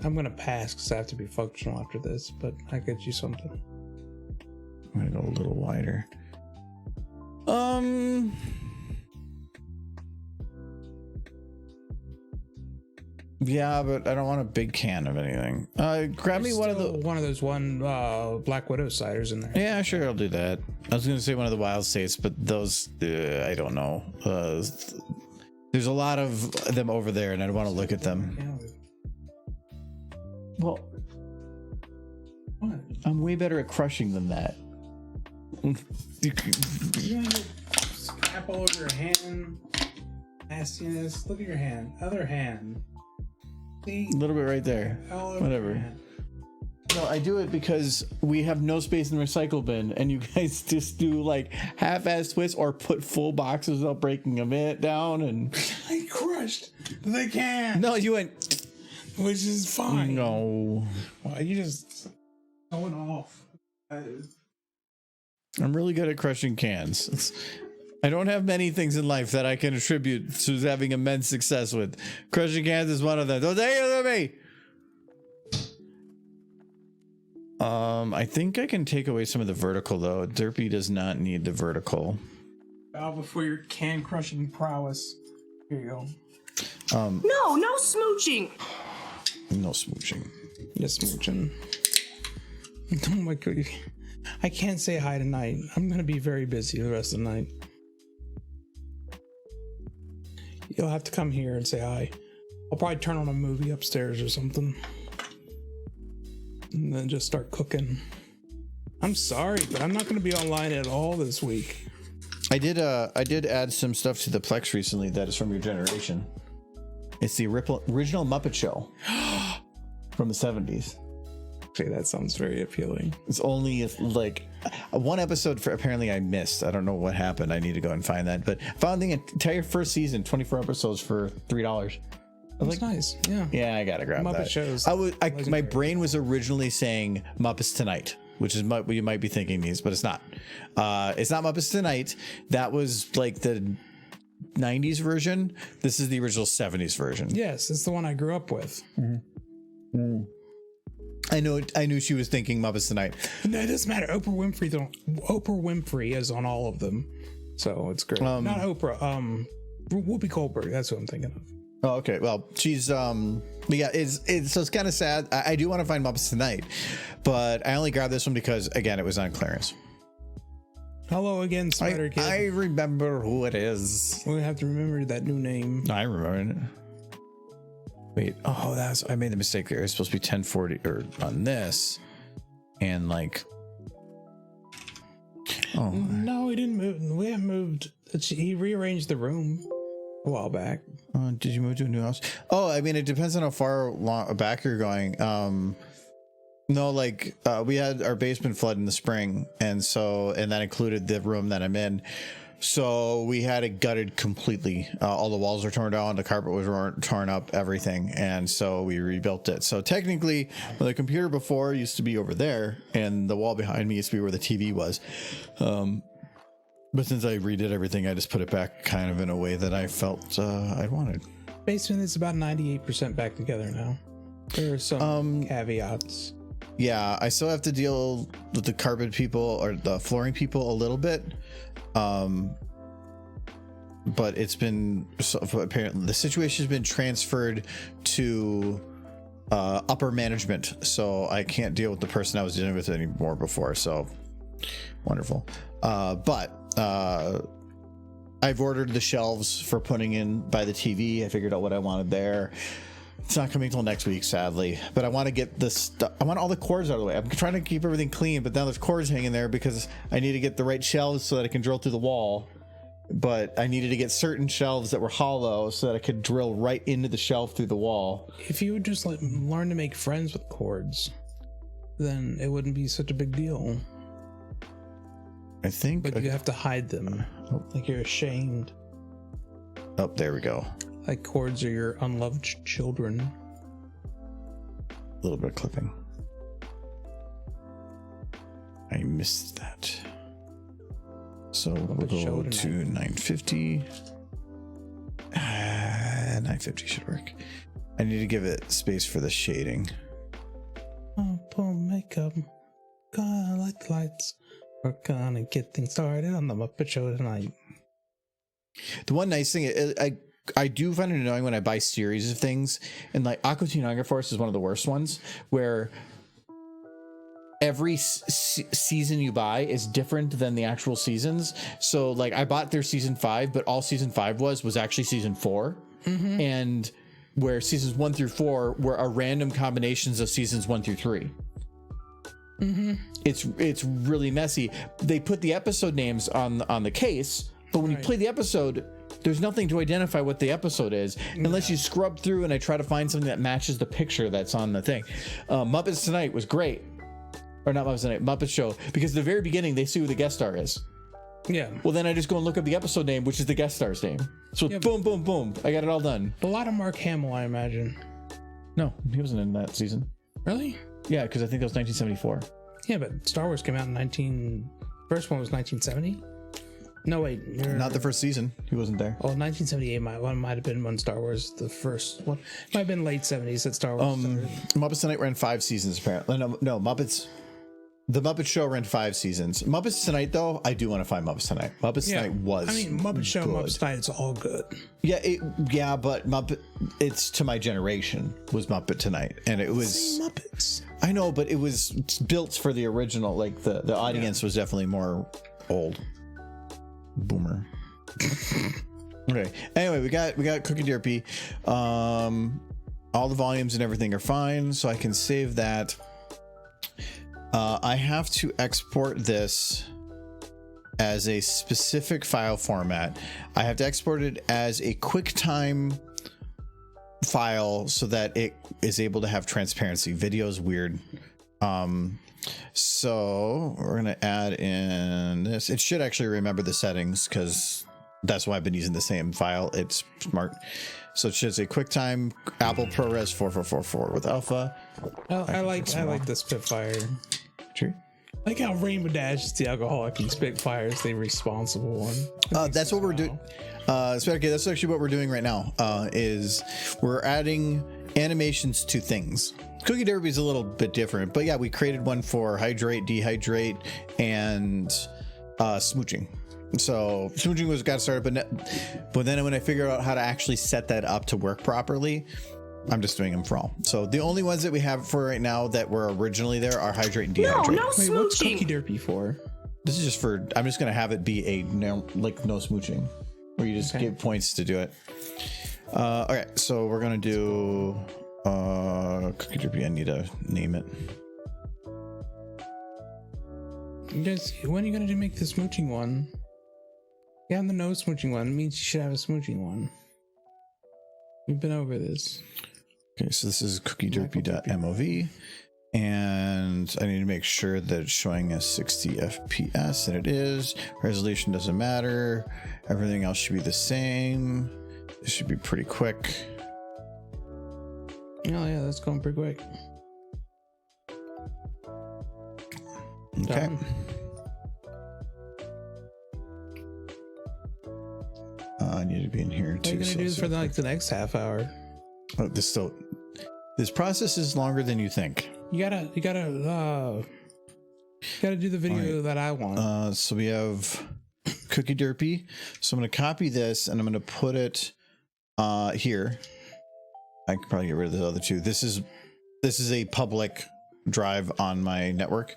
I'm gonna pass because I have to be functional after this, but I get you something. I'm gonna go a little wider. Yeah, but I don't want a big can of anything. Grab me one of those Black Widow ciders in there. Yeah, sure, I'll do that. I was gonna say one of the wild states, but those I don't know. There's a lot of them over there, and I don't want to look at them. Well, What? I'm way better at crushing than that. You want to snap all over your hand? Nastiness. Look at your hand. Other hand. See? A little bit right there. All over Whatever. your hand. No, I do it because we have no space in the recycle bin, and you guys just do like half-ass twists or put full boxes without breaking them down. And I crushed the can. no, you went. Which is fine. No, Well, you just going off. I'm really good at crushing cans. I don't have many things in life that I can attribute to having immense success with. Crushing cans is one of them. Don't take it to me. I think I can take away some of the vertical though. Derpy does not need the vertical. Bow before your can crushing prowess. Here you go. No smooching. No smooching. Yes, smooching. Oh my god. I can't say hi tonight. I'm gonna be very busy the rest of the night. You'll have to come here and say hi. I'll probably turn on a movie upstairs or something. And then just start cooking. I'm sorry, but I'm not gonna be online at all this week. I did add some stuff to the Plex recently that is from your generation. It's the original Muppet Show from the 70s. Okay, that sounds very appealing. It's only like one episode for apparently I missed. I don't know what happened. I need to go and find that. But found the entire first season, 24 episods for $3. That's like, nice. Yeah, I gotta grab Muppet that. shows. My brain was originally saying Muppets Tonight, which is what you might be thinking these, but it's not. It's not Muppets Tonight. That was like the 90s version. This is the original 70s version. Yes, it's the one I grew up with. Mm-hmm. I knew she was thinking Muppets Tonight. No, it doesn't matter. Oprah Winfrey is on all of them, so it's great. Not Oprah. Whoopi Goldberg. That's what I'm thinking of. Oh, okay. Well, she's but yeah, it's so it's kind of sad. I do want to find Muppets Tonight, but I only grabbed this one because again it was on clearance. Hello again, Spider Kid. I remember who it is. We have to remember that new name. I remember it. Wait, I made the mistake there. It's supposed to be 1040 or on this, and like Oh, No, he didn't move. We haven't moved. He rearranged the room a while back. did you move to a new house? Oh, I mean, it depends on how far back you're going. No, like we had our basement flood in the spring, and that included the room that I'm in. So we had it gutted completely. All the walls were torn down, the carpet was torn up, everything, and so we rebuilt it. So technically, the computer before used to be over there, and the wall behind me used to be where the TV was. But since I redid everything, I just put it back kind of in a way that I felt I wanted. Basement is about 98% back together now. There are some caveats. Yeah, I still have to deal with the carpet people or the flooring people a little bit. But it's been apparently the situation has been transferred to upper management, so I can't deal with the person I was dealing with anymore before. So wonderful. But I've ordered the shelves for putting in by the TV. I figured out what I wanted there. It's not coming till next week, sadly, but I want to get this I want all the cords out of the way. I'm trying to keep everything clean, but now there's cords hanging there because I need to get the right shelves so that I can drill through the wall. But I needed to get certain shelves that were hollow so that I could drill right into the shelf through the wall. If you would just learn to make friends with cords, then it wouldn't be such a big deal. I think. But you have to hide them. Like you're ashamed. Oh, there we go. Like cords are your unloved children. A little bit of clipping. I missed that. So we'll go to 950. 950 should work. I need to give it space for the shading. Oh, pull makeup. Gonna light the lights. We're gonna get things started on the Muppet Show tonight. The one nice thing, I do find it annoying when I buy series of things, and like Aqua Teen Hunger Force is one of the worst ones, where every season you buy is different than the actual seasons. So like I bought their season 5, but all season 5 was actually season 4. Mm-hmm. And where seasons 1 through 4 are random combinations of seasons 1 through 3. Mm-hmm. It's really messy. They put the episode names on the case, but when you play the episode, there's nothing to identify what the episode is unless you scrub through and I try to find something that matches the picture that's on the thing. Muppets Tonight was great. Or not Muppets Tonight, Muppet Show, because at the very beginning they see who the guest star is. Yeah. Well, then I just go and look up the episode name, which is the guest star's name. So boom, boom, boom. I got it all done. A lot of Mark Hamill, I imagine. No, he wasn't in that season. Really? Yeah, because I think that was 1974. Yeah, but Star Wars came out in first one was 1970. No, wait. Not the first season. He wasn't there. Oh, 1978 might have been when Star Wars, the first one. Might have been late 70s that Star Wars started. Muppets Tonight ran 5 seasons, apparently. No, Muppets... The Muppet Show ran 5 seasons. Muppets Tonight, though, I do want to find Muppets Tonight. Muppets Tonight was Muppet Show, good. Muppets Tonight, it's all good. Yeah, but it's to my generation was Muppet Tonight, and it was Same Muppets. I know, but it was built for the original. Like the audience was definitely more old, boomer. Okay. Anyway, we got Cookie Derpy. All the volumes and everything are fine, so I can save that. I have to export this as a specific file format. I have to export it as a QuickTime file so that it is able to have transparency. Video is weird. So we're going to add in this. It should actually remember the settings because that's why I've been using the same file. It's smart. So it should say QuickTime Apple ProRes 4444 with alpha. I like the Spitfire. True. I like how Rainbow Dash is the alcoholic and Spitfire is the responsible one. That's what we're doing. So okay, that's actually what we're doing right now. Is we're adding animations to things. Cookie Derpy is a little bit different, but yeah, we created one for hydrate, dehydrate, and smooching. So smooching was got started, but then when I figured out how to actually set that up to work properly, I'm just doing them for all. So the only ones that we have for right now that were originally there are hydrate and dehydrate. No Wait, what's smooching. Cookie Derpy for? This is just for, I'm just going to have it be a no smooching where you just give points to do it. Okay. So we're going to do Cookie Derpy. I need to name it. You guys, when are you gonna make the smooching one? Yeah, the no smooching one. It means you should have a smooching one. We've been over this. Okay, so this is cookiederpy.mov. And I need to make sure that it's showing us 60 FPS, and it is. Resolution doesn't matter. Everything else should be the same. This should be pretty quick. Oh yeah, that's going pretty quick. Okay. Done. I need to be in here What too. are you gonna do for the next half hour? Oh, this process is longer than you think. You gotta do the video that I want. So we have Cookie Derpy. So I'm going to copy this and I'm going to put it here. I can probably get rid of the other two. This is a public drive on my network.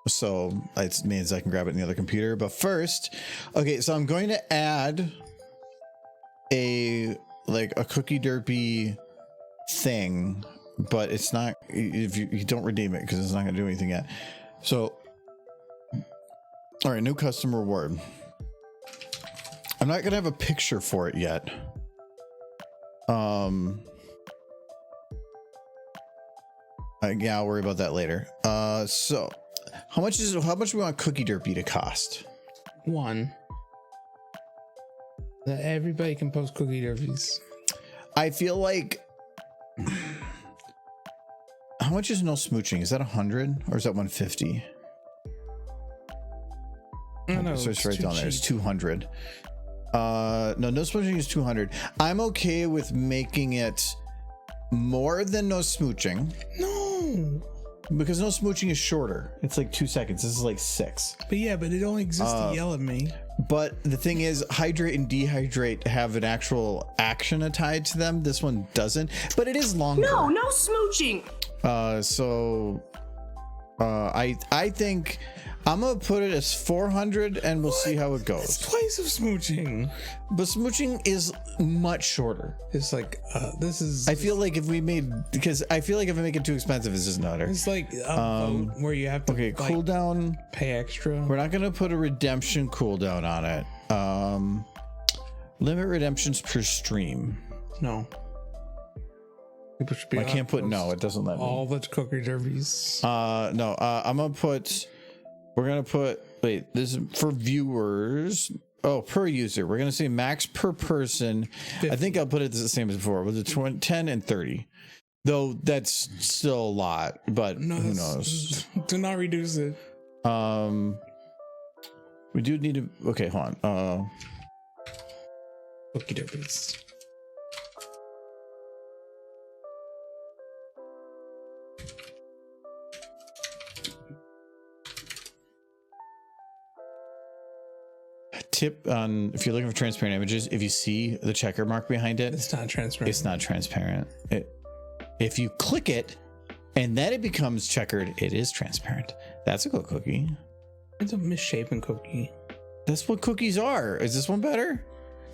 So it means I can grab it in the other computer. But first, okay, so I'm going to add a Cookie Derpy thing, but it's not, if you don't redeem it because it's not going to do anything yet. So, all right, new custom reward. I'm not going to have a picture for it yet. Yeah, I'll worry about that later. So how much do we want Cookie Derpy to cost? 1. That everybody can post Cookie Derpies. I feel like, how much is no smooching? Is that 100 or is that 150? No, so it's right down there. It's 200. No smooching is 200. I'm okay with making it more than no smooching. No, because no smooching is shorter. It's like 2 seconds. This is like 6. But it only exists to yell at me. But the thing is, hydrate and dehydrate have an actual action tied to them. This one doesn't, but it is longer. No smooching. I think I'm gonna put it as 400, and we'll see how it goes. It's twice of smooching. But smooching is much shorter. It's like this is. I feel like if we make it too expensive, it's just not. It's like a vote where you have to cooldown, pay extra. We're not gonna put a redemption cooldown on it. Limit redemptions per stream. No. I can't put no. It doesn't let me. All the Cookie Derpies. No. We're gonna put. Wait. This is for viewers. Oh, per user. We're gonna say max per person. 50. I think I'll put it the same as before. Was it 10 and 30? Though that's still a lot. But no, who knows? Do not reduce it. We do need to. Okay, hold on. Cookie Derpies. Tip on, if you're looking for transparent images, if you see the checker mark behind it, it's not transparent. It's not transparent. If you click it and then it becomes checkered, it is transparent. That's a good cookie. It's a misshapen cookie. That's what cookies are. Is this one better?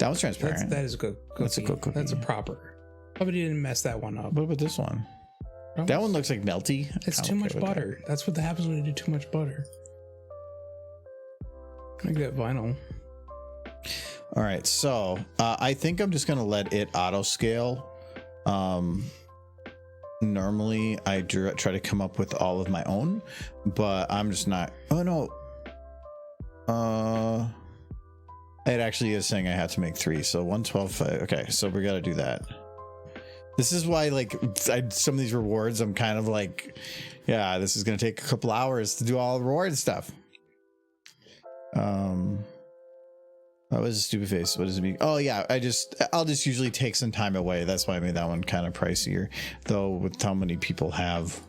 That one's transparent. That is a good cookie. That's a good cookie. That's a proper. Hope you didn't mess that one up. What about this one? That one looks like melty. It's too much butter. That's what happens when you do too much butter. Make that vinyl. All right, so I think I'm just gonna let it auto scale. Normally I try to come up with all of my own, but I'm just not. Oh no. It actually is saying I had to make 3, so 112. Okay, so we got to do that. This is why, like, some of these rewards, I'm kind of like, yeah, this is gonna take a couple hours to do all the reward stuff. That was a stupid face. What does it mean? Oh yeah, I'll just usually take some time away. That's why I made that one kind of pricier, though, with how many people have.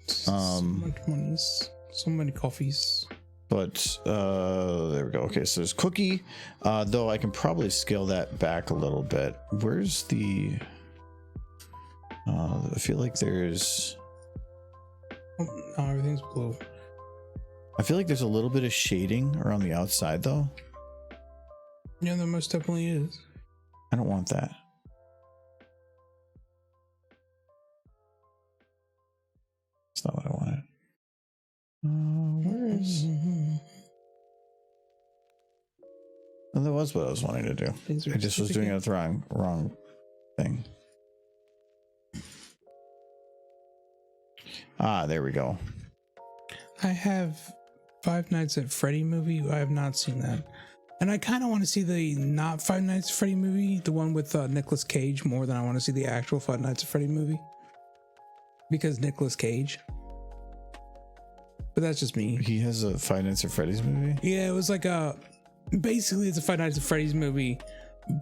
So much money, so many coffees. But there we go. Okay, so there's cookie. Though I can probably scale that back a little bit. Where's the? I feel like there's. Oh, no, everything's blue. I feel like there's a little bit of shading around the outside, though. Yeah, there most definitely is. I don't want that. That's not what I wanted. Where is? Well, that was what I was wanting to do. I just was doing it the wrong thing. Ah, there we go. I have Five Nights at Freddy movie. I have not seen that. And I kind of want to see the not Five Nights at Freddy movie, the one with Nicolas Cage, more than I want to see the actual Five Nights at Freddy movie. Because Nicolas Cage. But that's just me. He has a Five Nights at Freddy's movie? Yeah, it was like basically it's a Five Nights at Freddy's movie,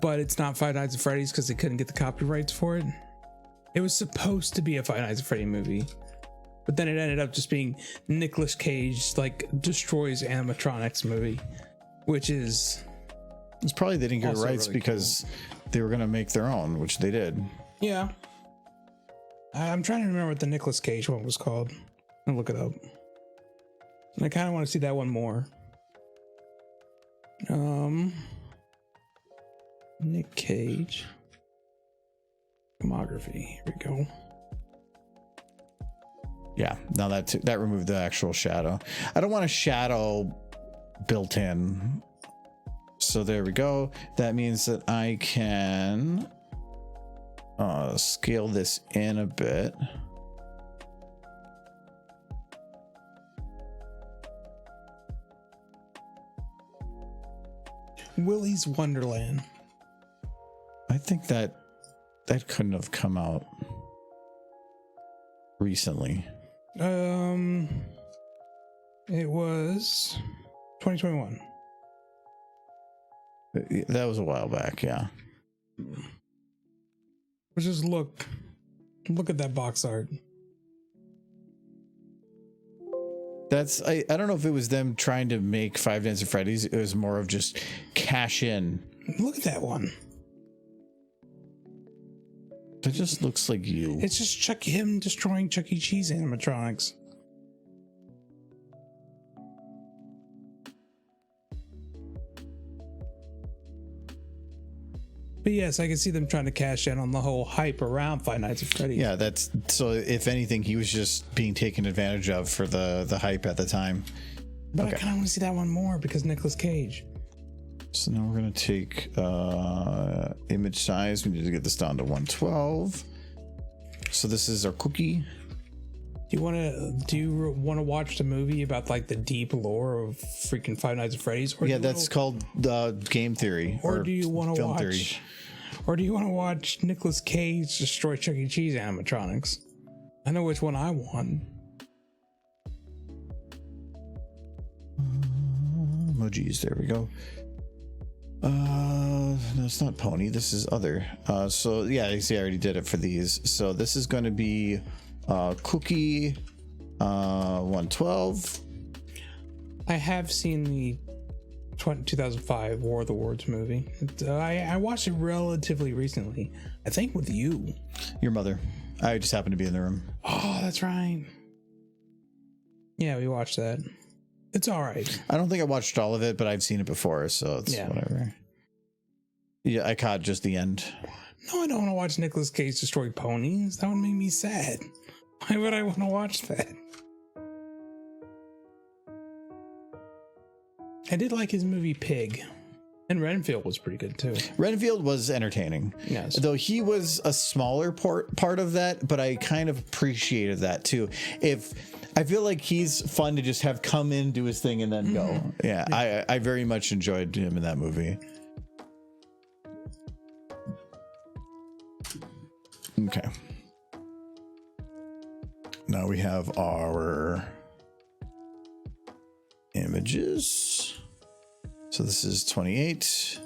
but it's not Five Nights at Freddy's because they couldn't get the copyrights for it. It was supposed to be a Five Nights at Freddy movie, but then it ended up just being Nicolas Cage like destroys animatronics movie, which is It's probably they didn't get also rights really because they were gonna make their own, which they did. yeah. I'm trying to remember what the Nicolas Cage one was called. I'll look it up. And I kind of want to see that one more. Nick Cage filmography. Here we go. Yeah, now that removed the actual shadow. I don't want a shadow built in. So there we go. That means that I can scale this in a bit. Willy's Wonderland. I think that couldn't have come out recently. It was 2021. That was a while back, yeah. But just look at that box art. That's I don't know if it was them trying to make Five Nights at Freddy's. It was more of just cash in. Look at that one. That just looks like you. It's just him destroying Chuck E. Cheese animatronics. But yes, I can see them trying to cash in on the whole hype around Five Nights at Freddy's. Yeah, that's so. If anything, he was just being taken advantage of for the hype at the time. But I kind of want to see that one more because Nicolas Cage. So now we're gonna take image size. We need to get this down to 112. So this is our cookie. Do you want to watch the movie about like the deep lore of freaking Five Nights at Freddy's? Or Yeah, that's called Game Theory. Or do you want to Film watch? Theory. Or do you want to watch Nicolas Cage destroy Chuck E. Cheese animatronics? I know which one I want. Emojis. There we go. No, it's not pony. This is other. So yeah, you see, I already did it for these. So this is going to be cookie 112. I have seen the 2005 War of the Worlds movie. I watched it relatively recently. I think with you. Your mother. I just happened to be in the room. Oh, that's right. Yeah, we watched that. It's all right. I don't think I watched all of it, but I've seen it before, so it's whatever. Yeah, I caught just the end. No, I don't want to watch Nicolas Cage destroy ponies. That would make me sad. Why would I want to watch that? I did like his movie Pig. And Renfield was pretty good too. Renfield was entertaining. Yes. Though he was a smaller part of that, but I kind of appreciated that too. I feel like he's fun to just have come in, do his thing, and then go. Yeah, I very much enjoyed him in that movie. Okay. Now we have our images. So this is 28,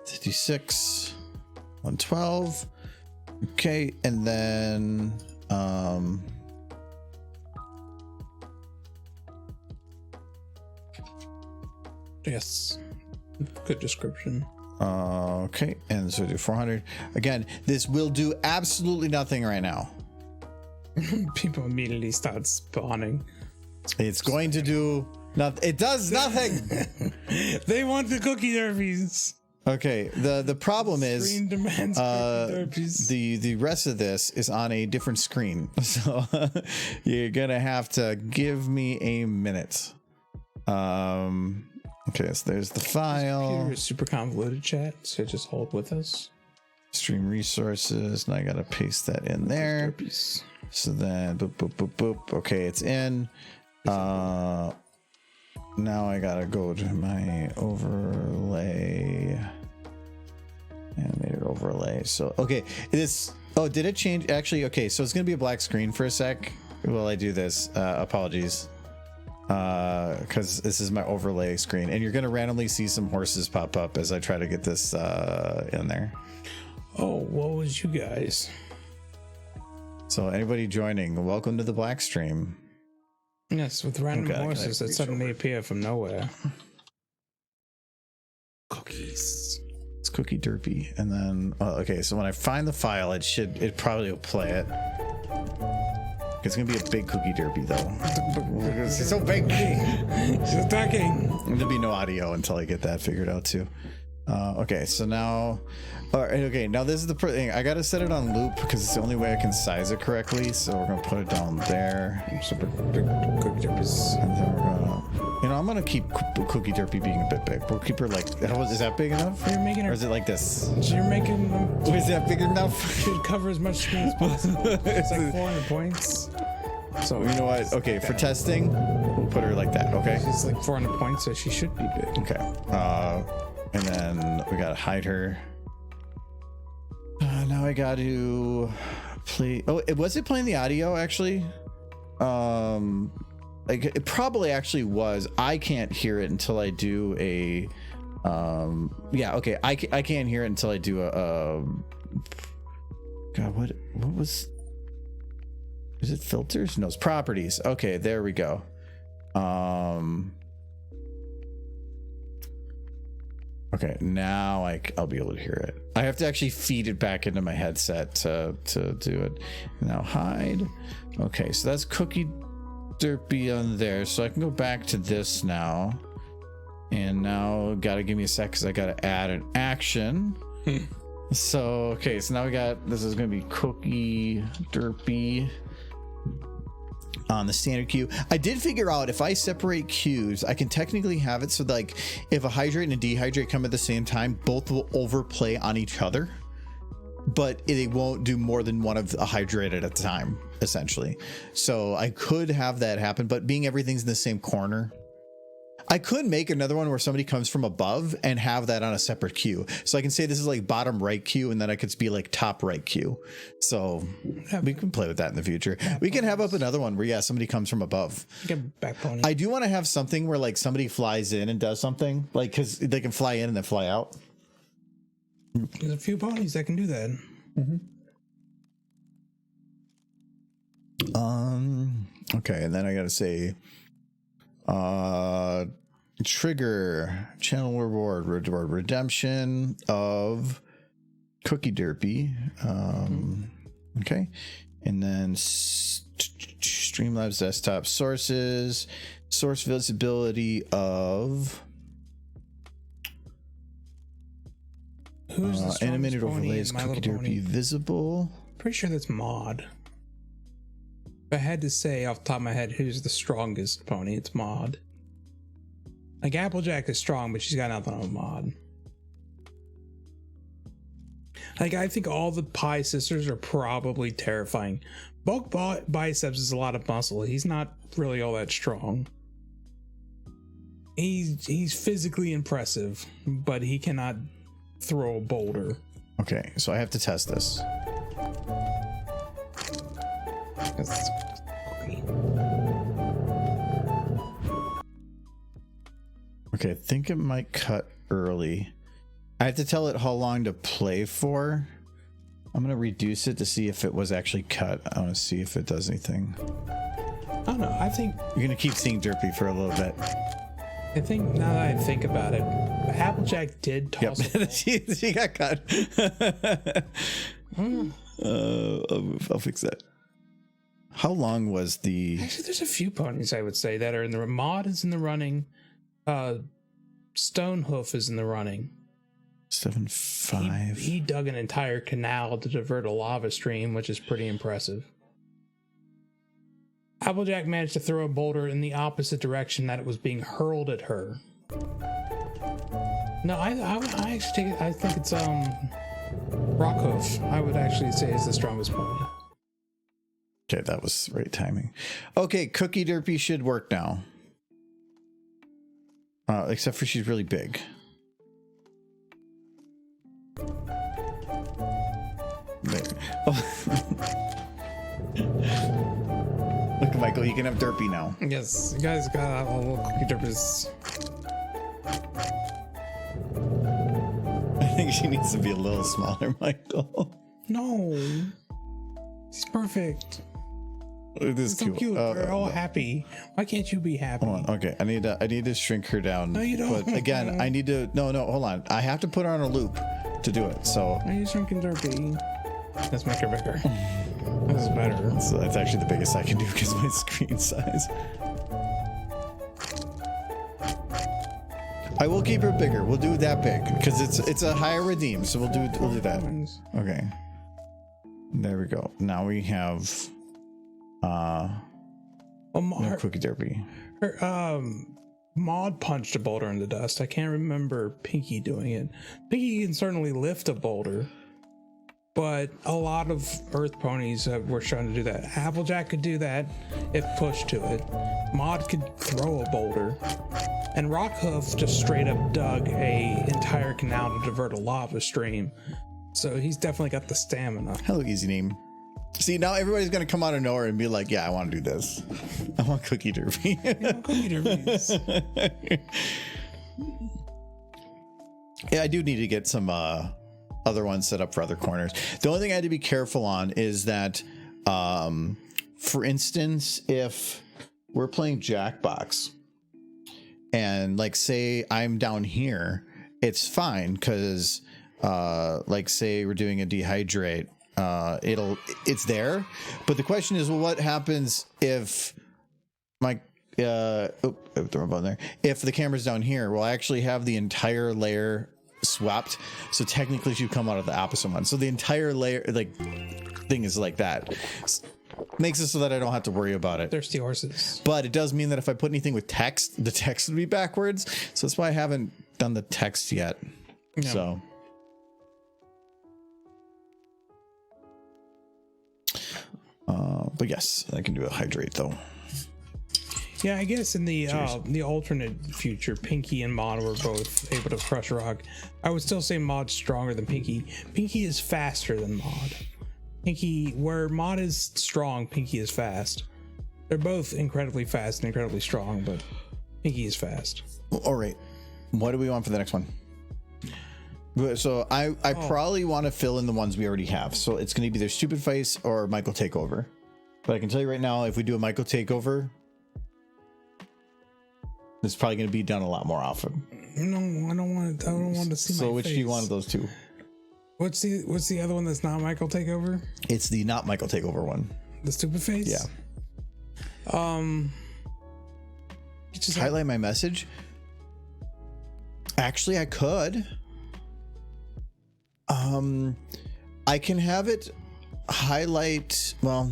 56, 112. Okay, and then yes. Good description. Okay, and so do 400. Again, this will do absolutely nothing right now. People immediately start spawning. It's going to do nothing. It does nothing. They want the cookie derbies. Okay, the problem is Screen demands Derpies. the rest of this is on a different screen, so you're gonna have to give me a minute. Okay, so there's the file. Computer is super convoluted, chat, so just hold with us. Stream resources, and I gotta paste that in there. Derpies. So then boop boop boop boop. Okay, it's in. Now I gotta go to my overlay, animated overlay. So okay, this. Oh, did it change? Actually, okay. So it's gonna be a black screen for a sec while I do this. Apologies, because this is my overlay screen, and you're gonna randomly see some horses pop up as I try to get this in there. Oh, what was you guys? So anybody joining, welcome to the black stream. Yes, with random Okay, horses that reach suddenly over? appear from nowhere. Cookies. It's Cookie Derpy, and then okay. So when I find the file, it probably will play it. It's gonna be a big Cookie Derpy though. It's so big. She's attacking. There'll be no audio until I get that figured out too. Okay, so now, all right, okay, now this is the thing. I gotta set it on loop because it's the only way I can size it correctly. So we're gonna put it down there, Super big cookie derpies. and then we're gonna, I'm gonna keep Cookie Derpy being a bit big. We'll keep her like, is that big enough? You're making her. Or is it like this? You're making them. Or is that big enough? Should cover as much screen as possible. It's like 400 points. So You know what? Okay, for testing, we'll put her like that. Okay. she's like 400 points, so she should be big. Okay. And then we gotta hide her. Now I got to play. Oh, was it playing the audio actually? Like it probably actually was. I can't hear it until I do a. Yeah. Okay. I can't hear it until I do a. God, what was? Is it filters? No, it's properties. Okay, there we go. Okay, now I'll be able to hear it. I have to actually feed it back into my headset to do it. Now hide. Okay, so that's Cookie Derpy on there. So I can go back to this now. And now gotta give me a sec because I gotta add an action. So okay, so now we got, this is gonna be Cookie Derpy on the standard queue. I did figure out if I separate queues, I can technically have it so like if a hydrate and a dehydrate come at the same time, both will overplay on each other, but it won't do more than one of a hydrate at a time, essentially. So I could have that happen, but being everything's in the same corner, I could make another one where somebody comes from above and have that on a separate queue. So I can say this is like bottom right queue, and then I could be like top right queue. So we can play with that in the future. We can have up another one where, yeah, somebody comes from above. Get back pony. I do want to have something where like somebody flies in and does something, like because they can fly in and then fly out. There's a few ponies that can do that. Okay, and then I gotta say trigger channel reward redemption of Cookie Derpy. Okay, and then Streamlabs desktop source visibility of Who's the animated strongest pony overlays in My Cookie Little Derpy Pony? visible. Pretty sure that's Mod. If I had to say off the top of my head who's the strongest pony, it's Mod. Like Applejack is strong, but she's got nothing on Mod. Like I think all the Pie sisters are probably terrifying. Bulk biceps is a lot of muscle. He's not really all that strong. He's physically impressive, but he cannot throw a boulder. Okay, so I have to test this. Okay, I think it might cut early. I have to tell it how long to play for. I'm gonna reduce it to see if it was actually cut. I want to see if it does anything. I don't know. I think You're gonna keep seeing Derpy for a little bit. now that I think about it, Applejack did Yep, toss. she got cut. I'll fix that. How long was the? Actually, there's a few ponies I would say that are in the Mod is in the running. Stonehoof is in the running. 7.5. He dug an entire canal to divert a lava stream, which is pretty impressive. Applejack managed to throw a boulder in the opposite direction that it was being hurled at her. No, I actually I think it's Rockhoof. I would actually say is the strongest point. Okay, that was the right timing. Okay, Cookie Derpy should work now. Except for she's really big. There. Oh. Look, Michael, you can have Derpy now. Yes, you guys got a little Cookie Derpys. I think she needs to be a little smaller, Michael. No, she's perfect. It is So cute. We're all happy. Why can't you be happy? Hold on. Okay, I need to shrink her down. No, you don't. But again, I need to. No, hold on. I have to put her on a loop to do it. So. Are you shrinking Derpy? Let's make her bigger. This is better. So that's actually the biggest I can do because of my screen size. I will keep her bigger. We'll do that big because it's a higher redeem. So we'll do that. Okay. There we go. Now we have Cookie Derpy. Her, Maud punched a boulder in the dust. I can't remember Pinky doing it. Pinky can certainly lift a boulder, but a lot of Earth ponies were shown to do that. Applejack could do that if pushed to it. Maud could throw a boulder. And Rockhoof just straight up dug a entire canal to divert a lava stream. So he's definitely got the stamina. Hello, easy name. See, now everybody's going to come out of nowhere and be like, yeah, I want to do this. I want Cookie Derpy. Yeah, Cookie Derpys. Yeah, I do need to get some other ones set up for other corners. The only thing I had to be careful on is that, for instance, if we're playing Jackbox and like say I'm down here, it's fine because like say we're doing a dehydrate, it's there. But the question is, well, what happens if my throw a button there. If the camera's down here, we'll actually have the entire layer swapped. So technically she would come out of the opposite one. So the entire layer like thing is like that. Makes it so that I don't have to worry about it. Thirsty horses. But it does mean that if I put anything with text, the text would be backwards. So that's why I haven't done the text yet. No. So but yes, I can do a hydrate though. Yeah, I guess in the alternate future, Pinky and Maud were both able to crush rock. I would still say Maud's stronger than Pinky. Pinky is faster than Maud. Pinky, where Maud is strong, Pinky is fast. They're both incredibly fast and incredibly strong, but Pinky is fast. All right, what do we want for the next one? So I probably want to fill in the ones we already have. So it's going to be either Stupid Face or Michael Takeover. But I can tell you right now, if we do a Michael Takeover, it's probably going to be done a lot more often. No, I don't want to see. So my which face. do you want of those two? What's the other one that's not Michael Takeover? It's the not Michael Takeover one. The Stupid Face? Yeah. Just highlight my message. Actually, I could. I can have it highlight. Well,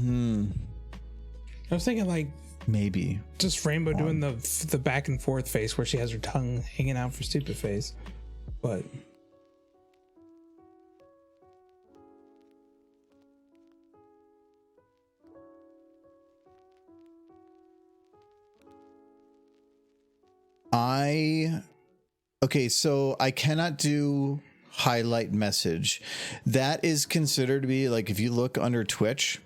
I was thinking like maybe just Rainbow doing the back and forth face where she has her tongue hanging out for Stupid Face, but okay, so I cannot do highlight message. That is considered to be like, if you look under Twitch,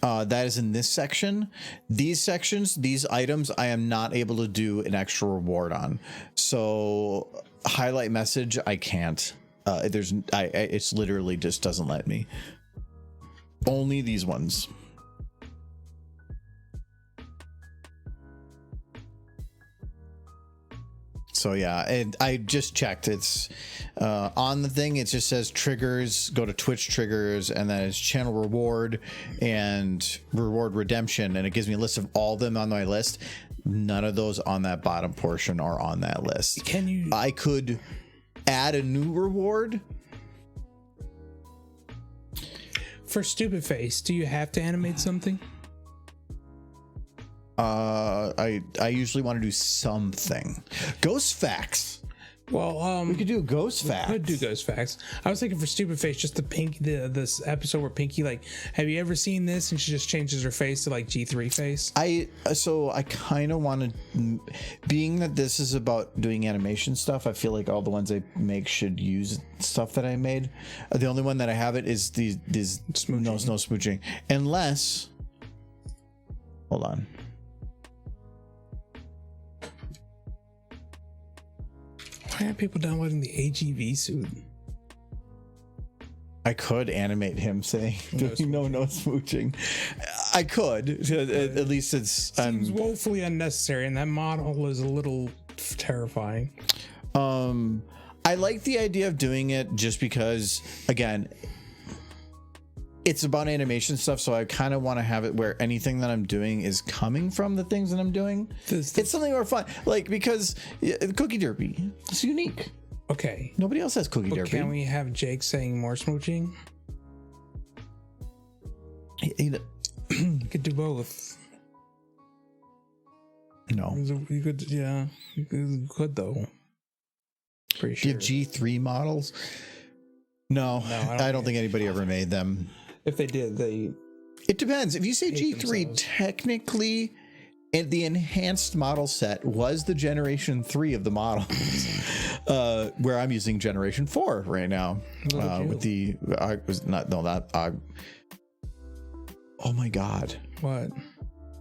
that is in this section. These sections, these items, I am not able to do an extra reward on. So highlight message, I can't. It's literally just doesn't let me. Only these ones. So yeah, and I just checked. It's on the thing. It just says triggers. Go to Twitch triggers, and then it's channel reward and reward redemption, and it gives me a list of all of them on my list. None of those on that bottom portion are on that list. Can you? I could add a new reward. For Stupid Face, do you have to animate something? I usually want to do something. Ghost facts. Well, We could do ghost facts. could do Ghost Facts. I was thinking for Stupid Face, just the Pinky, this episode where Pinky, like, have you ever seen this? And she just changes her face to like G3 face. I kind of want to, being that this is about doing animation stuff, I feel like all the ones I make should use stuff that I made. The only one that I have it is these Smooching. no smooching, unless, hold on. Why are people downloading the AGV suit? I could animate him saying no smooching. I could. At least it's Seems woefully unnecessary, and that model is a little terrifying. I like the idea of doing it just because, again, it's about animation stuff, so I kind of want to have it where anything that I'm doing is coming from the things that I'm doing. It's something more fun, like, because Cookie Derpy, it's unique. Okay. Nobody else has Cookie But Derpy. can we have Jake saying more smooching? You could do both. No. You could, yeah. You could though. Pretty sure. Do you have G3 models? No, I don't think anybody ever made them. If they did, It depends. If you say hate G3, themselves. technically, the enhanced model set was the Generation 3 of the models, where I'm using Generation 4 right now. With the oh my god. what?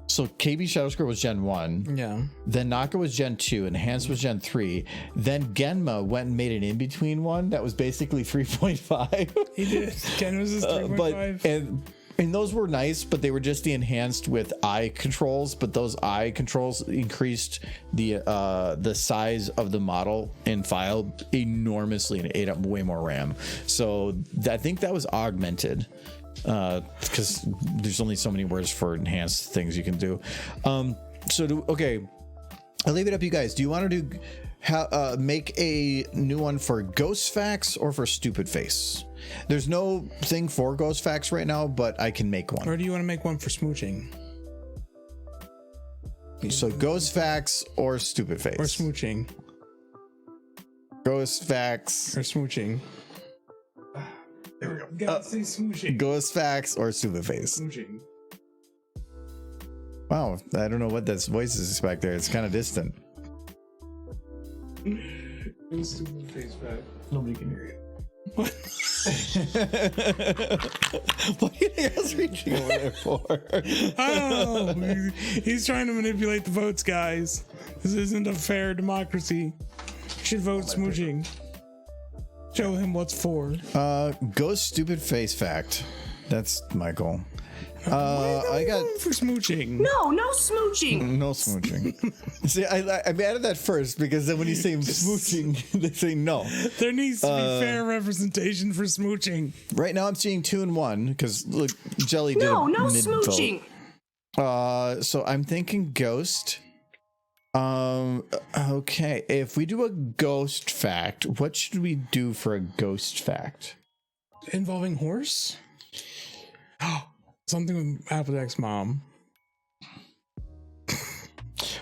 So KB Shadowscroll was Gen 1. Yeah. Then Naka was Gen 2, Enhanced was Gen 3. Then Genma went and made an in-between one that was basically 3.5. He did. Ken was his 3.5. And those were nice, but they were just the enhanced with eye controls. But those eye controls increased the size of the model in file enormously and ate up way more RAM. So I think that was augmented because there's only so many words for enhanced things you can do. Okay, I'll leave it up to you guys. Do you want to do make a new one for Ghost Facts or for Stupid Face? There's no thing for Ghost Facts right now, but I can make one. Or do you want to make one for smooching? So Ghost Facts or Stupid Face? Or smooching? Ghost Facts. Or smooching? There we go. Gotta say smooching. Ghost Facts or Stupid Face? Smooching. Wow, I don't know what that voice is back there. It's kind of distant. Stupid face back. Nobody can hear you. What? What do you think I was reaching over there for? I don't know. He's trying to manipulate the votes, guys. This isn't a fair democracy. You should vote smooching. Show him what's for. Ghost Stupid Face fact. That's my goal. I got for smooching. No smooching. No smooching. See, I added that first because then when you say smooching, they say no. There needs to be fair representation for smooching. Right now I'm seeing 2 and 1 because look, Jelly did No mid-vote. smooching. So I'm thinking Ghost. Okay, if we do a Ghost fact, what should we do for a Ghost fact? Involving horse? Something with Applejack's mom.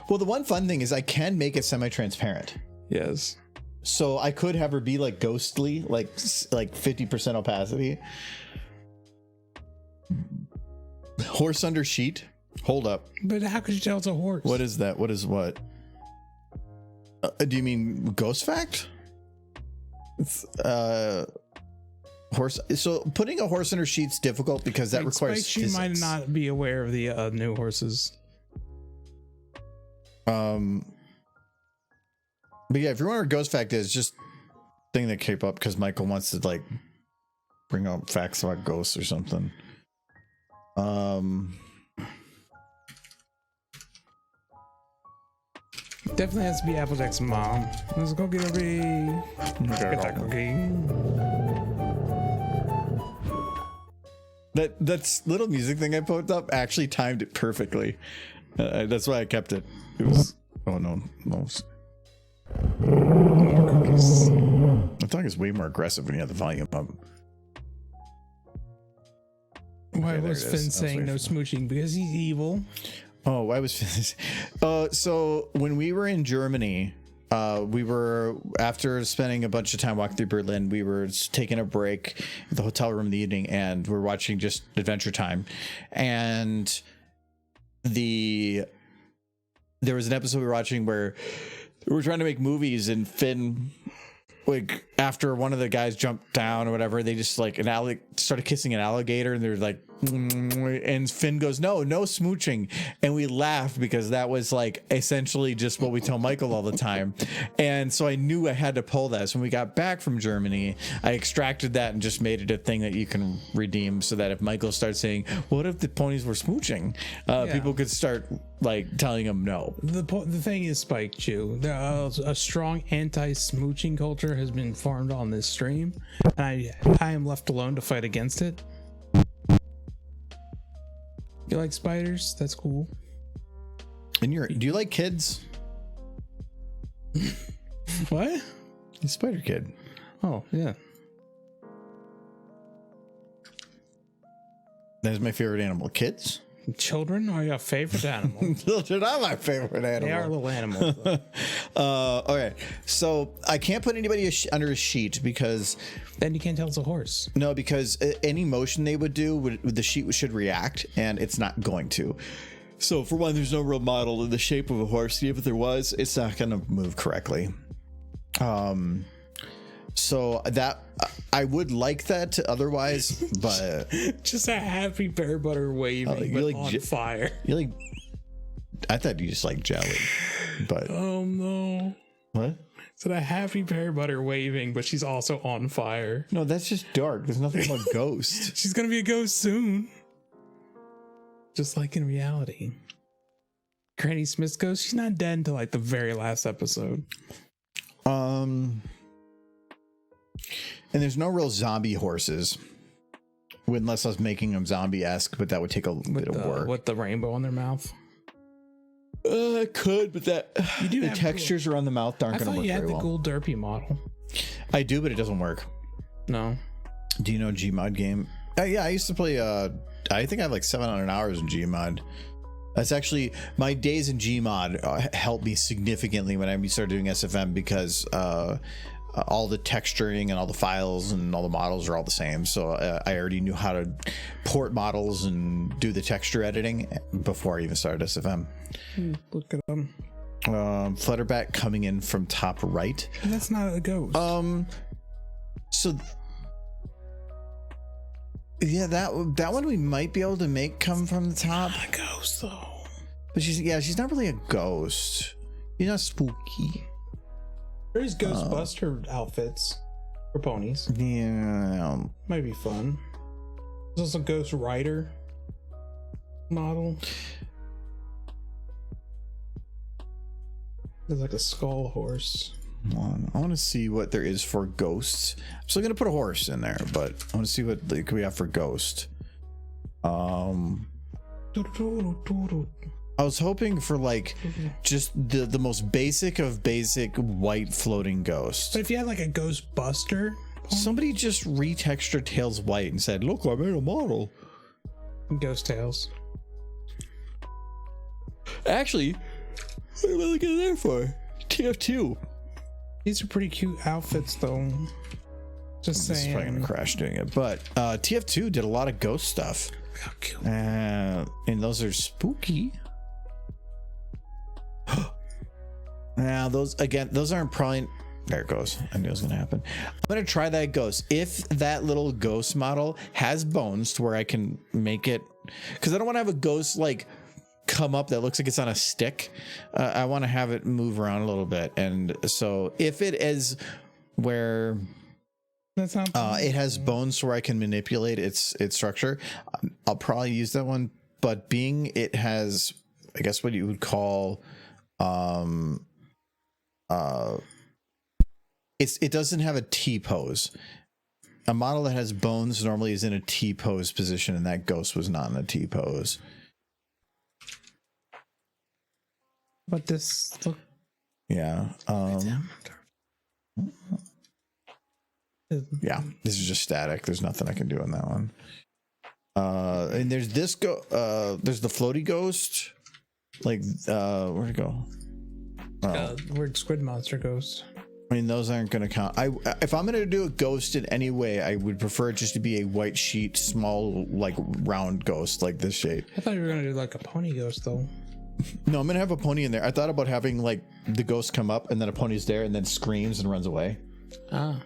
Well, the one fun thing is I can make it semi-transparent. Yes. So I could have her be like ghostly, like 50% opacity. Horse under sheet. Hold up. But how could you tell it's a horse? What is that? What is what? Do you mean ghost fact? It's, horse. So putting a horse under sheet's difficult because that requires Spike, she might not be aware of the new horses. But yeah, if you want our ghost fact is just thing that came up because Michael wants to like bring up facts about ghosts or something. Definitely has to be Applejack's mom. Let's go get a Get that cookie. That's little music thing I put up actually timed it perfectly. That's why I kept it. It was oh no. More cookies. dog is way more aggressive when you have the volume up. Why Okay, was there it Finn is. saying no smooching? Because he's evil. Oh, why was Finn? So when we were in Germany, we were, after spending a bunch of time walking through Berlin, we were taking a break at the hotel room in the evening, and we're watching just Adventure Time, and there was an episode we were watching where we were trying to make movies, and Finn, like, after one of the guys jumped down or whatever, they just like started kissing an alligator, and they're like, and Finn goes, no smooching, and we laughed because that was like essentially just what we tell Michael all the time. And so I knew I had to pull that. So when we got back from Germany, I extracted that and just made it a thing that you can redeem, so that if Michael starts saying, what if the ponies were smooching, people could start like telling him no. The thing is, Spike Chew, a strong anti-smooching culture has been formed on this stream, and I am left alone to fight against it. You like spiders? That's cool. And do you like kids? What? You're a spider kid. Oh, yeah. That is my favorite animal. Kids? Children are your favorite animal. Children are my favorite animal. They are little animals. Okay, so I can't put anybody under a sheet because Then you can't tell it's a horse. no, because any motion they would do, the sheet should react, and it's not going to. So for one, there's no real model in the shape of a horse. Even if there was, it's not going to move correctly. So that I would like that otherwise, but Just a happy pear butter waving, but like on fire. you like. I thought you just like jelly, but Oh no. what? So a happy pear butter waving, but she's also on fire. No, that's just dark. There's nothing about ghost. She's gonna be a ghost soon. Just like in reality. Granny Smith's ghost, she's not dead until like the very last episode. And there's no real zombie horses, unless I was making them zombie-esque, but that would take a bit of work. With the rainbow on their mouth. I could, but You do the have textures around the mouth aren't I going to thought work you had very the well. gold Derpy model. I do, but it doesn't work. No. Do you know Gmod game? Yeah, I used to play. I think I have like 700 hours in Gmod. That's actually my days in Gmod helped me significantly when I started doing SFM because all the texturing and all the files and all the models are all the same. So I already knew how to port models and do the texture editing before I even started SFM. Look at them. Flutterbat coming in from top right. That's not a ghost. So yeah, that one we might be able to make come from the top. Not a ghost though. But she's not really a ghost. She's not spooky. There's Ghostbuster outfits for ponies. Yeah. Might be fun. There's also Ghost Rider model. There's like a skull horse. I want to see what there is for ghosts. I'm still gonna put a horse in there, but I want to see what we have for ghost. I was hoping for like just the most basic of basic white floating ghost. But if you had like a Ghostbuster, Somebody just retextured Tails white and said, "Look, I made a model." Ghost Tails. Actually, what am I looking there for? TF2. These are pretty cute outfits though. Just This is saying. probably gonna crash doing it, but TF2 did a lot of ghost stuff, How cute. and those are spooky. Now those aren't probably. There it goes. I knew it was gonna happen. I'm gonna try that ghost. If that little ghost model has bones to where I can make it, because I don't want to have a ghost like come up that looks like it's on a stick. I want to have it move around a little bit, and so if it is where That's not. it has bones where I can manipulate its structure, I'll probably use that one. But being it has, I guess what you would call, it doesn't have a T pose. A model that has bones normally is in a T pose position, and that ghost was not in a T pose. But this look. Yeah. Yeah, this is just static. There's nothing I can do on that one. And there's this there's the floaty ghost. Like, where'd it go? Where'd Squid Monster Ghost? I mean, those aren't going to count. If I'm going to do a ghost in any way, I would prefer it just to be a white sheet, small, like round ghost, like this shape. I thought you were going to do like a pony ghost, though. No, I'm going to have a pony in there. I thought about having like the ghost come up and then a pony's there and then screams and runs away. Ah.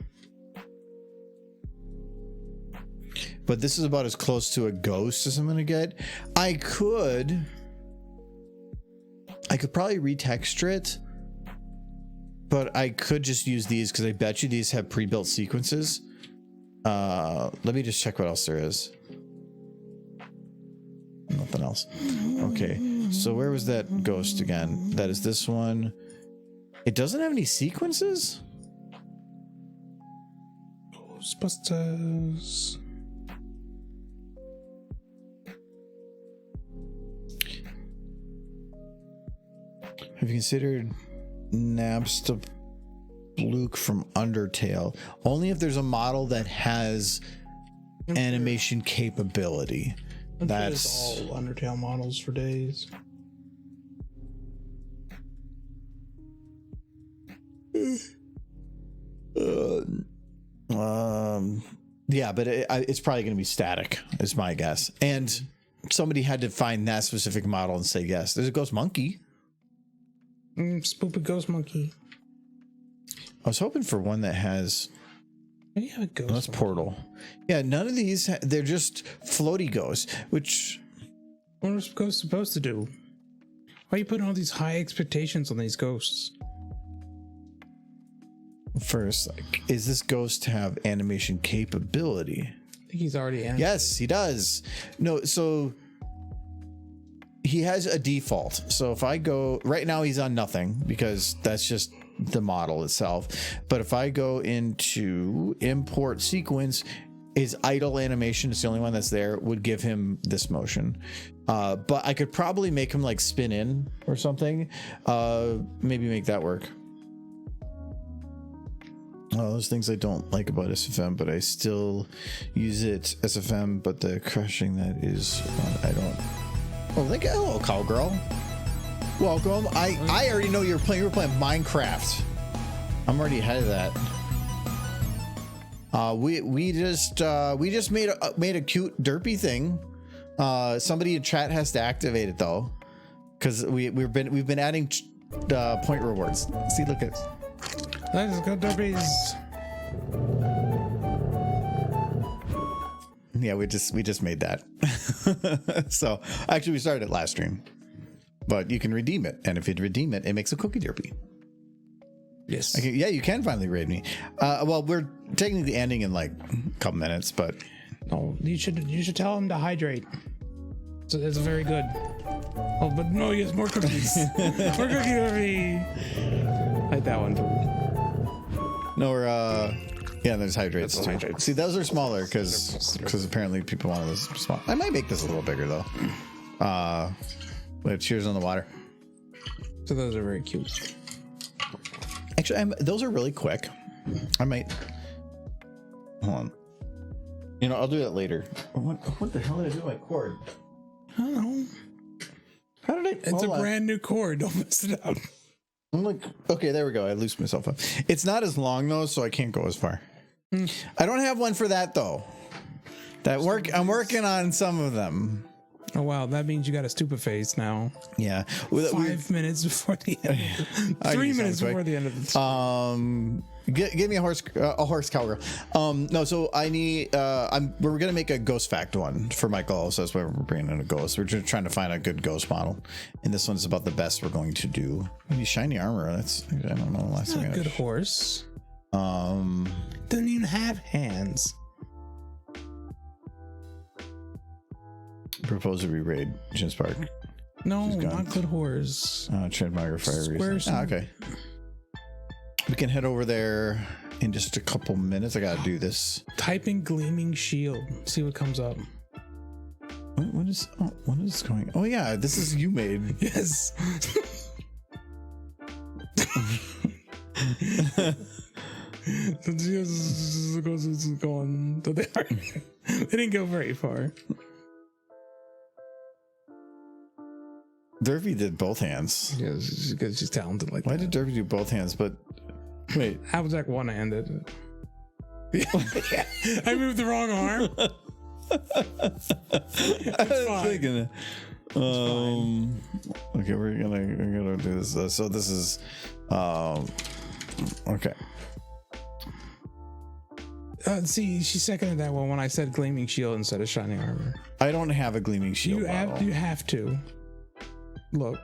But this is about as close to a ghost as I'm going to get. I could probably retexture it, but I could just use these because I bet you these have pre-built sequences. Let me just check what else there is. Nothing else. Okay, so where was that ghost again? That is this one. It doesn't have any sequences? Ghostbusters. Have you considered Nabsta Luke from Undertale? Only if there's a model that has animation capability. That's all Undertale models for days. Yeah, but it's probably going to be static, is my guess. And somebody had to find that specific model and say yes. There's a ghost monkey. Spoopy ghost monkey. I was hoping for one that has. You have a ghost. That's Portal. Yeah, none of these. They're just floaty ghosts. Which what are ghosts supposed to do? Why are you putting all these high expectations on these ghosts? First, like, is this ghost have animation capability? I think he's already animated. Yes, he does. No, so he has a default. So if I go right now, he's on nothing because that's just the model itself. But if I go into import sequence, his idle animation is the only one that's there, would give him this motion. But I could probably make him like spin in or something. Maybe make that work. Oh, those things I don't like about SFM, but I still use it SFM, but the crushing that is, I don't. Oh, thank you. Hello, cowgirl. Welcome. I already know you were playing Minecraft. I'm already ahead of that. We just made a cute derpy thing. Somebody in chat has to activate it though, because we've been adding point rewards. See, look at this. Let's go, derpies. Yeah, we just made that. So actually, we started it last stream, but you can redeem it, and if you redeem it, it makes a cookie derpy. Yes. Okay, yeah, you can finally raid me. Well, we're technically ending in like a couple minutes, but no, you should tell him to hydrate. So it's very good. Oh, but no, he has more cookies. More cookie derpy. Like that one. No, we're yeah, there's hydrates too. See, those are smaller because apparently people wanted this small. I might make this a little bigger though. But cheers on the water. So those are very cute. Actually, those are really quick. I might hold on. You know, I'll do that later. What the hell did I do with my cord? I don't know. How did I? It's a brand new cord. Don't mess it up. I'm like, okay, there we go. I loosened myself up. It's not as long though, so I can't go as far. I don't have one for that though. I'm working on some of them. Oh wow, that means you got a stupid face now. Yeah, 5 minutes before the end. 3 minutes before the end of the. Give me a horse cowgirl. No, so I need. We're gonna make a ghost fact one for Michael. So that's why we're bringing in a ghost. We're just trying to find a good ghost model, and this one's about the best we're going to do. Maybe shiny armor. That's I don't know. The last time. A good horse. Doesn't even have hands. Propose to re-raid Jim's Park. No, not good horse. Trademark fire reason. Okay. We can head over there in just a couple minutes. I gotta do this. Type in gleaming shield. See what comes up. What is going? Oh yeah, this is you made. Yes. going. They didn't go very far. Derpy did both hands. Yeah, because she's talented like Why that. did Derpy do both hands? But wait, How was that one-handed? I moved the wrong arm. I was thinking. Okay, we're gonna do this. So this is, okay. See, she seconded that one when I said gleaming shield instead of shining armor. I don't have a gleaming shield. You have to. Look,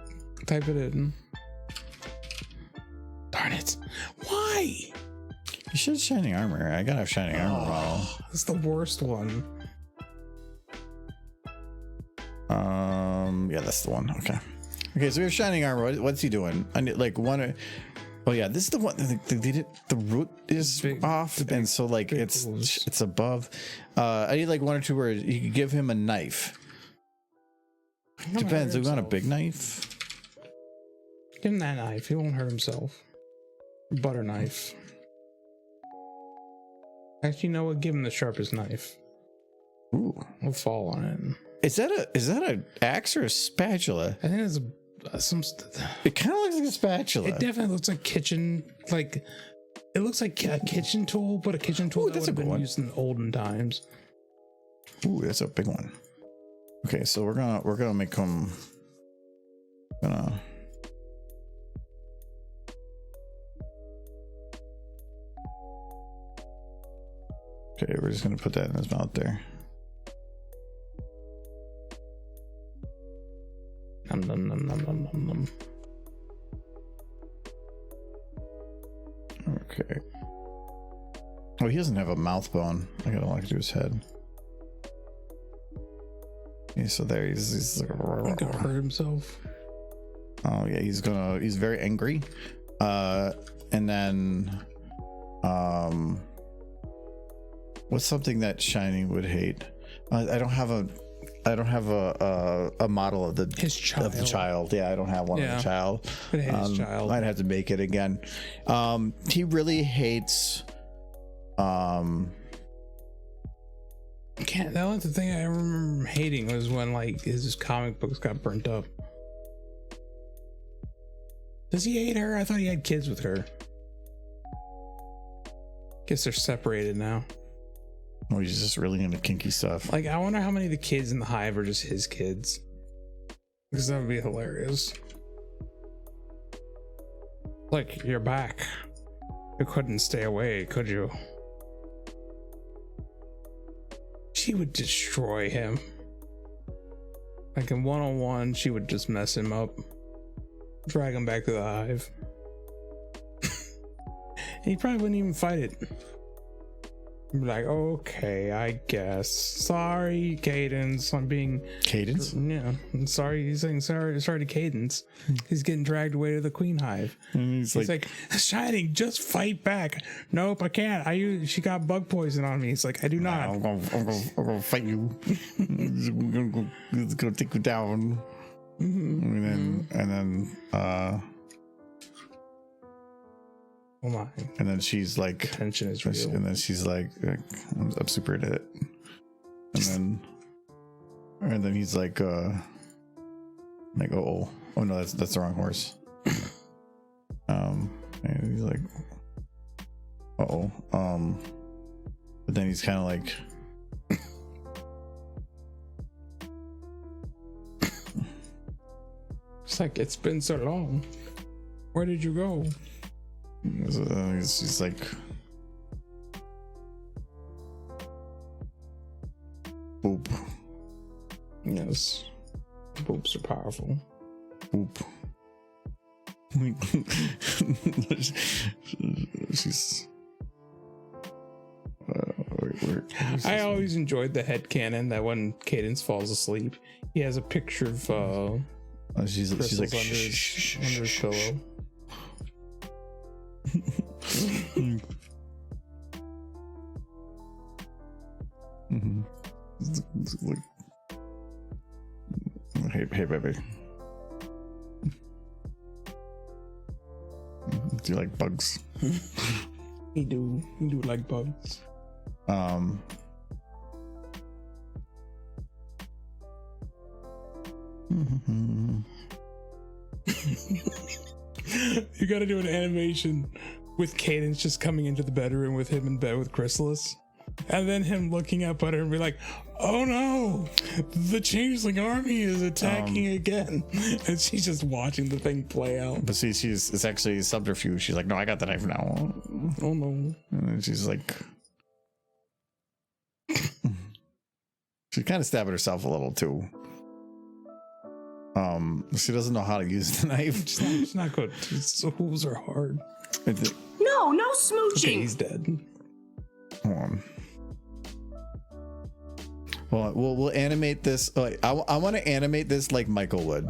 type it in. Darn it! Why? You should have shining armor. I gotta have shining armor model. It's the worst one. Yeah, that's the one. Okay. Okay, so we have shining armor. What's he doing? I need like one. Oh yeah, this is the one. The root is Big, off, and so like it's above. I need like one or two where you could give him a knife. Depends. We want a big knife. Give him that knife. He won't hurt himself. Butter knife. Actually, you know what? Give him the sharpest knife. Ooh, We'll fall on it. is that a axe or a spatula? I think it's some. It kind of looks like a spatula. It definitely looks like kitchen. Like it looks like a kitchen tool, but a kitchen tool that that's would a have good been one. used in olden times. Ooh, that's a big one. Okay, so we're gonna make him. Okay, we're just gonna put that in his mouth there. Nom, nom, nom, nom, nom, nom, nom. Okay. Oh, he doesn't have a mouth bone. I gotta look to his head. Okay, so there he's like, He's gonna hurt himself. oh yeah, he's very angry. And then what's something that Shining would hate? I don't have a model of the child. Yeah, I don't have one of the child. I'd hate his child. I'd have to make it again. He really hates. The only thing I remember hating was when like his comic books got burnt up. Does he hate her? I thought he had kids with her. Guess they're separated now. Oh, he's just really into kinky stuff. Like, I wonder how many of the kids in the hive are just his kids. Because that would be hilarious. Like, you're back. You couldn't stay away, could you? She would destroy him. Like in one-on-one, she would just mess him up. Drag him back to the hive. And he probably wouldn't even fight it. He'd be like, okay, I guess. Sorry, Cadence. I'm being Cadence? Yeah. I'm sorry. He's saying sorry to Cadence. He's getting dragged away to the Queen Hive. And he's like, Shining, just fight back. Nope, I can't. She got bug poison on me. He's like, I do not. I'm gonna fight you. It's gonna take you down. And then oh my. And then she's like, tension is real. And then she's like I'm super into it. And then he's like, oh no, that's the wrong horse. And he's like, but then he's kind of like, it's like, it's been so long. Where did you go? She's like, boop. Yes, boobs are powerful. Boop. She's. I always enjoyed the headcanon that when Cadence falls asleep, he has a picture of she's like under his pillow. Mm-hmm. Hey, baby. Do you like bugs? He do like bugs. You got to do an animation with Cadence just coming into the bedroom with him in bed with Chrysalis, and then him looking up at her and be like, "Oh no, the Changeling army is attacking again," and she's just watching the thing play out. But see, it's actually subterfuge. She's like, "No, I got the knife now." Oh no! And then she's like, she's kind of stabbing herself a little too. She doesn't know how to use the knife. It's not good. The hooves are hard. No, no Okay, smooching. he's dead. Hold on. Well, we'll animate this. I want to animate this like Michael would.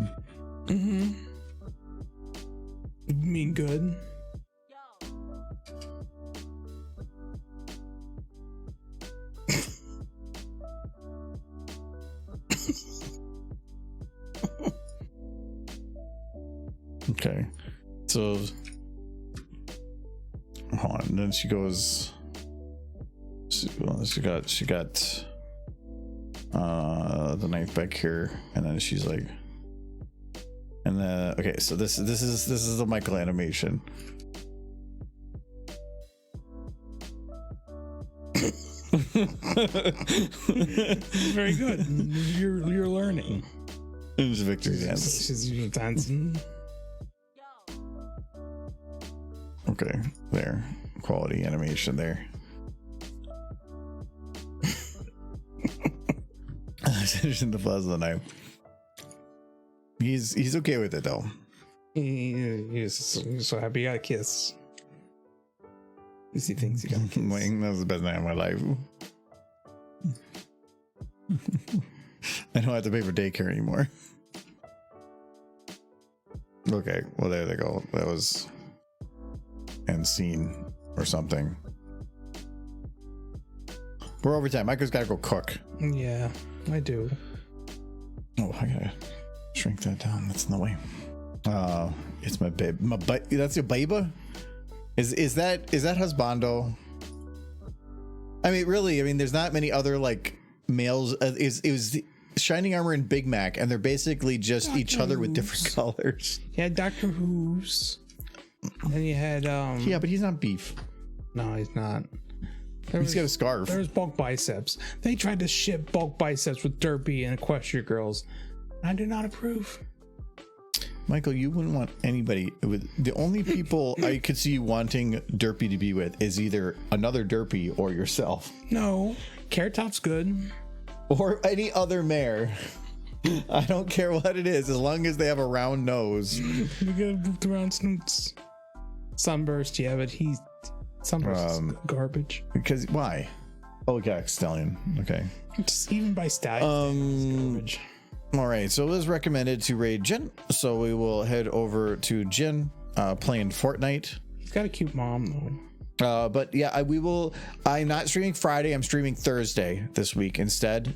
Mm-hmm. You mean good? Okay, so hold on. And then she goes. She got the knife back here, and then she's like, and then okay. So this is the Michael animation. Very good. You're learning. It was victory dance. She's dancing. Okay, there. Quality animation there. In the fuzz of the knife. He's okay with it though. He's so happy he got a kiss. He thinks he got a kiss. That was the best night of my life. I don't have to pay for daycare anymore. Okay, well there they go. That was end scene or something. We're over time. Michael's gotta go cook. Yeah, I do. Oh, I gotta shrink that down. That's in the way. It's my babe. That's your baby? Is that husbando? I mean, really, there's not many other like males. It was Shining Armor and Big Mac, and they're basically just Dr. each other with Who's. different colors. You had Doctor Who's. And you had Yeah, but he's not beef. No, he's not. He's got a scarf. There's bulk biceps. They tried to ship bulk biceps with Derpy and Equestria Girls. I do not approve. Michael, you wouldn't want anybody with the only people I could see you wanting Derpy to be with is either another Derpy or yourself. No, Carrot Top's good. Or any other mare. I don't care what it is, as long as they have a round nose. We got the round snoots. Sunburst, yeah, but Sunburst is garbage. Because why? Oh, yeah, Stallion. Okay. Just even by stats, garbage. All right, so it was recommended to raid Jin, so we will head over to Jin playing Fortnite. He's got a cute mom though. But yeah, I'm not streaming Friday. I'm streaming Thursday this week instead,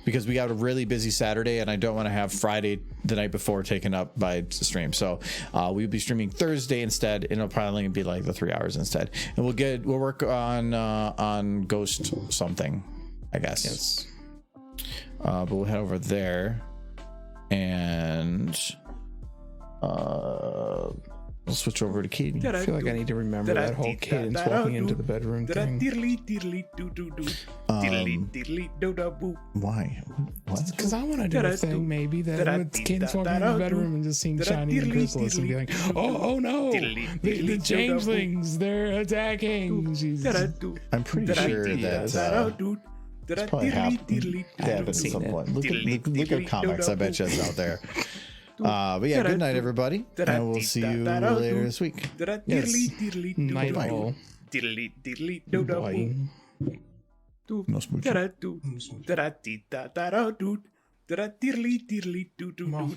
because we got a really busy Saturday and I don't want to have Friday the night before taken up by the stream. So we'll be streaming Thursday instead, and it'll probably be like the 3 hours instead. And we'll work on Ghost something, I guess. Yes. But we'll head over there and we'll switch over to Katie. I feel like I need to remember that whole cadence walking into the bedroom thing. Why? What? Because I want to do a thing maybe that with cadence walking into the bedroom and just seeing Shiny and Chrysalis and be like, oh no, the changelings, they're attacking. Jesus. I'm pretty sure that it's probably happened at some point. Look at comics. I bet you it's out there. But yeah, good night, everybody, and we'll see you later this week. Yes. Night all. Bye. No smooching. Mom,